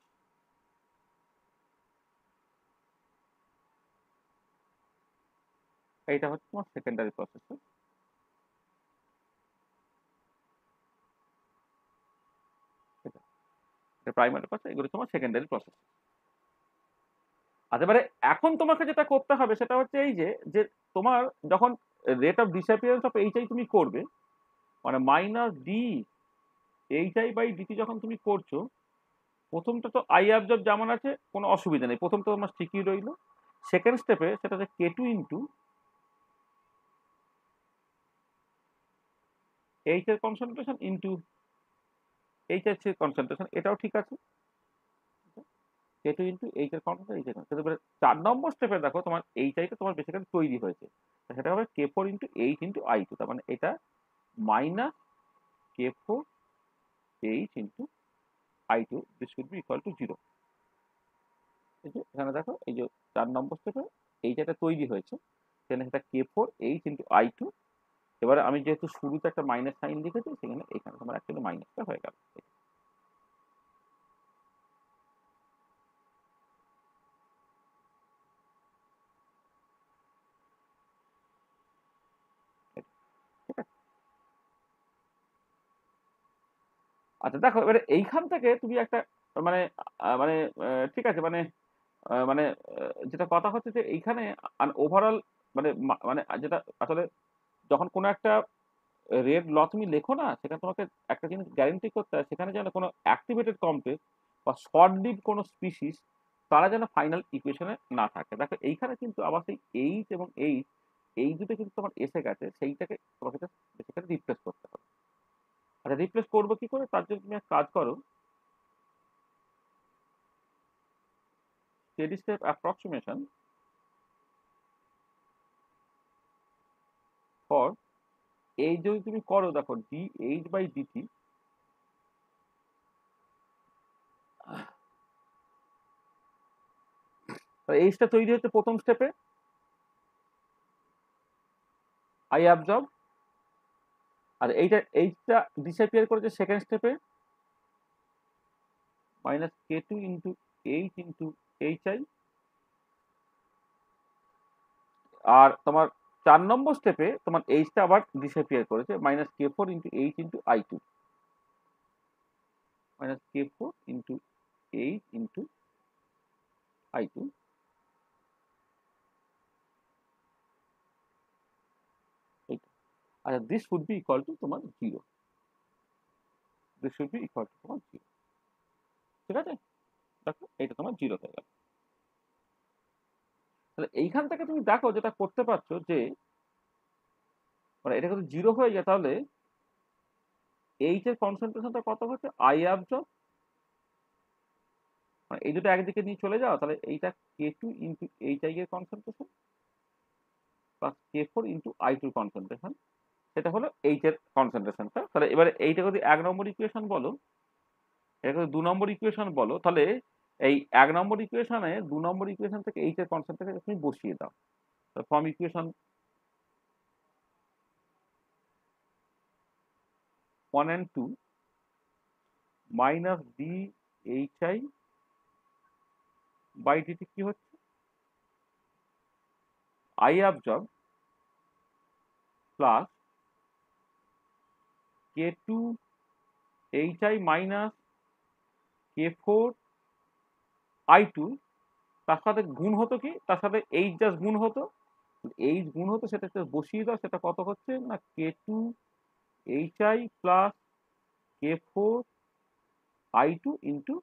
এইটা হচ্ছে তোমার সেকেন্ডারি প্রসেস। প্রাইমারি প্রসেস, এগুলো তোমার সেকেন্ডারি প্রসেস। আচ্ছা, এবারে এখন তোমাকে যেটা করতে হবে সেটা হচ্ছে এই যে যে তোমার যখন rate of disappearance of H I তুমি করবে, মানে minus d H I by dt যখন তুমি করছো, প্রথমটা তো আই অ্যাবজর্ব যেমন আছে, কোনো অসুবিধা নেই, প্রথমটা তোমার ঠিকই রইলো। সেকেন্ড স্টেপে সেটা হচ্ছে কে টু ইন্টু এইচ এর কনসেন্ট্রেশন ইন্টু এইচ এর কনসেন্ট্রেশন, এটাও ঠিক আছে। কে টু ইন্টু এইচ এর কনসেন্ট্রেশন, 4 নম্বর স্টেপে দেখো তোমার এইচ আইটা তোমার বেসিক্যালি তৈরি হয়েছে, সেটা হবে k four into H into I two, তার মানে এটা minus k four H into I two, this should be equal to 0। এই যে এখানে দেখো, এই যে 4 নম্বর স্টেপে এইচ আইটা তৈরি হয়েছে, সেখানে সেটা k four H into I two. এবারে আমি যেহেতু শুরুতে একটা মাইনাস সাইন লিখেছি, সেখানে এখানে তোমার অ্যাকচুয়ালি মাইনাসটা হয়ে গেল। ঠিক আছে। আচ্ছা দেখো, এবারে এইখান থেকে তুমি একটা মানে মানে ঠিক আছে, মানে মানে যেটা কথা হচ্ছে যে এইখানে ওভারঅল মানে মানে যেটা আসলে যখন কোনো একটা রেড ল তুমি লেখো না, সেখানে তোমাকে একটা জিনিস গ্যারেন্টি করতে হয়, সেখানে যেন কোনো অ্যাক্টিভেটেড কমপ্লেক্স বা শর্ট লিভ কোনো স্পিসিস তারা যেন ফাইনাল ইকুয়েশনে না থাকে। দেখো এইখানে কিন্তু আবার সেই এইচ এবং এইচ, এই দুটো কিন্তু তোমার এসে গেছে, সেইটাকে তোমাকে বেসিক্যালি রিপ্লেস করতে হবে। আচ্ছা, রিপ্লেস করবো কি করে? তার জন্য তুমি এক কাজ করো, স্টেডি স্টেট অ্যাপ্রক্সিমেশন ফর এই যদি তুমি করো, দেখো ডি এইচ বাই ডিটি, এইচটা তৈরি হচ্ছে প্রথম স্টেপে আই অ্যাবজর্ব, আর এইচটা ডিসঅ্যাপিয়ার করেছে সেকেন্ড স্টেপে minus k two into H into H I. আর তোমার 4 নম্বর স্টেপে তোমার এইচটা আবার ডিসঅ্যাপিয়ার করেছে, minus k four into H into I two, minus k four into H into I two. আচ্ছা, this should be equal to তোমার 0, this should be equal to তোমার 0। ঠিক আছে, দেখো এটা তোমার 0 হয়ে গেল। তাহলে এইখান থেকে তুমি দেখো যেটা করতে পারছো যে মানে এটা যদি 0 হয়ে যায়, তাহলে এইচ এর কনসেন্ট্রেশনটা কত হচ্ছে, আই অ্যাবজর্ব, মানে এই দুটো একদিকে নিয়ে চলে যাও, তাহলে এইটা k two into H I এর concentration plus k four into I two concentration, সেটা হলো এইচ এর কনসেন্ট্রেশনটা। তাহলে এবারে এইটা যদি 1 নম্বর ইকুয়েশন বলো, এটা যদি 2 নম্বর ইকুয়েশন বলো, তাহলে এই 1 নম্বর ইকুয়েশনে 2 নম্বর ইকুয়েশন থেকে এইচ এর কনসেন্ট্রেশন তুমি বসিয়ে দাও। From equation 1 and 2 minus d H I by dt কি হচ্ছে, I absorb plus k two H I minus k four I two, তার সাথে গুণ হতো কি, তার সাথে এইচ জাস্ট গুণ হতো, এইচ গুণ হতো, সেটা বসিয়ে দাও, সেটা কত হচ্ছে না k two H I plus k four I two into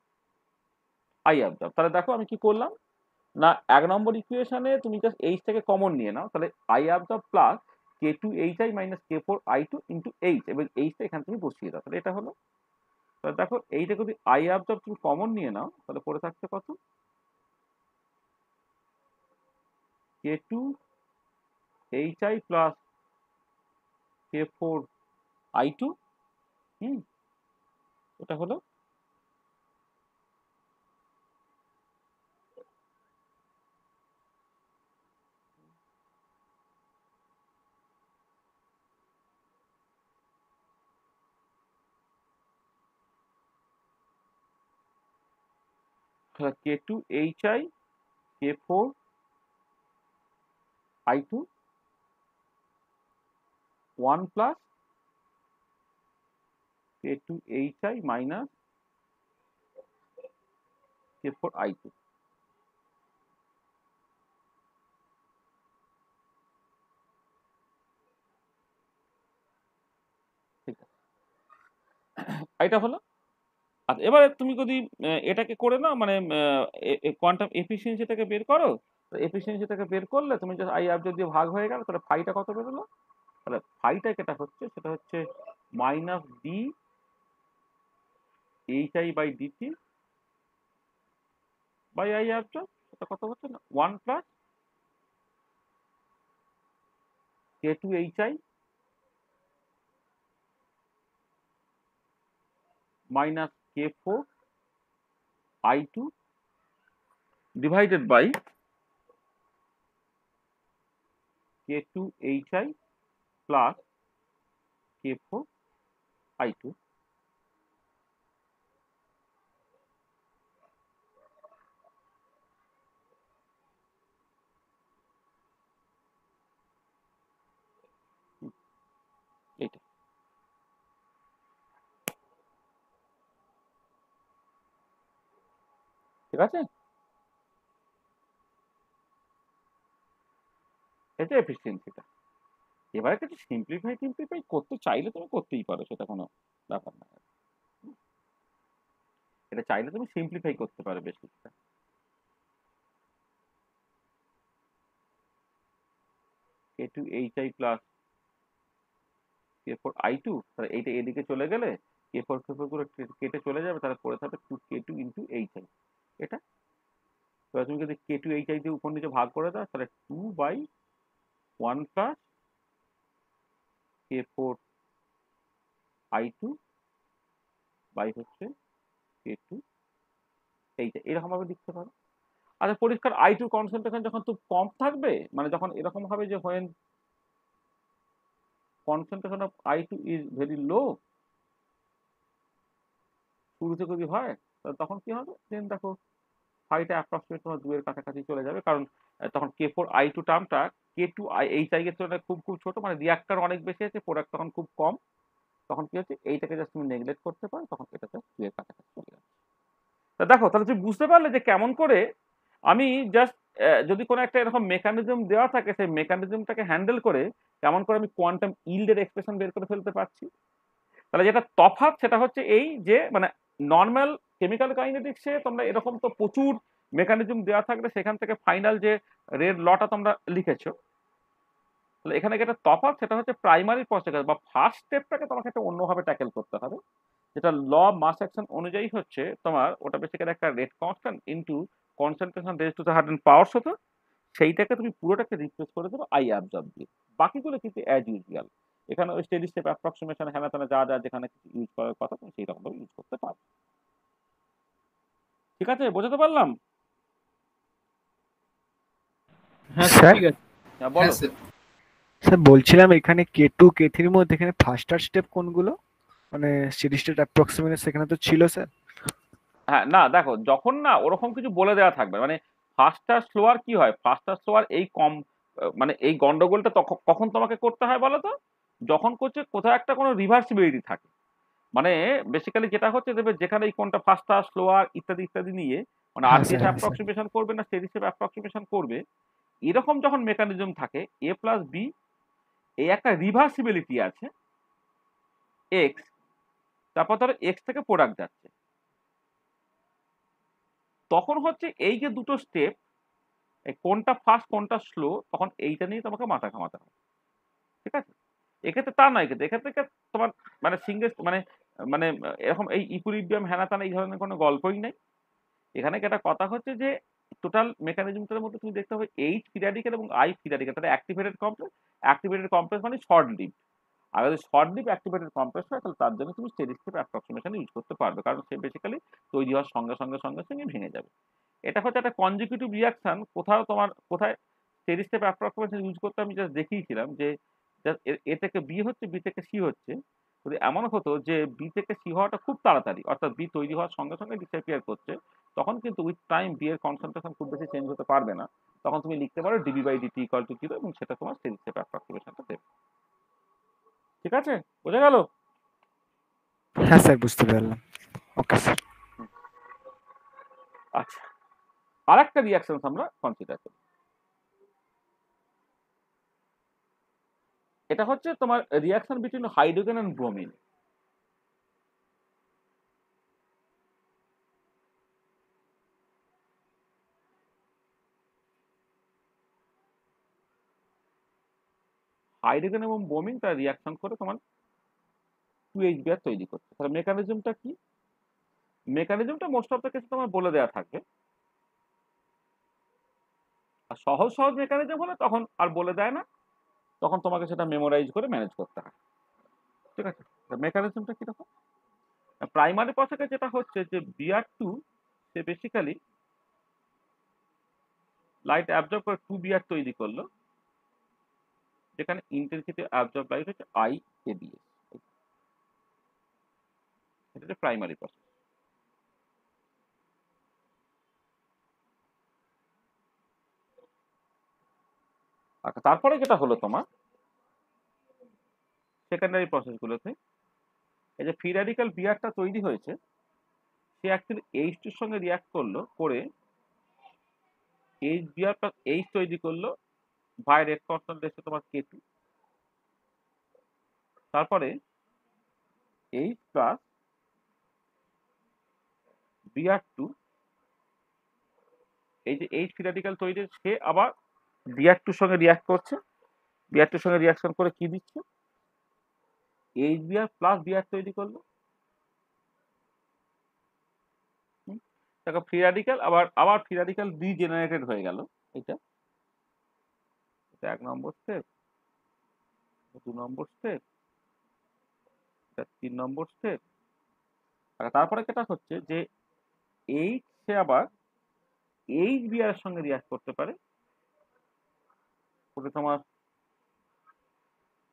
I absorb. তাহলে দেখো আমি কি করলাম না, 1 নম্বর ইকুয়েশনে তুমি জাস্ট এইচ থেকে কমন নিয়ে নাও, তাহলে I absorb plus k two H I minus k four I two into H, এবং এইচটা এখানে তুমি বসিয়ে দাও, তাহলে এটা হলো তাহলে দেখো এইটা যদি আই অ্যাবজর্ব তুমি কমন নিয়ে নাও তাহলে পড়ে থাকছে কত, k2 hi plus k4 i2। এটা হলো k2 hi k4 i2 1 plus k2 hi minus k4 i2। ঠিক আছে, এটা হলো। আচ্ছা এবারে তুমি যদি এটাকে করে নাও মানে কোয়ান্টাম এফিসিয়েন্সিটাকে বের করো, এফিসিয়েন্সিটাকে বের করলে তুমি জাস্ট আই অ্যাবজর্ব দিয়ে ভাগ হয়ে গেল, তাহলে ফাইটা কত বেরোলো, তাহলে ফাইটা যেটা হচ্ছে সেটা হচ্ছে minus D hi by dt by I absorb, এটা কত হচ্ছে না 1 plus k2 hi minus k4 i2 divided by k2 hi plus k4 i2। এইটা ঠিক আছে, এটা এফিসিয়েন্সিটা। এবারে কিছু সিম্পলিফাই করতে চাইলে তুমি করতেই পারো, সেটা কোনো ব্যাপার না। এটা চাইলে তুমি সিম্পলিফাই করতে পারো বেশ কিছুটা। k2 hi plus k4 i2, তাহলে এইটা এদিকে চলে গেলে k4 গুলো কেটে চলে যাবে, তাহলে পড়ে থাকবে k2 ইন্টু hi। এটা এবার তুমি যদি k2 hi দিয়ে উপর নিচে ভাগ করে দাও তাহলে 2/1 প্লাস k4 i2 বাই হচ্ছে k2 এইটা, এরকম ভাবে লিখতে পারো। আচ্ছা পরিষ্কার i2 কনসেন্ট্রেশন যখন খুব কম থাকবে, মানে যখন এরকম হবে যে when concentration of i2 is very low, শুরুতে যদি হয় তখন কি হবে, দেন দেখো ফাইটা অ্যাপ্রক্সিমেট তোমার 2 এর কাছাকাছি চলে যাবে, কারণ তখন k4 i2 টার্মটা k2 hi এর তুলনায় খুব খুব ছোট, মানে রিঅ্যাক্টর অনেক বেশি আছে, প্রোডাক্ট তখন খুব কম। তখন কি হচ্ছে, এইটাকে জাস্ট তুমি নেগলেক্ট করতে পারো, তখন এটা জাস্ট 2 এর কাছাকাছি চলে যাবে। তা দেখো তাহলে তুমি বুঝতে পারলে যে কেমন করে আমি জাস্ট যদি কোনো একটা এরকম মেকানিজম দেওয়া থাকে সেই মেকানিজমটাকে হ্যান্ডেল করে কেমন করে আমি কোয়ান্টাম ইল্ডের এক্সপ্রেশন বের করে ফেলতে পারছি। তাহলে যেটা তফাৎ সেটা হচ্ছে এই যে মানে নর্মাল কেমিক্যাল কাইনেটিক্সে তোমরা এরকম তো প্রচুর মেকানিজম দেওয়া থাকবে, সেখান থেকে ফাইনাল যে রেড লটা তোমরা লিখেছো, তাহলে এখানে যেটা তফাৎ সেটা হচ্ছে প্রাইমারি প্রসেস বা ফার্স্ট স্টেপটাকে তোমাকে একটা অন্যভাবে ট্যাকেল করতে হবে, যেটা ল মাস অ্যাকশন অনুযায়ী হচ্ছে তোমার ওটা বেসিক্যালি একটা rate constant into concentration raise to the 100 power হতো, সেইটাকে তুমি পুরোটাকে রিপ্লেস করে দেবো আই অ্যাবজর্ব দিয়ে, বাকিগুলো কিন্তু অ্যাজ ইউজুয়াল। এখানে ওই স্টেডি স্টেপ অ্যাপ্রক্সিমেশন হ্যানা ত্যানা যা যা যেখানে কিছু ইউজ করার কথা তুমি সেই রকম ভাবে ইউজ করতে পারো। ঠিক আছে, বোঝাতে পারলাম? হ্যাঁ স্যার, ঠিক আছে। হ্যাঁ বলো। স্যার বলছিলাম এখানে K2 K3 এর মধ্যে এখানে ফাস্টার স্টেপ কোনগুলো, মানে স্টেডি স্টেট অ্যাপ্রক্সিমেশন সেখানে তো ছিল স্যার। হ্যাঁ না দেখো, যখন না ওরকম কিছু বলে দেওয়া থাকবে মানে ফাস্টার স্লোয়ার কি হয়, ফাস্টার স্লোয়ার এই কম মানে এই গন্ডগোলটা তখন কখন তোমাকে করতে হয় বলো তো, যখন করছে কোথাও একটা কোনো রিভার্সিবিলিটি থাকে, মানে বেসিক্যালি যেটা হচ্ছে দেখবে যেখানে এই কোনটা ফাস্টার স্লোয়ার ইত্যাদি ইত্যাদি নিয়ে মানে হ্যাঁ আরবিএস স্যার, হ্যাঁ স্যার। অ্যাপ্রক্সিমেশন করবে না স্টেডি স্টেট অ্যাপ্রক্সিমেশন করবে, এরকম যখন মেকানিজম থাকে a প্লাস বি, এই একটা রিভার্সিবিলিটি আছে এক্স, তারপর ধরো এক্স থেকে প্রোডাক্ট যাচ্ছে, তখন হচ্ছে এই যে দুটো স্টেপ কোনটা ফাস্ট কোনটা স্লো, তখন এইটা নিয়ে তোমাকে মাথা ঘামাতে হবে। ঠিক আছে, এক্ষেত্রে তা নয়, কিন্তু এক্ষেত্রে তোমার মানে সিঙ্গেল মানে মানে এরকম এই ইকুইলিব্রিয়াম হ্যানাতানা এই ধরনের কোনো গল্পই নেই। এখানে একটা কথা হচ্ছে যে টোটাল মেকানিজমটার মধ্যে তুমি দেখতে হবে এইচ পিরিয়ডিক্যাল এবং আই পিরিয়ডিক্যাল, তাহলে অ্যাক্টিভেটেড কমপ্লেক্স মানে শর্ট লিভ। আর যদি শর্ট লিভ অ্যাক্টিভেটেড কমপ্লেক্স হয় তাহলে তার জন্য তুমি স্টেডি স্টেট অ্যাপ্রক্সিমেশন ইউজ করতে পারবে, কারণ সে বেসিক্যালি তৈরি হওয়ার সঙ্গে সঙ্গে ভেঙে যাবে। এটা হচ্ছে একটা কনজিকিউটিভ রিয়াকশন। কোথায় স্টেডি স্টেট অ্যাপ্রক্সিমেশন ইউজ করতে আমি জাস্ট দেখিয়েছিলাম যে এ থেকে বি হচ্ছে, বি থেকে সি হচ্ছে। যদি এমন হতো যে বি থেকে সি হওয়াটা খুব তাড়াতাড়ি, অর্থাৎ বি তৈরি হওয়ার সঙ্গে সঙ্গে ডিসঅ্যাপিয়ার করছে, তখন কিন্তু উইথ টাইম বি এর কনসেন্ট্রেশন খুব বেশি চেঞ্জ হতে পারবে না। তখন তুমি লিখতে পারো db by dt equal to 0 এবং সেটা তোমার স্টেডি স্টেট অ্যাপ্রক্সিমেশনটা দেবে। ঠিক আছে, বোঝা গেল? হ্যাঁ স্যার, বুঝতে পারলাম। Okay sir. আচ্ছা, আর একটা রিয়াকশন আমরা কনসিডার করি। এটা হচ্ছে তোমার reaction between hydrogen and bromine. Hydrogen এবং ব্রোমিন তার রিয়াকশন করে তোমার 2H তৈরি করছে। তাহলে মেকানিজমটা কি? মেকানিজমটা মোস্ট অফ দ্য কেসে তোমার বলে দেওয়া থাকবে, আর সহজ সহজ মেকানিজম হলে তখন আর বলে দেয় না, তখন তোমাকে সেটা মেমোরাইজ করে ম্যানেজ করতে হয়। ঠিক আছে, মেকানিজমটা কিরকম? প্রাইমারি প্রসেসে যেটা হচ্ছে যে Br2 সে বেসিক্যালি লাইট অ্যাবজর্ব করে 2Br তৈরি করলো, যেখানে ইন্টেন্সিটি অ্যাবজর্ব লাইট হচ্ছে IABS। এটা হচ্ছে প্রাইমারি প্রসেস। আচ্ছা, তারপরে যেটা হলো তোমার সেকেন্ডারি প্রসেসগুলোতে, এই যে ফ্রি র্যাডিক্যাল বিআরটা তৈরি হয়েছে, সে অ্যাকচুয়ালি H2 এর সঙ্গে রিয়াক্ট করলো করে HBr প্লাস H তৈরি করলো বাই রেট কনস্ট্যান্ট এসে তোমার K2। তারপরে H প্লাস Br2, এই যে H ফ্রি র্যাডিক্যাল তৈরি, সে আবার Br2 এর সঙ্গে রিয়াক্ট করছে, Br2 এর সঙ্গে রিয়াকশন করে কি দিচ্ছে, HBr প্লাস Br তৈরি করলো। দেখো ফ্রি র্যাডিক্যাল আবার ফ্রি র্যাডিক্যাল রিজেনারেটেড হয়ে গেল। এটা 1 নম্বর স্টেপ, 2 নম্বর স্টেপ, 3 নম্বর স্টেপ। আর তারপরে যেটা হচ্ছে যে H সে আবার HBr এর সঙ্গে রিয়াক্ট করতে পারে, ওটা তোমার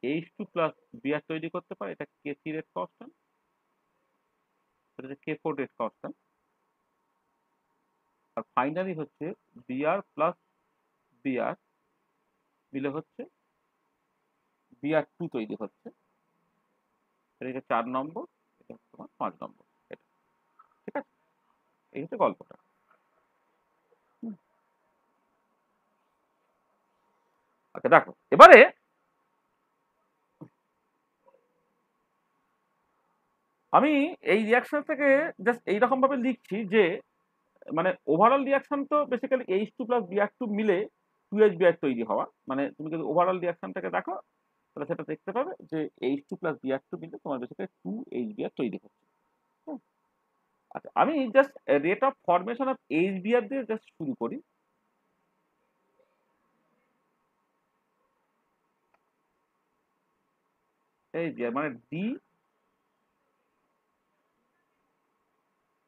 H2 প্লাস Br তৈরি করতে পারে, এটা K3 রেট কনস্ট্যান্ট, এটা K4 রেট কনস্ট্যান্ট। আর ফাইনালি হচ্ছে Br প্লাস Br মিলে হচ্ছে Br2 তৈরি হচ্ছে, এটা 4 নম্বর, এটা তোমার 5 নম্বর। এটা ঠিক আছে, এই হচ্ছে গল্পটা। আচ্ছা দেখো, এবারে আমি এই রিয়াকশন থেকে জাস্ট এইরকম ভাবে লিখছি যে মানে ওভারঅল রিয়াকশন তো বেসিক্যালি H2 প্লাস Br2 মিলে 2HBr তৈরি হওয়া। মানে তুমি যদি ওভারঅল রিয়াকশনটাকে দেখো তাহলে সেটা দেখতে পাবে যে H2 প্লাস Br2 মিলে তোমার বেসিক্যালি 2HBr তৈরি হচ্ছে। আচ্ছা, আমি just rate of formation of HBr দিয়ে জাস্ট শুরু করি। HBr মানে D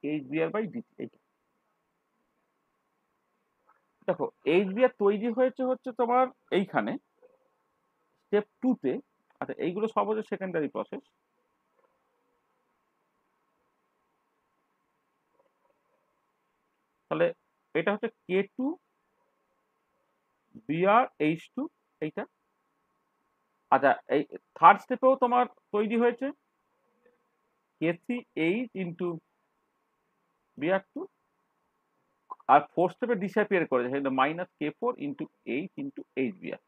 HBr বাই DT। এইটা দেখো, HBr তৈরি হয়েছে হচ্ছে তোমার এইখানে স্টেপ 2 তে। আচ্ছা, এইগুলো সব হচ্ছে সেকেন্ডারি প্রসেস। তাহলে এটা হচ্ছে K2 Br H2 এইটা। আচ্ছা, এই থার্ড স্টেপেও তোমার তৈরি হয়েছে K3H ইন্টু Br2, আর ফোর্থ স্টেপে ডিসঅ্যাপিয়ার করেছে সেটা minus K4 into H into HBr।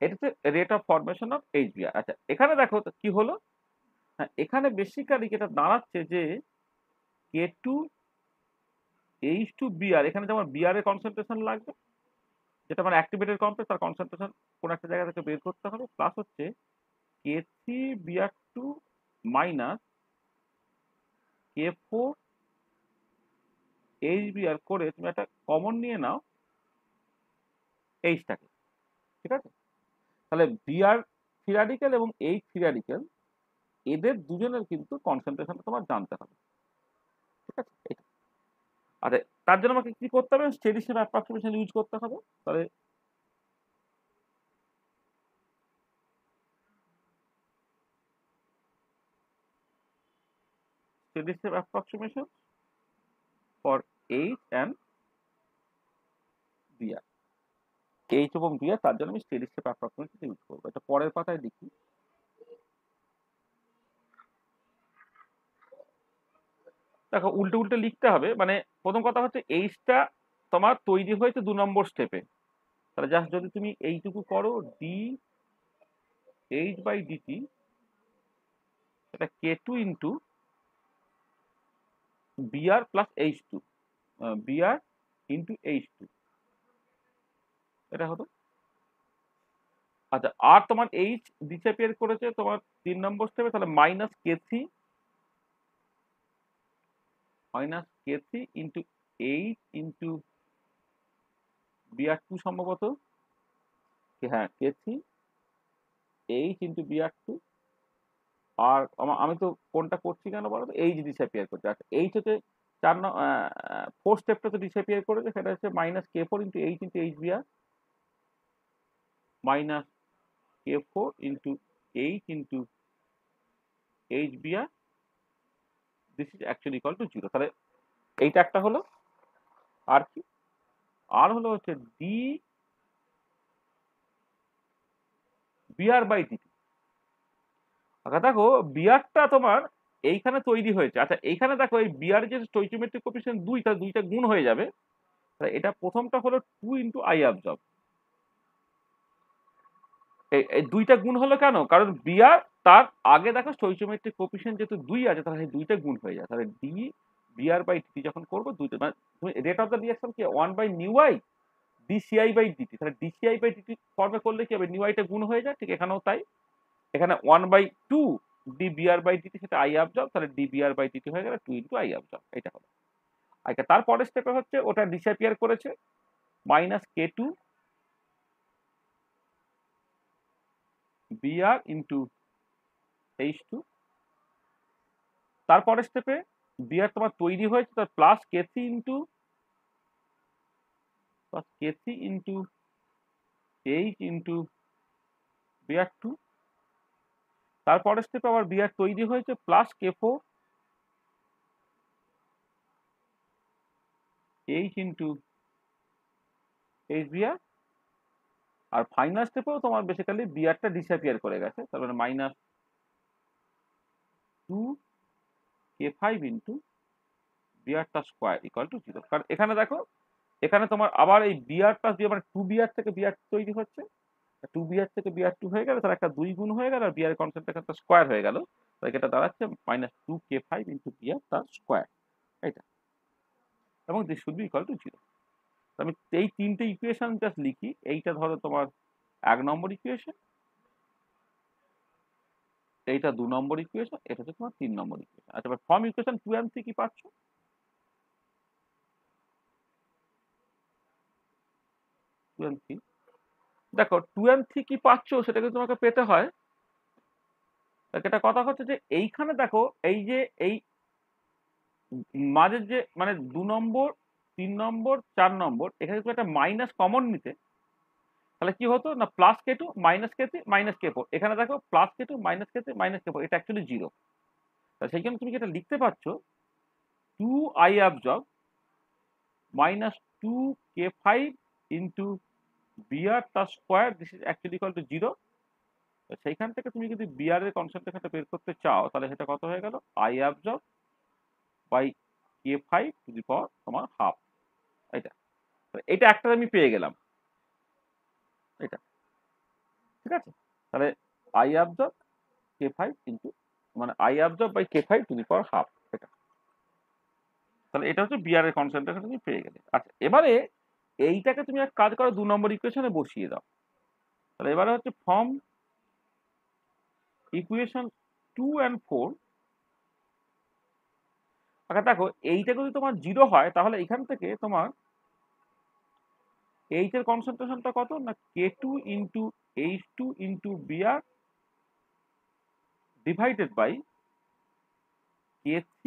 এটা হচ্ছে rate of formation of HBr। আচ্ছা, এখানে দেখো তো কি হলো। হ্যাঁ, এখানে বেসিক্যালি যেটা দাঁড়াচ্ছে যে K2 H2 Br, এখানে যেমন Br এর কনসেন্ট্রেশন লাগবে, যেটা মানে অ্যাক্টিভেটেড কমপ্লেক্স, তার কনসেন্ট্রেশন কোন একটা জায়গা থেকে বের করতে হবে, প্লাস হচ্ছে K3 Br2 minus K4 HBr করে তুমি একটা কমন নিয়ে নাও এইচটাকে, ঠিক আছে? তাহলে Br ফ্রি র্যাডিক্যাল এবং এইচ ফ্রি র্যাডিক্যাল এদের দুজনের কিন্তু কনসেন্ট্রেশনটা তোমার জানতে হবে, ঠিক আছে? এটা আচ্ছা, তার জন্য আমাকে কি করতে হবে? স্টেডি স্টেট অ্যাপ্রক্সিমেশন ইউজ করতে হবে। তাহলে steady state approximation for H and Br, H এবং Br, তার জন্য আমি স্টেডি স্টেট অ্যাপ্রক্সিমেশন ইউজ করবো। এটা পরের পাতায় দেখি। দেখো উল্টে উল্টে লিখতে হবে। মানে প্রথম কথা হচ্ছে এইচটা তোমার তৈরি হয়েছে 2 নম্বর স্টেপে। তাহলে জাস্ট যদি তুমি এইটুকু করো ডি এইচ বাই ডিটি, এটা K2 into Br plus H2, Br into H2, এটা হতো। আচ্ছা, আর তোমার এইচ ডিসঅ্যাপিয়ার করেছে তোমার 3 নম্বর স্টেপে, তাহলে minus K3 into H into Br2 সম্ভবত, হ্যাঁ K3 এইচ ইন্টু Br2। আর আমি তো কোনটা করছি কেন বলো তো, এইচ ডিসঅ্যাপিয়ার করছে। আচ্ছা, এইচ হচ্ছে 4 স্টেপটা তো ডিসঅ্যাপিয়ার করেছে, সেটা হচ্ছে minus K4 into HBr minus K4 into H into HBr, this is actually equal to 0। তাহলে এইটা একটা হলো। আর কি? আর হলো হচ্ছে ডি Br বাই ডিটি। আচ্ছা দেখো, বিআরটা তোমার এইখানে তৈরি হয়েছে। আচ্ছা, এইখানে দেখো এই বিআর যে স্টোইচিওমেট্রিক কোএফিসিয়েন্ট 2, তার দুইটা গুণ হয়ে যাবে। তাহলে এটা প্রথমটা হলো 2 ইন্টু আই অ্যাবজর্ব। এই দুইটা গুণ হলো কেন? কারণ বিআর তার আগে দেখো স্টোইচিওমেট্রিক কোএফিসিয়েন্ট যেহেতু 2 আছে, তাহলে এই দুইটা গুণ হয়ে যায়। তাহলে ডি Br বাই ডিটি যখন করবো দুইটা, মানে তুমি রেট অফ দ্য রিঅ্যাকশন কি 1 by nu I dci by dt. তাহলে ডিসিআই বাই ডিটি ফর্মে করলে কি হবে? নিউ আইটা গুণ হয়ে যায়। ঠিক এখানেও তাই। এখানে 1/2 ডি Br বাই ডিটি, সেটা আই অ্যাবজর্ব, তাহলে ডি Br বাই ডিটি হয়ে গেল 2 ইন্টু আই অ্যাবজর্ব। এটা হলো। আচ্ছা, তারপরের স্টেপে হচ্ছে ওটা ডিসঅ্যাপিয়ার করেছে minus K2 Br into H2। তারপরের স্টেপে Br তোমার তৈরি হয়েছে, তার plus K3 into H into Br2। তারপরের স্টেপে আবার Br তৈরি হয়েছে plus K4 H into HBr। আর ফাইনাল স্টেপেও তোমার বেসিক্যালি বিআরটা ডিসঅ্যাপিয়ার করে গেছে, তার মানে মাইনাস 2 K5 ইন্টু বিআরটা স্কোয়ার ইকুয়াল টু 0। কারণ এখানে দেখো, এখানে তোমার আবার এই বিআর প্লাস বিআর মানে 2Br থেকে বিআর তৈরি হচ্ছে, 2Br থেকে Br2 হয়ে গেল, তার একটা 2 গুণ হয়ে গেল, আর বিআর কনসেন্ট্রেশনটা স্কোয়ার হয়ে গেল। তাই এটা দাঁড়াচ্ছে মাইনাস 2 K5 ইন্টু বিআর তার স্কোয়ার, এটা। এবং this should be equal to 0। আমি এই তিনটে ইকুয়েশন জাস্ট লিখি। এইটা ধরো তোমার 1 নম্বর ইকুয়েশন, এইটা 2 নম্বর ইকুয়েশন, এটা হচ্ছে তোমার 3 নম্বর ইকুয়েশন। আচ্ছা, ফর্ম ইকুয়েশন 2 and 3 কি পাচ্ছ? 2 and 3 দেখো, 2 and 3 কি পাচ্ছ সেটা কিন্তু তোমাকে পেতে হয়। এটা কথা হচ্ছে যে এইখানে দেখো, এই যে এই মাঝের যে মানে 2 নম্বর 3 নম্বর 4 নম্বর, এখানে যদি একটা মাইনাস কমন নিতে, তাহলে কি হতো না, plus K2 minus K3 minus K4। এখানে দেখো plus K2 minus K3 minus K4, এটা অ্যাকচুয়ালি 0। তাহলে সেই জন্য তুমি যেটা লিখতে পাচ্ছ 2I absorb minus 2 K5 into Br তার square, this is actually equal to 0। সেইখান থেকে তুমি যদি Br এর কনসেন্ট্রেশনটা বের করতে চাও, তাহলে সেটা কত হয়ে গেল? I absorb by K5 to the power তোমার হাফ। এটা এটা একটা আমি পেয়ে গেলাম, এটা ঠিক আছে। তাহলে I অ্যাবজর্ব K5 ইন্টু মানে I absorb by K5 to the power half, এটা। তাহলে এটা হচ্ছে Br এর কনসেন্ট্রেশন তুমি পেয়ে গেলে। আচ্ছা, এবারে এইটাকে তুমি এক কাজ করো, 2 নম্বর ইকুয়েশনে বসিয়ে দাও। তাহলে এবারে হচ্ছে ফর্ম ইকুয়েশন 2 and 4, আচ্ছা দেখো এইটা যদি তোমার 0 হয় তাহলে এখান থেকে তোমার এইচ এর কনসেন্ট্রেশনটা কত না K2 into H2 into Br divided by K3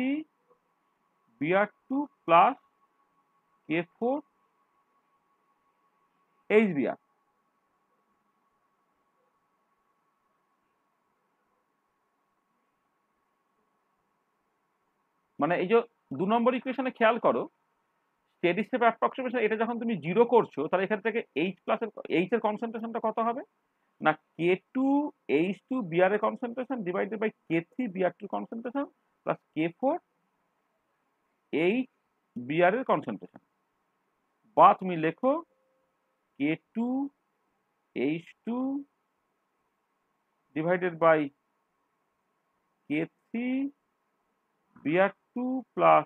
Br2 plus K4 HBr। মানে এই যে 2 নম্বর ইকুয়েশনে খেয়াল করো, স্টেডি স্টেট অ্যাপ্রক্সিমেশন এটা যখন তুমি 0 করছো তাহলে এখান থেকে H এর কনসেন্ট্রেশনটা কত হবে না K2 H2 Br এর concentration divided by K3 Br2 concentration plus K4 HBr এর কনসেন্ট্রেশন, বা তুমি লেখো K2 H2 divided by K3 Br2 plus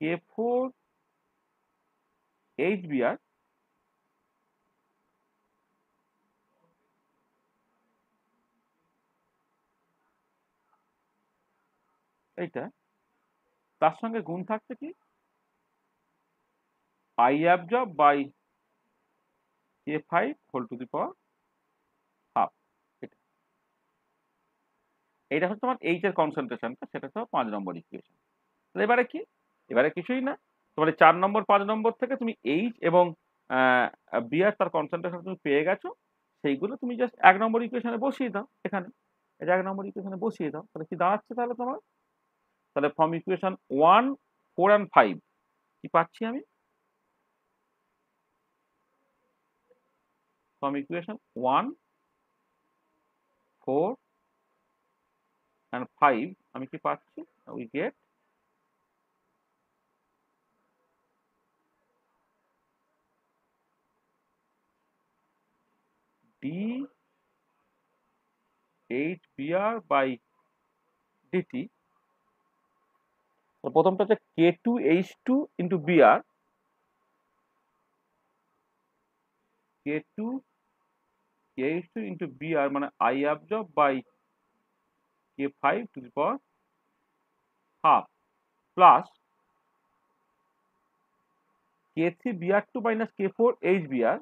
K4 HBr এইটা, তার সঙ্গে গুণ থাকছে কি I absorb by K5 whole to the power half. এইটা হচ্ছে তোমার এইচ এর কনসেন্ট্রেশনটা, সেটা হচ্ছে 5 নম্বর ইকুয়েশন। এবারে কি, এবারে কিছুই না, তোমার 4 নম্বর 5 নম্বর থেকে তুমি এইচ এবং বিআর তার কনসেন্ট্রেশন তুমি পেয়ে গেছো, সেইগুলো তুমি জাস্ট 1 নম্বর ইকুয়েশনে বসিয়ে দাও। এখানে এটা 1 নম্বর ইকুয়েশনে বসিয়ে দাও, তাহলে কি দাঁড়াচ্ছে তাহলে তোমার, তাহলে ফ্রম ইকুয়েশন 1, 4 and 5 কি পাচ্ছি আমি, ফ্রম ইকুয়েশন 1, 4 and 5 আমি কি পাচ্ছি, we get dHBr by dt। তো প্রথমটা হচ্ছে K2H2 into Br, K2H2 into Br মানে I absorb by K5 to the power half plus K3 Br2 minus K4 HBr,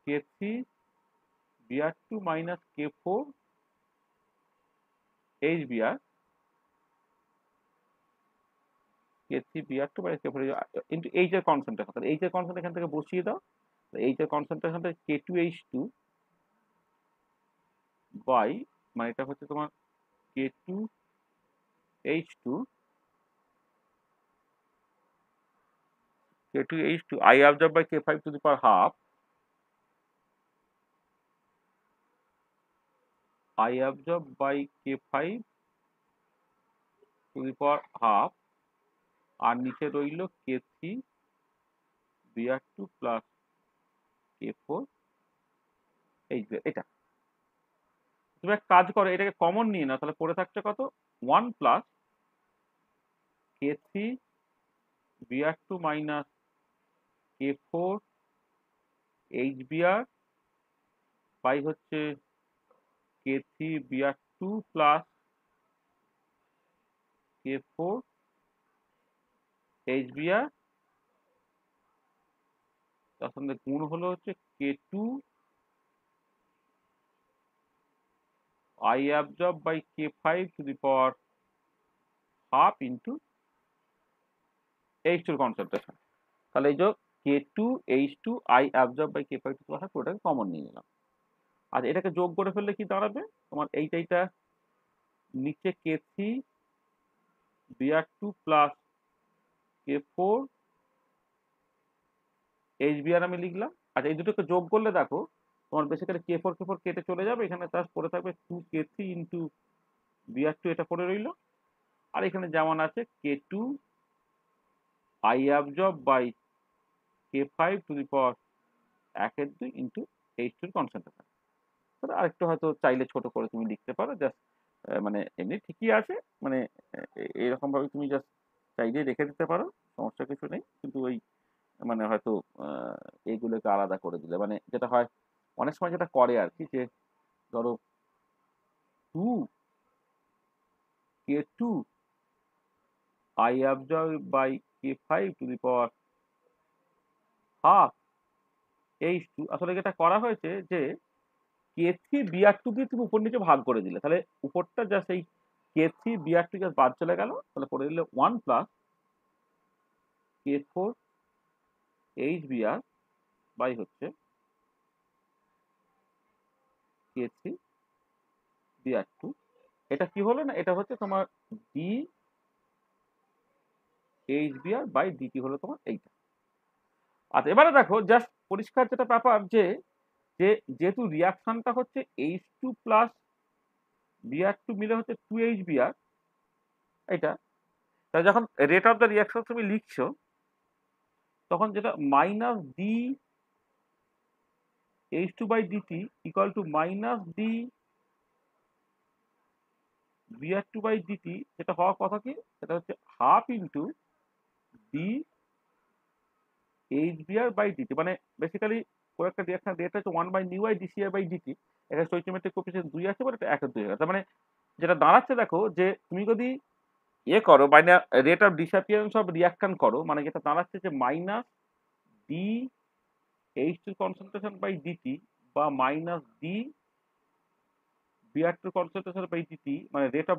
K3 Br2 minus K4 HBr, K3 Br2 minus K4 into H এর concentration, তাহলে H এর concentration এখান থেকে বসিয়ে দাও, H এর কনসেন্ট্রেশনটা K2H2 by মানে এটা হচ্ছে তোমার K2H2 I absorb by K5 to the power half, I absorb by K5 to the power half, আর নিচে রইল K3 Br2 plus K4 HBr। এটা তুমি এক কাজ করো, এটাকে কমন নিয়ে নাও, তাহলে পড়ে থাকছে কত 1 plus K3 Br2 minus K4 HBr by হচ্ছে K3 Br2 plus K4 HBr, তার সঙ্গে গুণ হলো হচ্ছে K2 I absorb by K5 to the power half into H2 concentration, তাহলে এই যে K2 H2 I absorb by K5 to the power half ওটাকে কমন নিয়ে নিলাম। আর এটাকে যোগ করে ফেললে কি দাঁড়াবে তোমার, এইটা নিচে K3 Br2 plus K4 HBr আমি লিখলাম। আচ্ছা এই দুটোকে যোগ করলে দেখো তোমার বেসিক্যালি K4 কেটে চলে যাবে, এখানে তার পড়ে থাকবে 2K3 ইন্টু Br2, এটা পড়ে রইল। আর এখানে যেমন আছে K2 I absorb by K5 to the power 1/2 into H2 concentration. আরেকটু হয়তো চাইলে ছোট করে তুমি লিখতে পারো, জাস্ট মানে এমনি ঠিকই আছে, মানে এরকম ভাবে তুমি জাস্ট চাইলে রেখে দিতে পারো, সমস্যা কিছু নেই। কিন্তু ওই মানে হয়তো এইগুলোকে আলাদা করে দিলে মানে যেটা হয় অনেক সময় যেটা করে আর কি, যে ধরো 2k2 I absorbed by k5 to the power half h2, আসলে যেটা করা হয়েছে যে k3 br2 দিয়ে তুমি উপর নিচে ভাগ করে দিলে, তাহলে উপরটা জাস্ট এই k3 br2 জাস্ট বাদ চলে গেল, তাহলে করে দিলে 1 প্লাস k4 hbr বাই হচ্ছে k3 br2। এটা কি হলো না, এটা হচ্ছে তোমার d hbr বাই dt হলো তোমার এইটা। আচ্ছা এবারে দেখো জাস্ট পরিষ্কার যেটা ব্যাপার, যে যেহেতু রিয়াকশনটা হচ্ছে H2 প্লাস Br2 মিলে হচ্ছে 2HBr, এটা তাই যখন রেট অফ দ্য রিয়াকশন তুমি লিখছো তখন যেটা minus D H2 by dt equal to minus D Br2 by dt, যেটা হওয়ার কথা কি, সেটা হচ্ছে half into d HBr by dt, মানে বেসিক্যালি কোনো একটা রিয়াকশন রেট হচ্ছে 1 by nu by dcr by dt, এটা স্টোইচিওমেট্রিক কোএফিসিয়েন্ট 2 আছে বলে এটা 1 2 তার মানে যেটা দাঁড়াচ্ছে দেখো, যে তুমি যদি করো মানে rate of disappearance of reaction করো, মানে যেটা দাঁড়াচ্ছে যে minus D H2 concentration by dt বা minus D Br2 concentration by dt, মানে rate of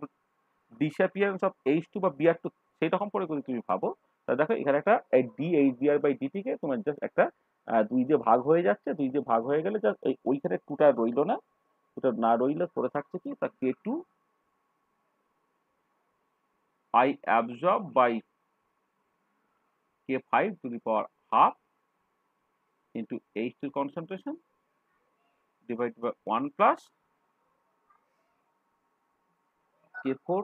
disappearance of H2 বা Br2 সেই রকম করে যদি তুমি ভাবো, তাহলে দেখো এখানে একটা ডি HBr বাই ডিটি কে তোমার জাস্ট একটা 2 দিয়ে ভাগ হয়ে যাচ্ছে, 2 দিয়ে ভাগ হয়ে গেলে জাস্ট ওইখানে 2টা রইলো না, 2টা না রইলে পড়ে থাকছে কি, তা k2 I absorb by k5 to the power half into H2 concentration divided by 1 plus k4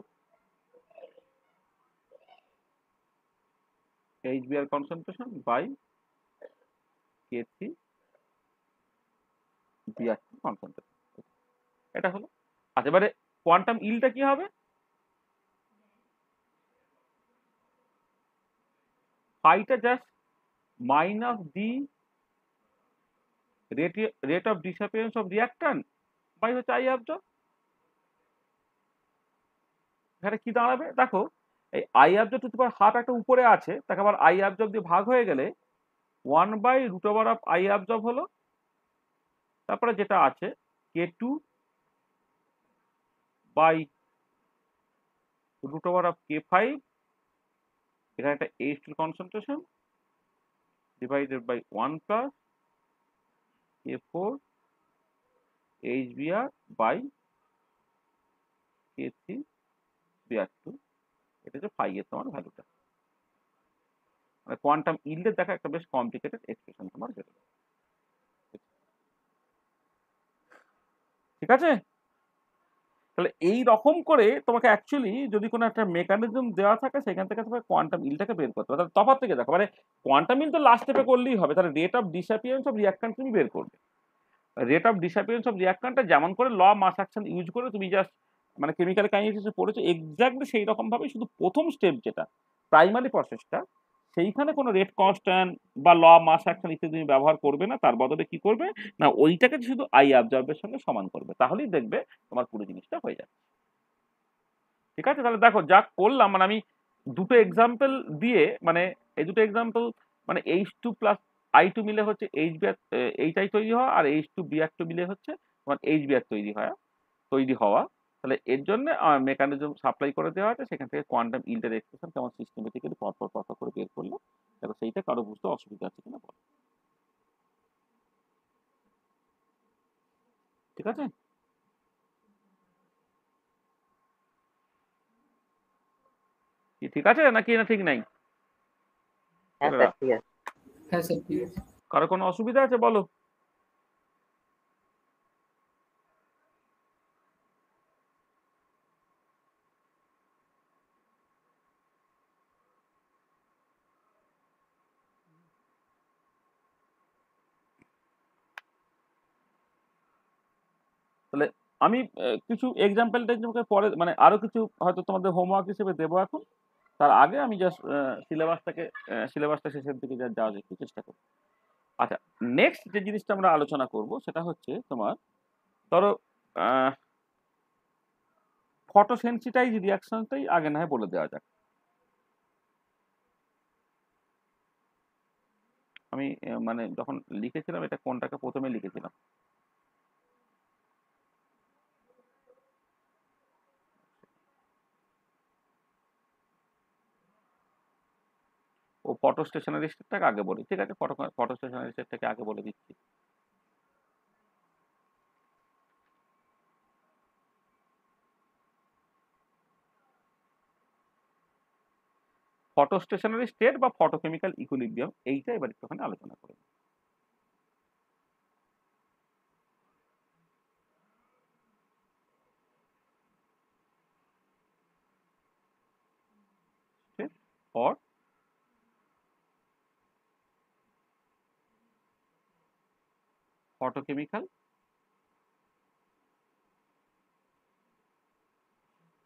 HBr concentration by k3 Br2 concentration। এটা হলো। আচ্ছা এবারে কোয়ান্টাম ইলটা কি হবে, ফাইটা just minus D rate of disappearance of reactant by হচ্ছে I absorb. এখানে কি দাঁড়াবে দেখো, এই I absorb to the power half একটা উপরে আছে, তাকে আবার আই অ্যাবজর্ব দিয়ে ভাগ হয়ে গেলে 1 by root over of I absorb হলো, তারপরে যেটা আছে k2 by root over of k5, এখানে একটা H2 concentration divided by 1 plus k4 HBr by k3 Br2, এটা হচ্ছে ফাই এর তোমার ভ্যালুটা। মানে কোয়ান্টাম ইল্ডের দেখা একটা বেশ কমপ্লিকেটেড এক্সপ্রেশন তোমার যেটা, ঠিক আছে। তাহলে এই রকম করে তোমাকে অ্যাকচুয়ালি যদি কোনো একটা মেকানিজম দেওয়া থাকে সেখান থেকে তোমাকে কোয়ান্টাম ইলটাকে বের করতে হবে। তাহলে তফাৎ থেকে দেখো, মানে কোয়ান্টাম ইল তো লাস্ট স্টেপে করলেই হবে, তাহলে rate of disappearance of reactant তুমি বের করবে। রেট অফ ডিসঅ্যাপিয়ারেন্স অফ রিঅ্যাকট্যান্টটা যেমন করে ল মাস অ্যাকশন ইউজ করে তুমি জাস্ট মানে কেমিক্যাল কাইনেটিক্সে পড়েছো এক্স্যাক্টলি সেই রকম ভাবে, শুধু প্রথম স্টেপ যেটা প্রাইমারি প্রসেসটা, সেইখানে কোনো রেট কনস্ট্যান্ট বা ল মাস অ্যাকশন ইত্যাদি তুমি ব্যবহার করবে না, তার বদলে কি করবে না ওইটাকে শুধু আই অ্যাবজর্বের সঙ্গে সমান করবে, তাহলেই দেখবে তোমার পুরো জিনিসটা হয়ে যাবে। ঠিক আছে, তাহলে দেখো যা করলাম, মানে আমি দুটো এক্সাম্পল দিয়ে, মানে এই দুটো এক্সাম্পল মানে H2 প্লাস I2 মিলে হচ্ছে HI তৈরি হওয়া, আর H2 Br2 মিলে হচ্ছে তোমার HBr তৈরি হওয়া। তাহলে এর জন্য মেকানিজম সাপ্লাই করে দেওয়া আছে, সেখান থেকে কোয়ান্টাম ইল্ডের এক্সপ্রেশন কেমন সিস্টেমেটিক্যালি পরপর করে বের করলো। দেখো সেইটা কারো বুঝতে অসুবিধা আছে কিনা বলো, ঠিক আছে। কি ঠিক আছে নাকি না ঠিক নাই? হ্যাঁ স্যার ঠিক আছে। হ্যাঁ স্যার ঠিক আছে। কারো কোনো অসুবিধা আছে বলো? তাহলে আমি কিছু এক্সাম্পলটা তোমাকে পরে মানে আরো কিছু হয়তো তোমাদের হোমওয়ার্ক হিসেবে দেবো এখন, তার আগে আমি জাস্ট সিলেবাসটা শেষের দিকে যাওয়ার একটু চেষ্টা করি। আচ্ছা, নেক্সট যে জিনিসটা আমরা আলোচনা করব সেটা হচ্ছে তোমার ধরো ফটোসেন্সিটাইজ রিয়াকশনটাই আগে না হয় বলে দেওয়া যাক। আমি মানে যখন লিখেছিলাম এটা কোনটাকে প্রথমে লিখেছিলাম, ও ফটো স্টেশনারি স্টেটটাকে আগে বলি, ঠিক আছে, ফটো স্টেশনারি স্টেটটাকে আগে বলে দিচ্ছি। ফটো স্টেশনারি স্টেট বা ফটোকেমিক্যাল ইকুইলিব্রিয়াম, এইটা এবার একটুখানি আলোচনা করি। or photochemical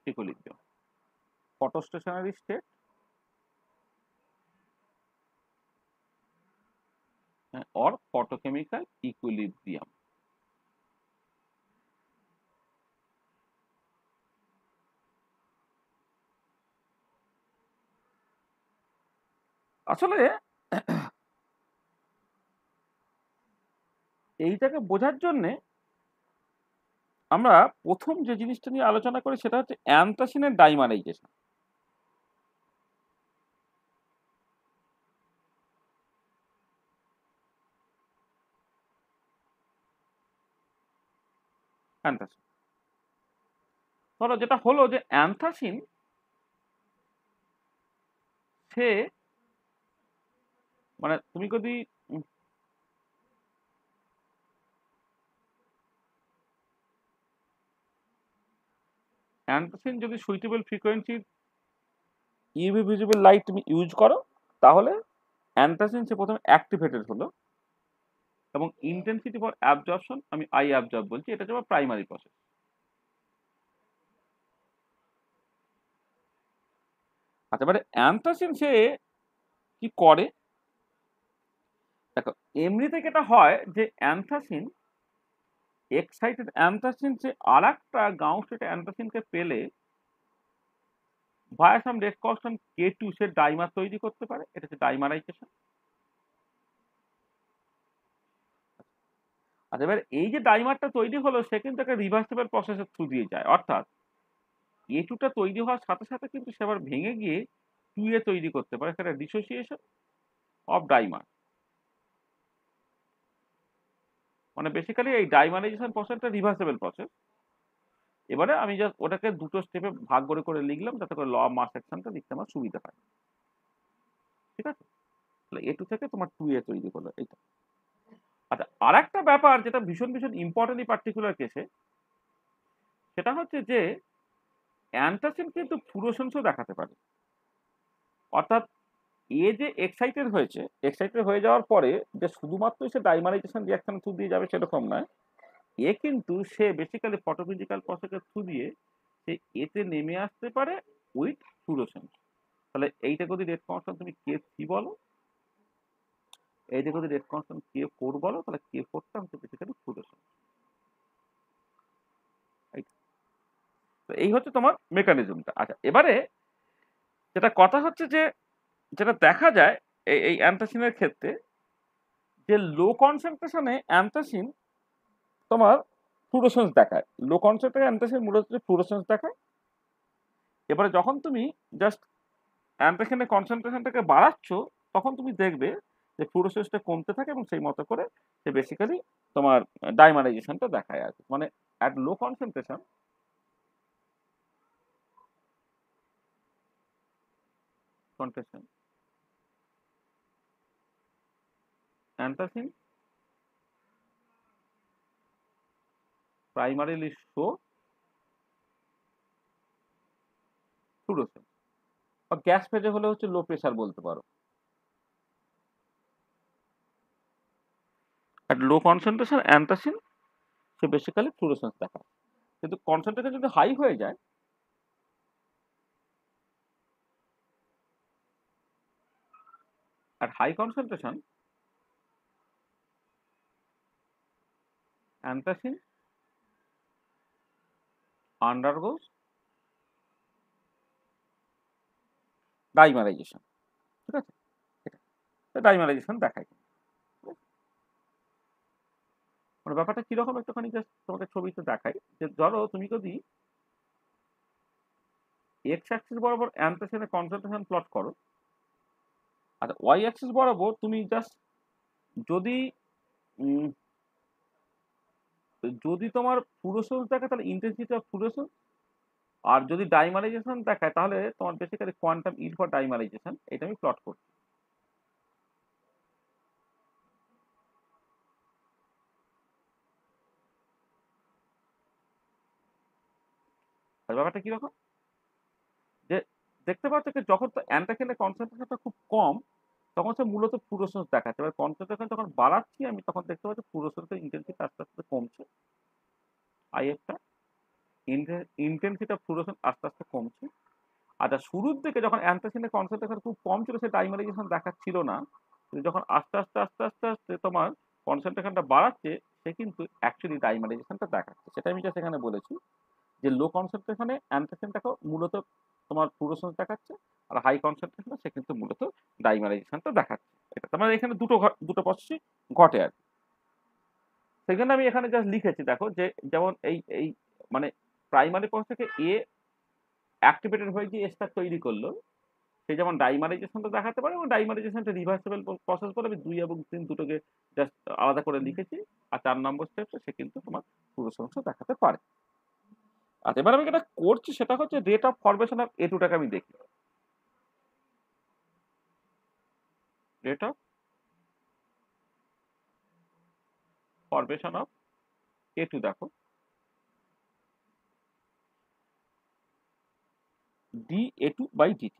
equilibrium, photostationary state or photochemical equilibrium। আসলে এইটাকে বোঝার জন্যে আমরা প্রথম যে জিনিসটা নিয়ে আলোচনা করি সেটা হচ্ছে অ্যান্থ্রাসিনের ডাইমারাইজেশন। অ্যান্থ্রাসিন, ধরো যেটা হলো যে অ্যান্থ্রাসিন সে মানে তুমি যদি অ্যান্থ্রাসিন যদি সুইটেবল ফ্রিকোয়েন্সির ইউভি ভিজিবল লাইট তুমি ইউজ করো তাহলে অ্যান্থ্রাসিন সে প্রথমে অ্যাক্টিভেটেড হলো এবং ইন্টেন্সিটি ফর অ্যাবজর্পশন আমি আই অ্যাবজর্ব বলছি, এটা হচ্ছে প্রাইমারি প্রসেস। আচ্ছা, এবারে অ্যান্থ্রাসিন সে কি করে দেখো, এমনিতে যেটা হয় যে অ্যান্থ্রাসিন এক্সাইটেড অ্যান্থ্রাসিন সে আর একটা গাউসেট অ্যান্থ্রাসিনকে পেলে ভায়া সাম রেড কনস্ট্যান্ট K2 সে ডাইমার তৈরি করতে পারে, এটা হচ্ছে ডাইমারাইজেশন। আচ্ছা, এবার এই যে ডাইমারটা তৈরি হলো সে কিন্তু একটা রিভার্সিবল প্রসেসের থ্রু দিয়ে যায়, অর্থাৎ A2 টা তৈরি হওয়ার সাথে সাথে কিন্তু সে আবার ভেঙে গিয়ে 2A তৈরি করতে পারে, সেটা ডিসোসিয়েশন অফ ডাইমার। মানে বেসিক্যালি এই ডাইমারাইজেশন প্রসেসটা রিভার্সিবল প্রসেস। এবারে আমি জাস্ট ওটাকে দুটো স্টেপে ভাগ করে লিখলাম যাতে করে ল অফ মাস অ্যাকশনটা লিখতে আমার সুবিধা হয়, ঠিক আছে। তাহলে A2 থেকে তোমার 2A তৈরি হলো এইটা। আচ্ছা, আর একটা ব্যাপার যেটা ভীষণ ভীষণ ইম্পর্টেন্ট এই পার্টিকুলার কেসে, সেটা হচ্ছে যে অ্যান্থ্রাসিন কিন্তু ফ্লুরোসেন্সও দেখাতে পারে। অর্থাৎ এ যে এক্সাইটেড হয়েছে, এক্সাইটেড হয়ে যাওয়ার পরে যে শুধুমাত্র সে ডাইমারাইজেশন রিঅ্যাকশন থ্রু দিয়ে যাবে সেরকম নয়, এ কিন্তু সে বেসিক্যালি ফটোফিজিক্যাল প্রসেসের থ্রু দিয়ে সে এতে নেমে আসতে পারে উইথ ফ্লুরোসেন্স। তাহলে এইটা যদি রেড কনস্ট্যান্ট তুমি K3 বলো, এইটা যদি রেড কনস্ট্যান্ট K4 বলো, তাহলে K4টা হচ্ছে বেসিক্যালি ফ্লুরোসেন্স। তো এই হচ্ছে তোমার মেকানিজমটা। আচ্ছা, এবারে যেটা কথা হচ্ছে যে যেটা দেখা যায় এই অ্যান্থ্রাসিনের ক্ষেত্রে যে লো কনসেন্ট্রেশনে অ্যান্থ্রাসিন তোমার ফ্লুরোসেন্স দেখায়, লো কনসেন্ট্রেশনে অ্যান্থ্রাসিন মূলত ফ্লুরোসেন্স দেখায়। এবারে যখন তুমি জাস্ট অ্যান্থ্রাসিনের কনসেন্ট্রেশনটাকে বাড়াচ্ছ তখন তুমি দেখবে যে ফ্লুরোসেন্সটা কমতে থাকে এবং সেই মতো করে সে বেসিক্যালি তোমার ডাইমারাইজেশনটা দেখায় আর কি। মানে at low concentration anthracene primarily show fluorescence, বা গ্যাস ফেজে হলে হচ্ছে লো প্রেসার বলতে পারো। at low concentration অ্যান্থ্রাসিন সে বেসিক্যালি ফ্লুরোসেন্স দেখায়, কিন্তু কনসেন্ট্রেশন যদি হাই হয়ে যায় at high concentration অ্যান্থ্রাসিন undergoes ডাইমারাইজেশন, ঠিক আছে? এটা ডাইমারাইজেশন দেখায়। মানে ব্যাপারটা কিরকম একটুখানি জাস্ট তোমাকে ছবিতে দেখাই, যে ধরো তুমি যদি এক্স অ্যাক্সিস বরাবর অ্যান্থ্রাসিনের কনসেন্ট্রেশন প্লট করো, আর ওয়াই অ্যাক্সিস বরাবর তুমি জাস্ট যদি যদি তোমার ফ্লুরোসেন্স দেখায় তাহলে ইন্টেন্সিটি অফ ফ্লুরোসেন্স, আর যদি ডাইমারাইজেশন দেখায় তাহলে তোমার বেসিক্যালি কোয়ান্টাম ইল ফর ডাইমারাইজেশন, এটা আমি প্লট করছি। আর ব্যাপারটা কিরকম, যে দেখতে পাচ্ছ যে যখন অ্যান্থ্রাসিনের কনসেন্ট্রেশনটা খুব কম তখন সে মূলত ফ্লুরোসেন্স দেখাচ্ছে, এবার কনসেন্ট্রেশন যখন বাড়াচ্ছি আমি তখন দেখতে পাচ্ছি ফ্লুরোসেন্সের ইন্টেন্সিটি আস্তে আস্তে কমছে, আইএফটা ইন্টেন্সিটি অফ ফ্লুরোসেন্স আস্তে আস্তে কমছে। আচ্ছা, শুরুর দিকে যখন অ্যান্থ্রাসিনের কনসেন্ট্রেশন খুব কম ছিল, সে ডাইমারাইজেশন দেখাচ্ছিল না, কিন্তু যখন আস্তে আস্তে আস্তে আস্তে আস্তে তোমার কনসেন্ট্রেশনটা বাড়াচ্ছে সে কিন্তু অ্যাকচুয়ালি ডাইমারাইজেশনটা দেখাচ্ছে। সেটা আমি যা সেখানে বলেছি যে লো কনসেন্ট্রেশনে অ্যান্থ্রাসিনটাকে মূলত তোমার ফ্লুরোসেন্স দেখাচ্ছে, আর হাই কনসেন্ট্রেশনে সে কিন্তু মূলত ডাইমারাইজেশনটা দেখাচ্ছে। এটা তার মানে এখানে দুটো প্রসেসই ঘটে আর কি। সেখানে আমি এখানে জাস্ট লিখেছি, দেখো যে যেমন এই এই মানে প্রাইমারি প্রসেস থেকে এ অ্যাক্টিভেটেড হয়ে যে স্টার তৈরি করলো, সে যেমন ডাইমারাইজেশনটা দেখাতে পারে এবং ডাইমারাইজেশনটা রিভার্সিবল প্রসেস বলে আমি 2 এবং 3 দুটোকে জাস্ট আলাদা করে লিখেছি। আর 4 নম্বর স্টেপে সে কিন্তু তোমার ফ্লুরোসেন্স দেখাতে পারে। আর এবার আমি যেটা করছি সেটা হচ্ছে রেট অফ ফরমেশন অফ A2টাকে আমি দেখি। Rate of formation of A2 দেখো, dA2/dt।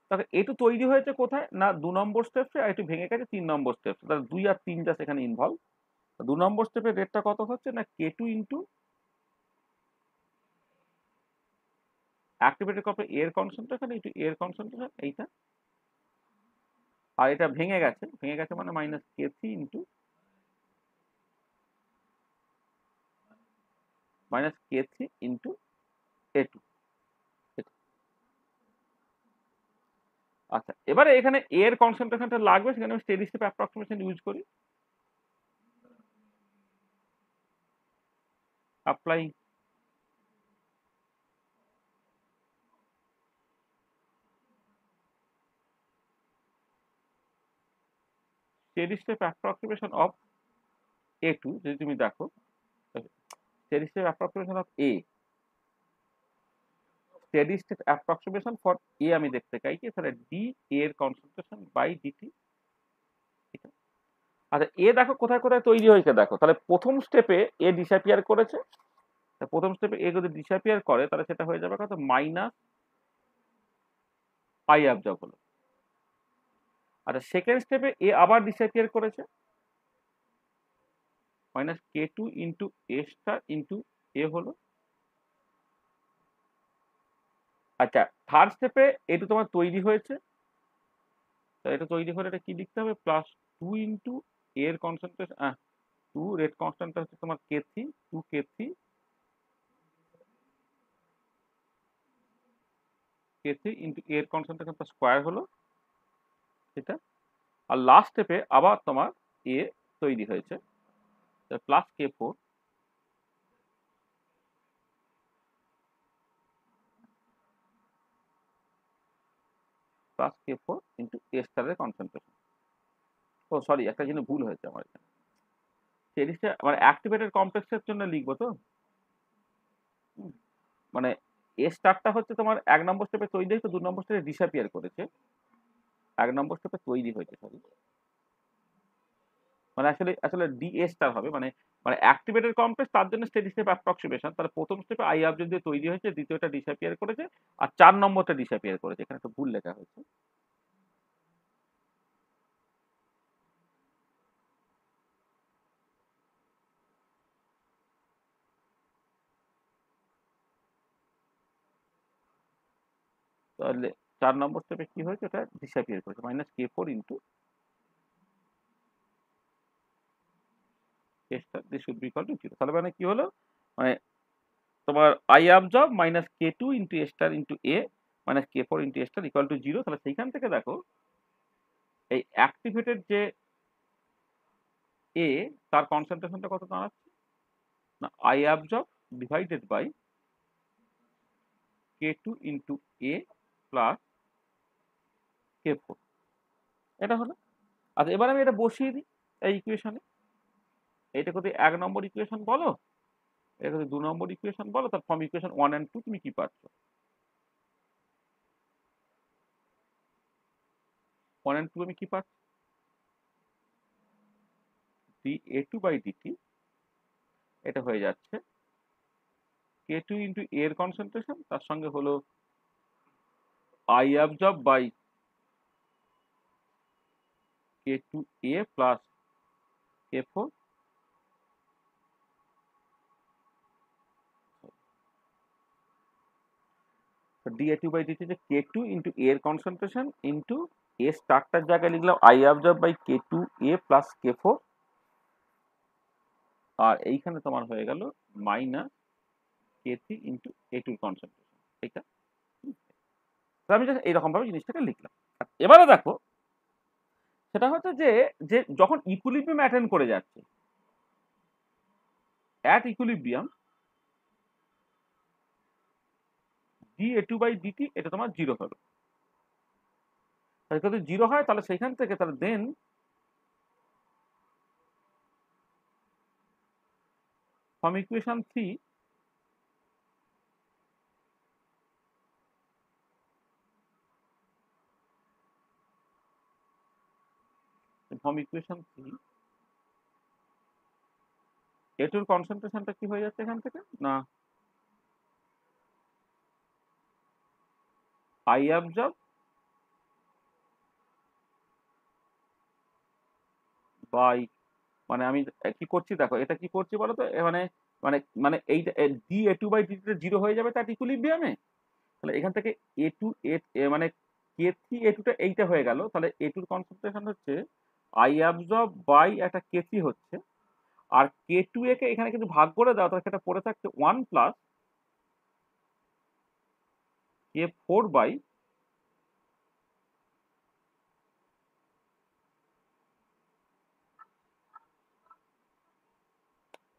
তাহলে A2 তৈরি হয়েছে কোথায় না 2 নম্বর স্টেপে, আর একটু ভেঙে গেছে 3 নম্বর স্টেপ, তাহলে 2 আর 3 জাস্ট এখানে ইনভলভ। 2 নম্বর স্টেপের রেটটা কত হচ্ছে না K2 ইন্টু অ্যাক্টিভেটেড কপে এর কনসেন্ট্রেশন ইন্টু এর কনসেন্ট্রেশন এইটা, আর এটা ভেঙে গেছে মানে মাইনাস K3 ইন্টু A2। আচ্ছা, এবারে এখানে এর কনসেন্ট্রেশনটা লাগবে, সেখানে আমি স্টেডি স্টেপ অ্যাপ্রক্সিমেশন ইউজ করি। Apply steady step approximation of A2 যদি তুমি দেখো, steady step approximation of A, steady state approximation for a আমি দেখতে চাইছি, তাহলে ডি এর কনসেন্ট্রেশন বাই ডিটি। আচ্ছা, এ দেখো কোথায় কোথায় তৈরি হয়েছে দেখো, তাহলে প্রথম স্টেপে এ ডিসঅ্যাপিয়ার করেছে, প্রথম স্টেপে এ যদি ডিসঅ্যাপিয়ার করে তাহলে সেটা হয়ে যাবে কত মাইনাস আই অ্যাবজর্ব হলো। আচ্ছা, সেকেন্ড স্টেপে এ আবার ডিসঅ্যাপিয়ার করেছে, মাইনাস K2 ইন্টু এ স্টার ইন্টু এ হলো। আচ্ছা, থার্ড স্টেপে এটা তোমার তৈরি হয়েছে, তো এটা তৈরি হলে এটা কি লিখতে হবে প্লাস 2 ইন্টু এর কনসেন্ট্রেশন 2 রেট কনস্ট্যান্টটা হচ্ছে তোমার K3, 2K3 ইন্টু এর কনসেন্ট্রেশন স্কোয়ার হলো এটা। আর লাস্ট স্টেপে আবার তোমার এ তৈরি হয়েছে প্লাস K4 ইন্টু এ স্টারের কনসেন্ট্রেশন। ও সরি, একটা জিনিস ভুল হয়েছে আমার এখানে, সিরিজটা মানে অ্যাক্টিভেটেড কমপ্লেক্সের জন্য লিখবো তো, মানে এ স্টারটা হচ্ছে তোমার 1 নম্বর স্টেপে তৈরি হয়েছে, 2 নম্বর স্টেপে ডিসঅ্যাপিয়ার করেছে, 1 নম্বর স্টেপে তৈরি হয়েছে সরি, মানে আসলে আসলে ডি এ স্টার হবে, মানে মানে অ্যাক্টিভেটেড কমপ্লেক্স তার জন্য স্টেডি স্টেপ অ্যাপ্রক্সিমেশন, তাহলে প্রথম স্টেপে আই অবজেক্ট দিয়ে তৈরি হয়েছে, দ্বিতীয়টা ডিসঅ্যাপিয়ার করেছে, আর 4 নম্বরটা ডিসঅ্যাপিয়ার করেছে, এখানে একটা ভুল লেখা হয়েছে। তাহলে 4 নম্বর স্টেপে কি হয়েছে, ওটা ডিসঅ্যাপিয়ার করেছে, minus K4 into A star this should be equal to 0 তাহলে মানে কি হলো মানে তোমার I absorb minus K2 into A star into A minus K4 into A star equal to 0 তাহলে সেইখান থেকে দেখো এই অ্যাক্টিভেটেড যে A তার কনসেন্ট্রেশনটা কত দাঁড়াচ্ছে না I absorb divided by K2 into A plus K4 এটা হলো আচ্ছা এবার আমি এটা বসিয়ে দিই এই ইকুয়েশনে এটা যদি 1 নম্বর ইকুয়েশন বলো এটা যদি 2 নম্বর ইকুয়েশন বলো তার ফর্ম ইকুয়েশন 1 and 2 তুমি কি পাচ্ছ 1 and 2 আমি কি পাচ্ছি dA2 by dt এটা হয়ে যাচ্ছে K2 into A এর কনসেন্ট্রেশন তার সঙ্গে হলো I absorb by K2A plus K4 so dA2 by dt যে K2 into A এর কনসেন্ট্রেশন into A স্টারটার জায়গায় লিখলাম I absorb by K2A plus K4 আর এইখানে তোমার হয়ে গেল মাইনাস K3 into A2 এর কনসেন্ট্রেশন ঠিক আছে আমি জাস্ট এইরকম ভাবে জিনিসটাকে লিখলাম এবারে দেখো সেটা হচ্ছে যে যে যখন ইকুইলিব্রিয়াম অ্যাটেন্ড করে যাচ্ছে at equilibrium dA2 by dt এটা তোমার 0 হলো তাহলে যদি 0 হয় তাহলে সেখান থেকে তাহলে দেন from equation 3 from equation 3 A2 এর কনসেন্ট্রেশনটা কি হয়ে যাচ্ছে এখান থেকে না I absorb by মানে আমি কি করছি দেখো এটা কি করছি বলো তো মানে মানে মানে এইটা dA2 by dt 0 হয়ে যাবে তার ইকুইলিব্রিয়ামে তাহলে এখান থেকে A2 মানে K3 A2 টা এইটা হয়ে গেল তাহলে A2 এর কনসেন্ট্রেশন হচ্ছে I absorb by একটা K3 হচ্ছে আর K2A কে এখানে কিন্তু ভাগ করে দাও তাহলে সেটা পড়ে থাকছে 1 plus K4 by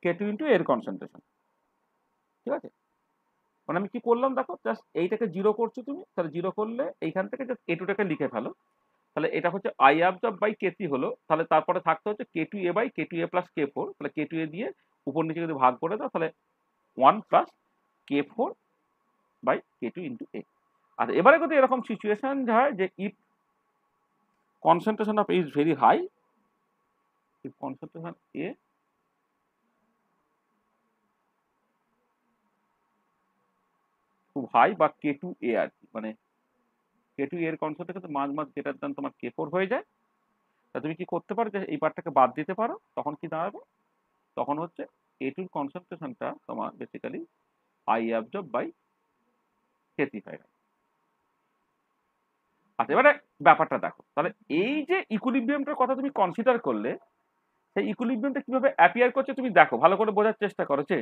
K2 into A এর কনসেন্ট্রেশন ঠিক আছে মানে আমি কি করলাম দেখো জাস্ট এইটাকে 0 করছো তুমি তাহলে 0 করলে এইখান থেকে জাস্ট A2 টাকে লিখে ফেলো তাহলে এটা হচ্ছে I absorb by K3 হলো তাহলে তারপরে থাকতে হচ্ছে K2A by K2A plus K4 তাহলে K2A দিয়ে উপর নিচে যদি ভাগ করে দাও তাহলে 1 plus K4 by K2 into A আর এবারে যদি এরকম সিচুয়েশন হয় যে if concentration of A is very high if concentration A খুব হাই বা K2A আর কি মানে K2A এর কনসেন্ট্রেশন মাঝ গ্রেটার দ্যান তোমার K4 হয়ে যায় তা তুমি কি করতে পারো যে এই পার্টটাকে বাদ দিতে পারো তখন কি দাঁড়াবে তখন হচ্ছে A2 এর কনসেন্ট্রেশনটা তোমার basically I absorb by K3 হয়ে গেল আচ্ছা এবারে ব্যাপারটা দেখো তাহলে এই যে ইকুইলিব্রিয়ামটার কথা তুমি কনসিডার করলে সেই ইকুইলিব্রিয়ামটা কিভাবে অ্যাপিয়ার করছে তুমি দেখো ভালো করে বোঝার চেষ্টা করো যে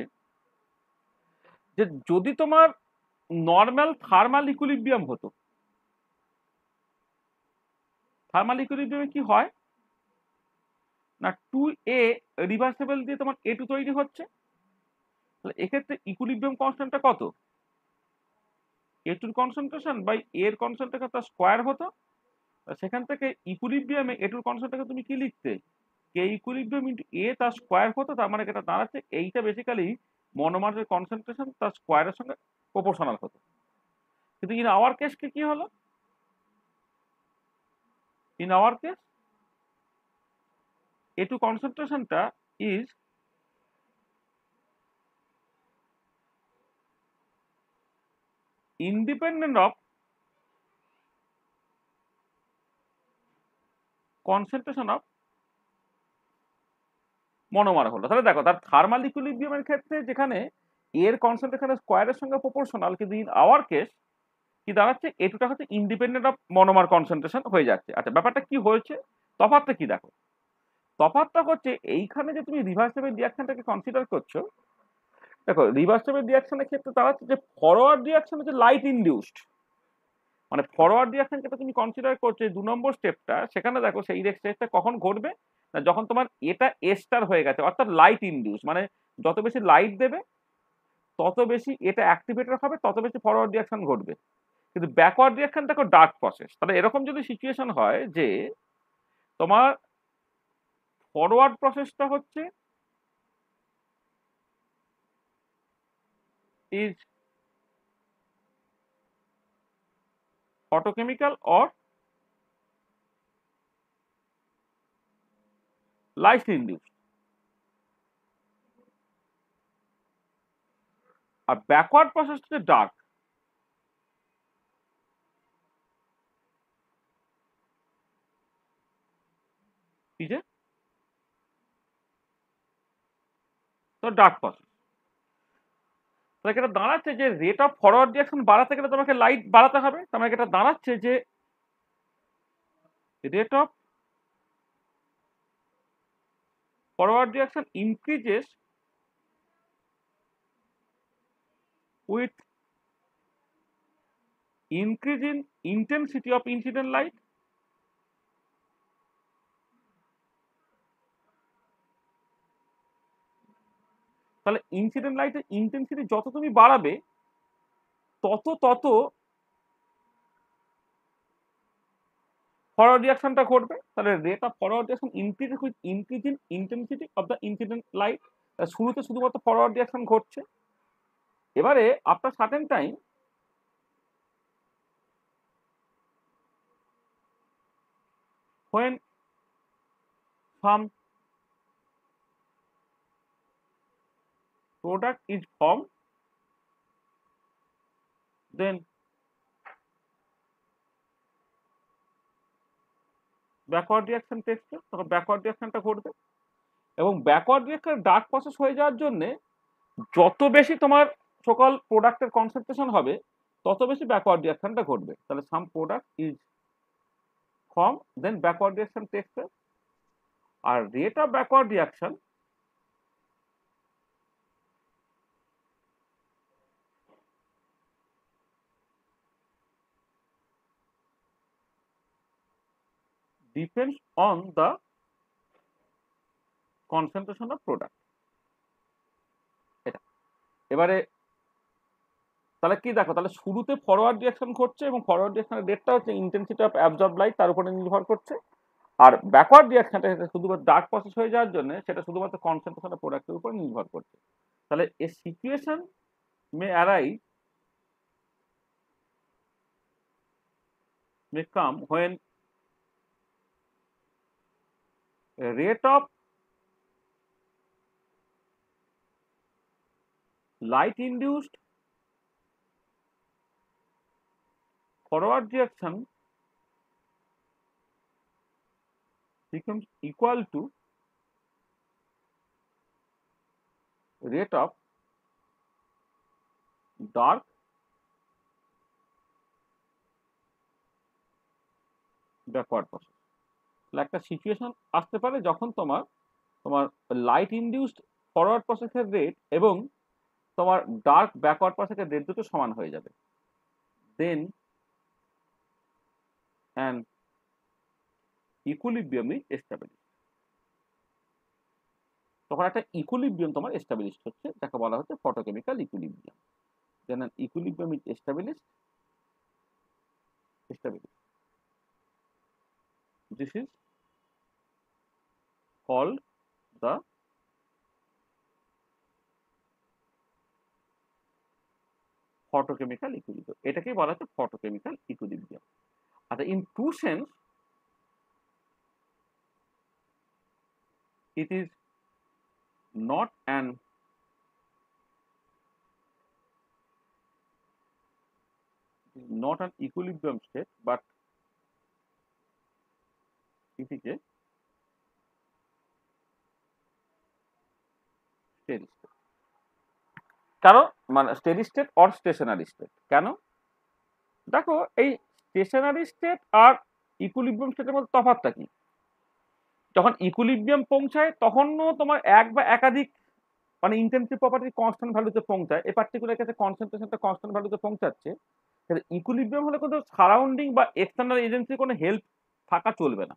যদি তোমার নর্মাল থার্মাল ইকুইলিব্রিয়াম হতো থার্মাল ইকুইলিব্রিয়ামে কি হয় না 2A রিভার্সিবল দিয়ে তোমার A2 তৈরি হচ্ছে তাহলে এক্ষেত্রে ইকুইলিব্রিয়াম কনস্ট্যান্টটা কত A2 এর কনসেন্ট্রেশন বাই A এর কনসেন্ট্রেশন তার স্কয়ার হতো সেখান থেকে ইকুইলিব্রিয়ামে A2 এর কনসেন্ট্রেশন তুমি কি লিখতে K ইকুইলিব্রিয়াম ইনটু A তার স্কয়ার হতো তার মানে এটা দাঁড়াচ্ছে এইটা বেসিক্যালি মনোমারের কনসেন্ট্রেশন তার স্কয়ারের সঙ্গে প্রপোর্শনাল হতো কিন্তু ইন আওয়ার কেস কি হলো in our case A2 concentration is independent of concentration of monomer হলো তাহলে দেখো তার থার্মাল ইকুইলিব্রিয়ামের ক্ষেত্রে যেখানে এর কনসেন্ট্রেশনের স্কয়ারের সঙ্গে প্রপোর্শনাল কিন্তু ইন আওয়ার কেস কি দাঁড়াচ্ছে A2 টা হচ্ছে ইন্ডিপেন্ডেন্ট অফ মনোমার কনসেন্ট্রেশন হয়ে যাচ্ছে আচ্ছা ব্যাপারটা কি হয়েছে তফাৎটা কি দেখো তফাৎটা হচ্ছে এইখানে যে তুমি রিভার্সিবল রিয়াকশনটাকে কনসিডার করছো, দেখো রিভার্সিবল রিয়াকশনের ক্ষেত্রে দাঁড়াচ্ছে যে ফরওয়ার্ড রিয়াকশন হচ্ছে লাইট ইনডিউসড, মানে ফরওয়ার্ড রিয়াকশন যেটা তুমি কনসিডার করছো 2 নম্বর স্টেপটা, সেখানে দেখো সেই স্টেপটা কখন ঘটবে না যখন তোমার এটা এস্টার হয়ে গেছে, অর্থাৎ লাইট ইনডিউস, মানে যত বেশি লাইট দেবে তত বেশি এটা অ্যাক্টিভেটর হবে, তত বেশি ফরওয়ার্ড রিয়াকশন ঘটবে। কিন্তু ব্যাকওয়ার্ড রিয়াকশন দেখো ডার্ক প্রসেস, তাহলে এরকম যদি সিচুয়েশন হয় যে তোমার ফরওয়ার্ড প্রসেসটা হচ্ছে is photochemical or light induced, আর ব্যাকওয়ার্ড প্রসেস হচ্ছে ডার্ক। কি যে তো ডার্ক প্রসেস, তাহলে এটা দাঁড়াচ্ছে যে রেট অফ ফরওয়ার্ড রিয়াকশন বাড়াতে গেলে তোমাকে লাইট বাড়াতে হবে, তার মানে এটা দাঁড়াচ্ছে যে rate of forward reaction increases with increase in intensity of incident light, তাহলে ইনসিডেন্ট লাইটের ইন্টেন্সিটি যত তুমি বাড়াবে তত ফরওয়ার্ড রিয়াকশনটা ঘটবে। তাহলে rate of forward reaction increase with increase in intensity of the incident light. শুরুতে শুধুমাত্র ফরওয়ার্ড রিয়াকশন ঘটছে, এবারে after certain time when some product is formed, then backward reaction takes place, তখন ব্যাকওয়ার্ড রিয়াকশনটা ঘটবে। এবং ব্যাকওয়ার্ড রিয়াকশন ডার্ক প্রসেস হয়ে যাওয়ার জন্য যত বেশি তোমার সকল প্রোডাক্টের কনসেন্ট্রেশন হবে তত বেশি ব্যাকওয়ার্ড রিয়াকশনটা ঘটবে। তাহলে some product is form, then backward reaction takes place. আর rate of backward reaction depends on the concentration of product। এটা এবারে তাহলে কি দেখো, তাহলে শুরুতে ফরওয়ার্ড রিয়াকশন ঘটছে এবং ফরওয়ার্ড রিয়াকশনের রেটটা হচ্ছে ইন্টেন্সিটি অফ অ্যাবজর্ব লাইট, তার উপরে নির্ভর করছে। আর ব্যাকওয়ার্ড রিয়াকশনটা শুধুমাত্র ডার্ক প্রসেস হয়ে যাওয়ার জন্য সেটা শুধুমাত্র কনসেন্ট্রেশন অফ প্রোডাক্টের উপর নির্ভর করছে। তাহলে a situation May arise may come when rate of light induced forward reaction becomes equal to rate of dark backward process. একটা সিচুয়েশন আসতে পারে যখন তোমার লাইট ইনডিউসড ফরওয়ার্ড প্রসেসের রেট এবং তোমার ডার্ক ব্যাকওয়ার্ড প্রসেসের রেট দুটো সমান হয়ে যাবে, then an equilibrium is established. তখন একটা ইকুইলিব্রিয়াম তোমার এস্টাবলিশড হচ্ছে, যাকে বলা হচ্ছে photochemical equilibrium. Then an equilibrium is established. This is called the photochemical equilibrium। এটাকেই বলা হচ্ছে photochemical equilibrium। আচ্ছা, in true sense it is not an equilibrium state, but it is a steady state। কারণ মানে steady state or stationary state. কেন? দেখো এই stationery state আর equilibrium স্টেটের মধ্যে তফাৎটা কি? যখন ইকুইলিব্রিয়াম পৌঁছায় তখনও তোমার এক বা একাধিক মানে ইন্টেন্সিভ প্রপার্টি কনস্ট্যান্ট ভ্যালুতে পৌঁছায়, এই পার্টিকুলার ক্ষেত্রে কনসেন্ট্রেশনটা কনস্ট্যান্ট ভ্যালুতে পৌঁছাচ্ছে। ইকুইলিব্রিয়াম হলে কিন্তু সারাউন্ডিং বা এক্সটার্নাল এজেন্সির কোনো হেল্প থাকা চলবে না।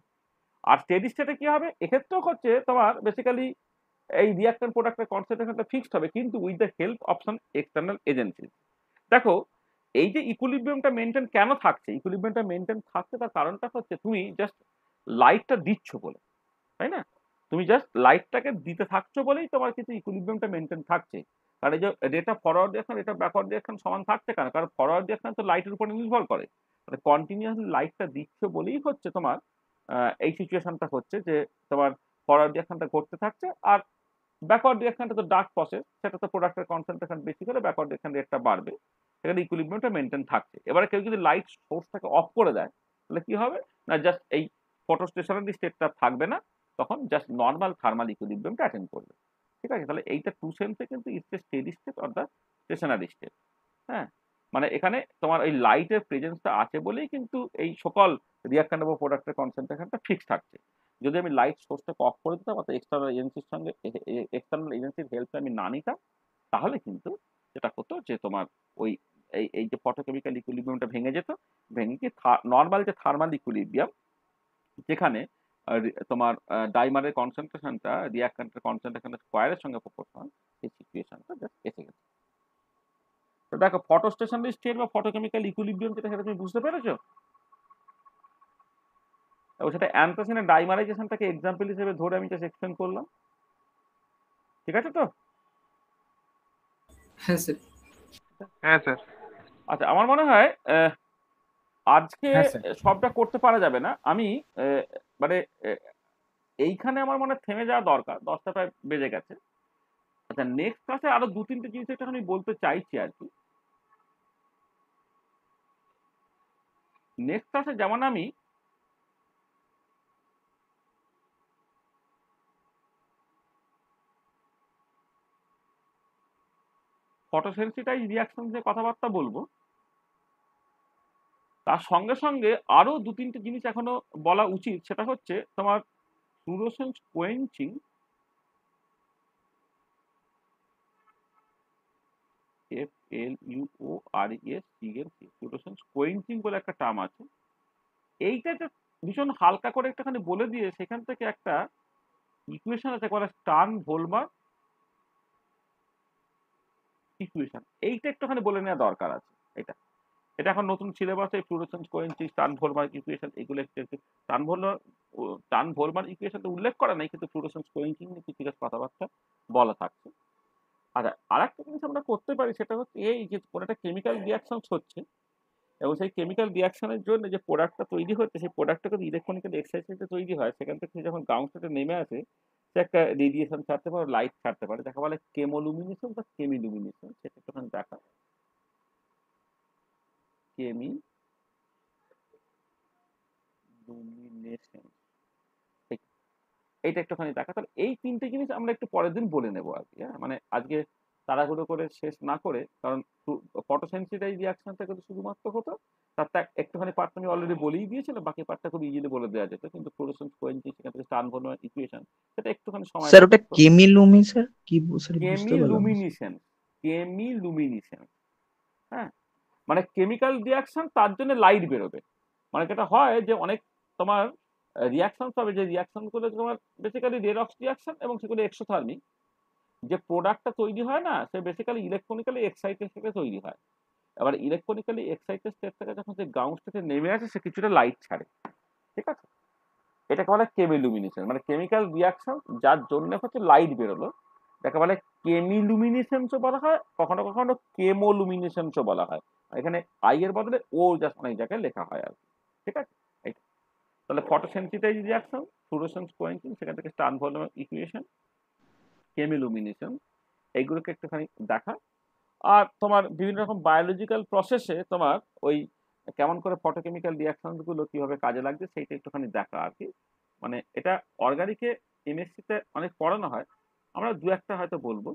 আর স্টেডি স্টেটে কি হবে, এক্ষেত্রেও হচ্ছে তোমার বেসিক্যালি এই রিঅ্যাক্ট্যান্ট প্রোডাক্টের কনসেন্ট্রেশনটা ফিক্সড হবে, কিন্তু with the help of some external agency. দেখো এই যে ইকুইলিব্রিয়ামটা মেনটেন কেন থাকছে, ইকুইলিব্রিয়ামটা মেনটেন থাকছে তার কারণটা হচ্ছে তুমি জাস্ট লাইটটা দিচ্ছ বলে, তাই না? তুমি জাস্ট লাইটটাকে দিতে থাকছো বলেই তোমার কিন্তু ইকুইলিব্রিয়ামটা মেনটেন থাকছে। কারণ এই যে rate of forward direction, rate of backward direction সমান থাকছে কেন? কারণ ফরওয়ার্ড ডিরেকশন তো লাইটের উপরে নির্ভর করে, মানে কন্টিনিউয়াসলি লাইটটা দিচ্ছ বলেই হচ্ছে তোমার এই সিচুয়েশনটা হচ্ছে যে তোমার ফরওয়ার্ড ডিরেকশনটা ঘটতে থাকছে। আর ব্যাকওয়ার্ড ডিরেকশনটা তো ডার্ক প্রসেস, সেটা তো প্রোডাক্টের কনসেন্ট্রেশন বেশি করে ব্যাকওয়ার্ড ডিরেকশন রেটটা বাড়বে, সেখানে ইকুইলিব্রিয়ামটা মেনটেন থাকছে। এবারে কেউ যদি লাইট সোর্সটাকে অফ করে দেয় তাহলে কি হবে না, জাস্ট এই ফটোস্টেশনারি স্টেটটা থাকবে না, তখন জাস্ট নর্মাল থার্মাল ইকুইলিব্রিয়ামটা অ্যাটেন্ড করবে। ঠিক আছে, তাহলে এইটা টু সেন্সে কিন্তু is the steady state or the stationary state. হ্যাঁ, মানে এখানে তোমার এই লাইটের প্রেজেন্সটা আছে বলেই কিন্তু এই সকল রিঅ্যাকট্যান্ট বা প্রোডাক্টের কনসেন্ট্রেশনটা ফিক্স থাকছে। যদি আমি লাইট সোর্সটাকে অফ করে দিতাম অর্থাৎ এক্সটার্নাল এজেন্সির সঙ্গে এক্সটার্নাল এজেন্সির হেল্পে আমি না নিতাম, তাহলে কিন্তু যেটা হতো যে তোমার ওই এই যে ফটোকেমিক্যাল ইকুইলিব্রিয়ামটা ভেঙে যেত, ভেঙে কি নর্মাল যে থার্মাল ইকুইলিব্রিয়াম যেখানে তোমার ডাইমারের কনসেন্ট্রেশনটা রিঅ্যাকট্যান্টের কনসেন্ট্রেশনের স্কোয়ারের সঙ্গে প্রপোর্শনাল, এই সিচুয়েশনটা জাস্ট এসে গেছে। তো দেখো ফটোস্টেশনারি স্টেট বা ফটোকেমিক্যাল ইকুইলিব্রিয়াম যেটা, সেটা তুমি বুঝতে পেরেছো? এবং সেটা অ্যান্থ্রাসিনের ডাইমারাইজেশনটাকে এক্সাম্পল হিসেবে ধরে আমি জাস্ট এক্সপ্লেন করলাম। ঠিক আছে তো? হ্যাঁ স্যার। হ্যাঁ স্যার। আচ্ছা, আমার মনে হয় আজকে হ্যাঁ স্যার। সবটা করতে পারা যাবে না। আমি মানে এইখানে আমার মনে হয় থেমে যাওয়া দরকার, 10টা প্রায় বেজে গেছে। আচ্ছা, নেক্সট ক্লাসে আরো 2-3টে জিনিস একটু আমি বলতে চাইছি আর কি। নেক্সট ক্লাসে যেমন আমি ফটোসেন্সিটাইজ রিঅ্যাকশন নিয়ে কথাবার্তা বলবো, তার সঙ্গে সঙ্গে আরো 2-3টে জিনিস এখনো বলা উচিত। সেটা হচ্ছে তোমার fluorescence quenching, FLUORESCNC, fluorescence quenching বলে একটা টার্ম আছে। এইটা যে ভীষণ হালকা করে একটাখানি বলে দিয়ে সেখান থেকে একটা ইকুয়েশন আছে বলে স্টার্ন ভোলমার ইকুয়েশন, এইটা একটুখানি বলে নেওয়া দরকার আছে। এটা এটা এখন নতুন সিলেবাসে ফ্লুরোসেন্স কোয়েঞ্চিং, স্টার্ন ভোলমার ইকুয়েশন, এগুলো একটু একটু স্টার্ন ভোলমার ইকুয়েশনটা উল্লেখ করা নেই, কিন্তু ফ্লুরোসেন্স কোয়েঞ্চিং নিয়ে কিছু কিছু কথাবার্তা বলা থাকছে। আচ্ছা, আর একটা জিনিস আমরা করতে পারি, সেটা হচ্ছে এই যে কোনো একটা কেমিক্যাল রিয়াকশন হচ্ছে এবং সেই কেমিক্যাল রিয়াকশনের জন্য যে প্রোডাক্টটা তৈরি হচ্ছে, সেই প্রোডাক্টটা কিন্তু ইলেকট্রনিক্যাল এক্সাইটেডে তৈরি হয়, সেখান থেকে যখন গ্রাউন্ড স্টেটে নেমে আসে সে একটা রেডিয়েশন ছাড়তে পারে, লাইট ছাড়তে পারে, যাকে বলে কেমোলুমিনেশন বা কেমিলুমিনেশন। সেটা একটুখানি দেখা, কেমিলুমিনেশন, এইটা একটুখানি দেখা। তাহলে এই 3টে জিনিস আমরা একটু পরের দিন বলে নেবো আর কি। হ্যাঁ, মানে আজকে তাড়াহুড়ো করে শেষ না করে, কারণ ফটোসেন্সিটাইজ রিঅ্যাকশনটা কিন্তু শুধুমাত্র হতো, তারটা একটুখানি পার্ট আমি অলরেডি বলেই দিয়েছিলাম, বাকি পার্টটা খুব ইজিলি বলে দেওয়া যেত। কিন্তু ফ্লুরোসেন্স কোয়েঞ্চিং, সেখান থেকে স্টার্ন ভোলমার ইকুয়েশন, সেটা একটুখানি সময় স্যার ওটা লাগতো। কেমিলুমি স্যার কি স্যার বুঝতে পারলাম না। কেমিলুমিনেশন, কেমিলুমিনেশন, হ্যাঁ, মানে কেমিক্যাল রিয়াকশন, তার জন্য লাইট বেরোবে। মানে যেটা হয় যে অনেক তোমার রিয়াকশন হবে, যে রিয়াকশন গুলো তোমার বেসিক্যালি রেডক্স রিয়াকশন এবং সেগুলো এক্সোথার্মিক। যে প্রোডাক্টটা তৈরি হয় না, সে বেসিক্যালি ইলেকট্রনিক্যালি এক্সাইটেড থেকে তৈরি হয়। এবার ইলেকট্রনিক্যালি এক্সাইটেড স্টেট থেকে যখন সে গ্রাউন্ড স্টেটে নেমে আসে, সে কিছুটা লাইট ছাড়ে। ঠিক আছে, এটাকে বলে কেমিলুমিনেশন, মানে কেমিক্যাল রিয়াকশন যার জন্য হচ্ছে লাইট বেরোলো, যাকে বলে কেমিলুমিনেশনসও বলা হয়, কখনো কখনো কেমোলুমিনেশনসও বলা হয়। এখানে আই এর বদলে ও জাস্ট অনেক জায়গায় লেখা হয় আর কি। ঠিক আছে, এইটা তাহলে ফটোসেন্সিটাইজ রিয়াকশন, ফ্লুরোসেন্স কোয়েঞ্চিং, সেখান থেকে স্টার্ন ভোলমার ইকুয়েশন, কেমিলুমিনেশন, এইগুলোকে একটুখানি দেখা। আর তোমার বিভিন্ন রকম বায়োলজিক্যাল প্রসেসে তোমার ওই কেমন করে ফটোকেমিক্যাল রিয়াকশন গুলো কিভাবে কাজে লাগছে সেইটা একটুখানি দেখা আর কি। মানে এটা অর্গানিকে এমএসসিতে অনেক পড়ানো হয়, আমরা 2-1টা হয়তো বলবো।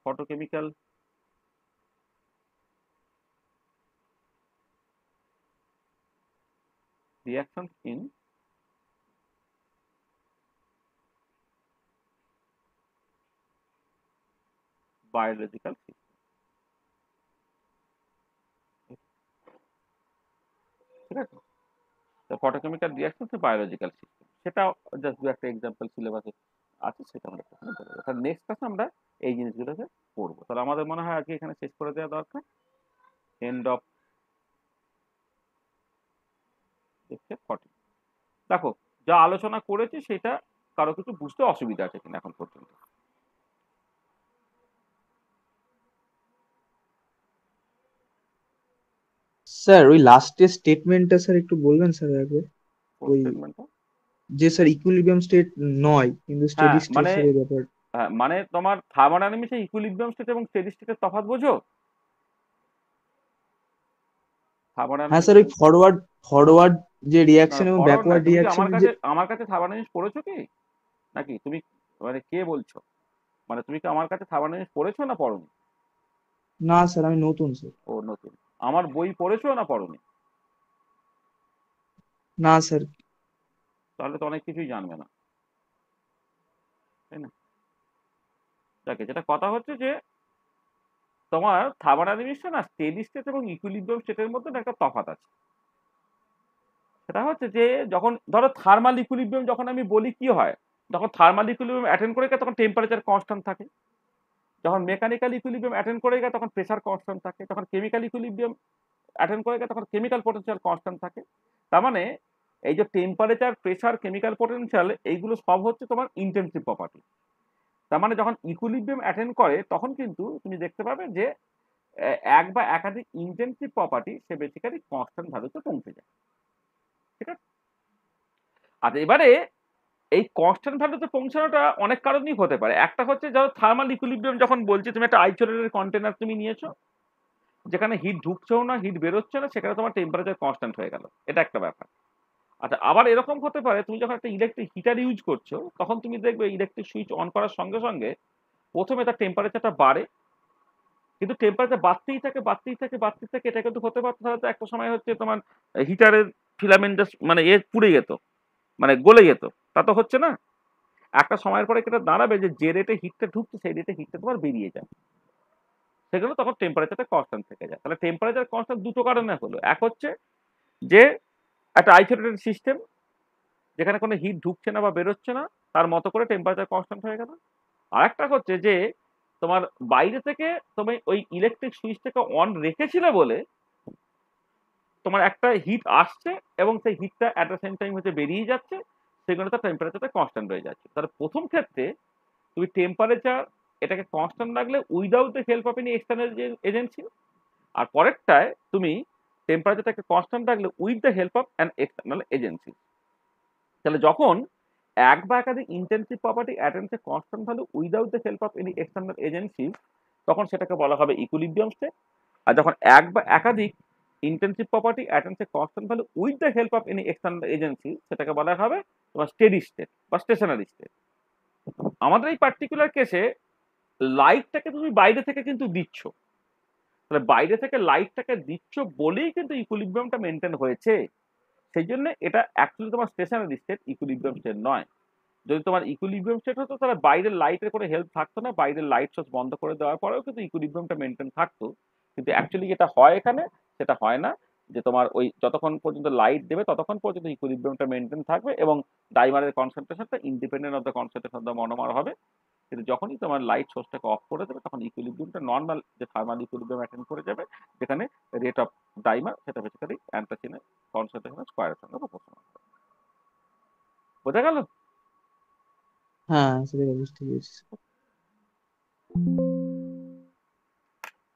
Photochemical reaction in biological system. ঠিক আছে, তো photochemical reaction to biological system, সেটা জাস্ট দু একটা এক্সাম্পল সিলেবাসে আছে, সেটা আমরা এখানে বলে দেবো। তাহলে নেক্সট ক্লাসে আমরা এই জিনিসগুলোকে পড়বো। তাহলে আমাদের মনে হয় আজকে এখানে শেষ করে দেওয়া দরকার। End of lecture 40। দেখো যা আলোচনা করেছি সেটা কারো কিছু বুঝতে অসুবিধা আছে কিনা এখন পর্যন্ত? স্যার ওই লাস্টের স্টেটমেন্টটা স্যার একটু বলবেন স্যার একবার? কোন ওই স্টেটমেন্টটা? যে স্যার ইকুইলিব্রিয়াম স্টেট নয় কিন্তু স্টেডি হ্যাঁ স্টেট মানে স্যার এই ব্যাপার। মানে তোমার থার্মোডাইনামিক্সে ইকুইলিব্রিয়াম স্টেট এবং স্টেডি স্টেটের তফাৎ বোঝো? হ্যাঁ স্যার ওই ফরওয়ার্ড ফরওয়ার্ড যে রিয়াকশন এবং ফরওয়ার্ড না, ব্যাকওয়ার্ড তুমি কি রিয়াকশন যে আমার কাছে থার্মোডাইনামিক্স পড়েছো কি? নাকি তুমি মানে কে বলছো? মানে তুমি কি আমার কাছে থার্মোডাইনামিক্স পড়েছো না পড়োনি? না স্যার আমি নতুন স্যার। ও নতুন। আমার বই পড়েছো না পড়োনি? না স্যার। তাহলে তো অনেক কিছুই জানবে না, তাই না? যাকে যেটা কথা হচ্ছে যে তোমার থার্মোডাইনামিক্সে না স্টেডি স্টেট এবং ইকুইলিব্রিয়াম স্টেটের মধ্যে না একটা তফাৎ আছে। সেটা হচ্ছে যে যখন ধরো থার্মাল ইকুইলিব্রিয়াম যখন আমি বলি কি হয়, যখন থার্মাল ইকুইলিব্রিয়াম অ্যাটেন্ড করে গেলে তখন টেম্পারেচার কনস্ট্যান্ট থাকে। যখন মেকানিক্যাল ইকুইলিব্রিয়াম অ্যাটেন্ড করে গেলে তখন প্রেসার কনস্ট্যান্ট থাকে। যখন কেমিক্যাল ইকুইলিব্রিয়াম অ্যাটেন্ড করে গেলে তখন কেমিক্যাল পোটেনশিয়াল কনস্ট্যান্ট থাকে। তার মানে এই যে টেম্পারেচার, প্রেসার, কেমিক্যাল পোটেনশিয়াল এইগুলো সব হচ্ছে তোমার ইন্টেনসিভ প্রপার্টি। তার মানে যখন ইকুইলিব্রিয়াম অ্যাটেন্ড করে তখন কিন্তু তুমি দেখতে পাবে যে এক বা একাধিক ইন্টেনসিভ প্রপার্টি সে বেসিক্যালি কনস্ট্যান্ট ভ্যালুতে পৌঁছে যায়। ঠিক আছে, আচ্ছা এবারে এই কনস্ট্যান্ট ভ্যালুতে পৌঁছানোটা অনেক কারণেই হতে পারে। একটা হচ্ছে ধরো থার্মাল ইকুইলিব্রিয়াম যখন বলছি, তুমি একটা আইসোলেটেড কন্টেনার তুমি নিয়েছো, যেখানে হিট ঢুকছেও না হিট বেরোচ্ছে না, সেখানে তোমার টেম্পারেচার কনস্ট্যান্ট হয়ে গেল, এটা একটা ব্যাপার। আচ্ছা আবার এরকম হতে পারে তুমি যখন একটা ইলেকট্রিক হিটার ইউজ করছো তখন তুমি দেখবে ইলেকট্রিক সুইচ অন করার সঙ্গে সঙ্গে প্রথমে তার টেম্পারেচারটা বাড়ে, কিন্তু টেম্পারেচার বাড়তেই থাকে বাড়তেই থাকে বাড়তেই থাকে। এটা কিন্তু হতে পারতো হয়তো একটা সময় হচ্ছে তোমার হিটারের ফিলামেন্ট মানে পুড়ে যেত, মানে গলে যেত, তা তো হচ্ছে না। একটা সময়ের পরে এটা দাঁড়াবে যে যে রেটে হিটটা ঢুকছে সেই রেটে হিটটা তোমার বেরিয়ে যায়, সেগুলো তখন টেম্পারেচারটা কনস্ট্যান্ট থেকে যায়। তাহলে টেম্পারেচার কনস্ট্যান্ট দুটো কারণে হলো, এক হচ্ছে যে একটা আইসোলেটেড সিস্টেম যেখানে কোনো হিট ঢুকছে না বা বেরোচ্ছে না, তার মতো করে টেম্পারেচার কনস্ট্যান্ট হয়ে গেল। আর একটা হচ্ছে যে তোমার বাইরে থেকে তুমি ওই ইলেকট্রিক সুইচটাকে অন রেখেছিলে বলে তোমার একটা হিট আসছে এবং সেই হিটটা অ্যাট দ্য সেম টাইম হচ্ছে বেরিয়ে যাচ্ছে, সেগুলো তো টেম্পারেচারটা কনস্ট্যান্ট রয়ে যাচ্ছে। তাহলে প্রথম ক্ষেত্রে তুমি টেম্পারেচার এটাকে কনস্ট্যান্ট রাখলে without the help of any external agency, আর পরেরটায় তুমি টেম্পারেচারটাকে কনস্ট্যান্ট রাখলে with the help of an external agency. তাহলে যখন এক বা একাধিক intensive property attains a constant value without the help of any external agency, তখন সেটাকে বলা হবে ইকুইলিব্রিয়াম স্টেট। আর যখন এক বা একাধিক intensive property attains a constant value with the help of any external agency, সেটাকে বলা হবে তোমার স্টেডি স্টেট বা স্টেশনারি স্টেট। আমাদের এই পার্টিকুলার কেসে লাইটটাকে তুমি বাইরে থেকে কিন্তু দিচ্ছ, তাহলে বাইরে থেকে লাইটটাকে দিচ্ছ বলেই কিন্তু ইকুইলিব্রিয়ামটা মেনটেন হয়েছে। সেই জন্য এটা অ্যাকচুয়ালি তোমার স্টেশনারি স্টেট, ইকুইলিব্রিয়াম স্টেট নয়। যদি তোমার ইকুইলিব্রিয়াম স্টেট হতো তাহলে বাইরের লাইটের কোনো হেল্প থাকতো না, বাইরের লাইট সোর্স বন্ধ করে দেওয়ার পরেও কিন্তু ইকুইলিব্রিয়ামটা মেনটেন থাকতো। কিন্তু অ্যাকচুয়ালি যেটা হয় এখানে সেটা হয় না, যে তোমার ওই যতক্ষণ পর্যন্ত লাইট দেবে ততক্ষণ পর্যন্ত ইকুইলিব্রিয়ামটা মেনটেন থাকবে এবং ডাইমারের কনসেন্ট্রেশনটা independent of the concentration of the monomer হবে। কিন্তু যখনই তোমার লাইট সোর্সটাকে অফ করে দেবে তখন ইকুইলিব্রিয়ামটা নর্মাল যে থার্মাল ইকুইলিব্রিয়াম অ্যাটেন্ড করে যাবে, যেখানে রেট অফ ডাইমার সেটা বেসিক্যালি অ্যান্টাসিনের কনসেন্ট্রেশনের স্কোয়ারের সঙ্গে প্রপোর্শনাল। বোঝা গেল? হ্যাঁ সেটা বুঝতে পেরেছি।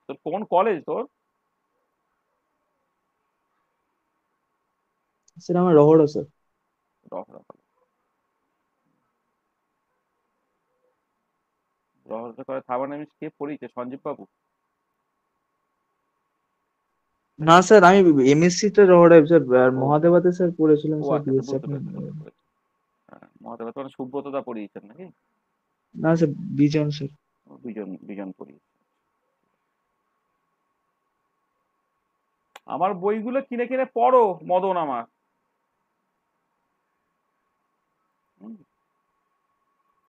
তোর কোন কলেজ তোর? স্যার আমার রহড়া স্যার। রহস্য করে থার্মোডাইনামিক্স কে পড়িয়েছে? সঞ্জীব বাবু? না স্যার আমি এমএসসি তে রহড়ায় স্যার, আর ও, মহাদেবাতে স্যার পড়েছিলাম ও স্যার আচ্ছা বিএসসি। বুঝতে আপনি পেরেছি বুঝতে পেরেছি। হ্যাঁ মহাদেব তোমার সুব্রতদা পড়িয়েছেন নাকি? না স্যার বিজন স্যার। দুজন দুজন পড়িয়েছে। আমার বইগুলো কিনে কিনে পড়ো মদন আমার।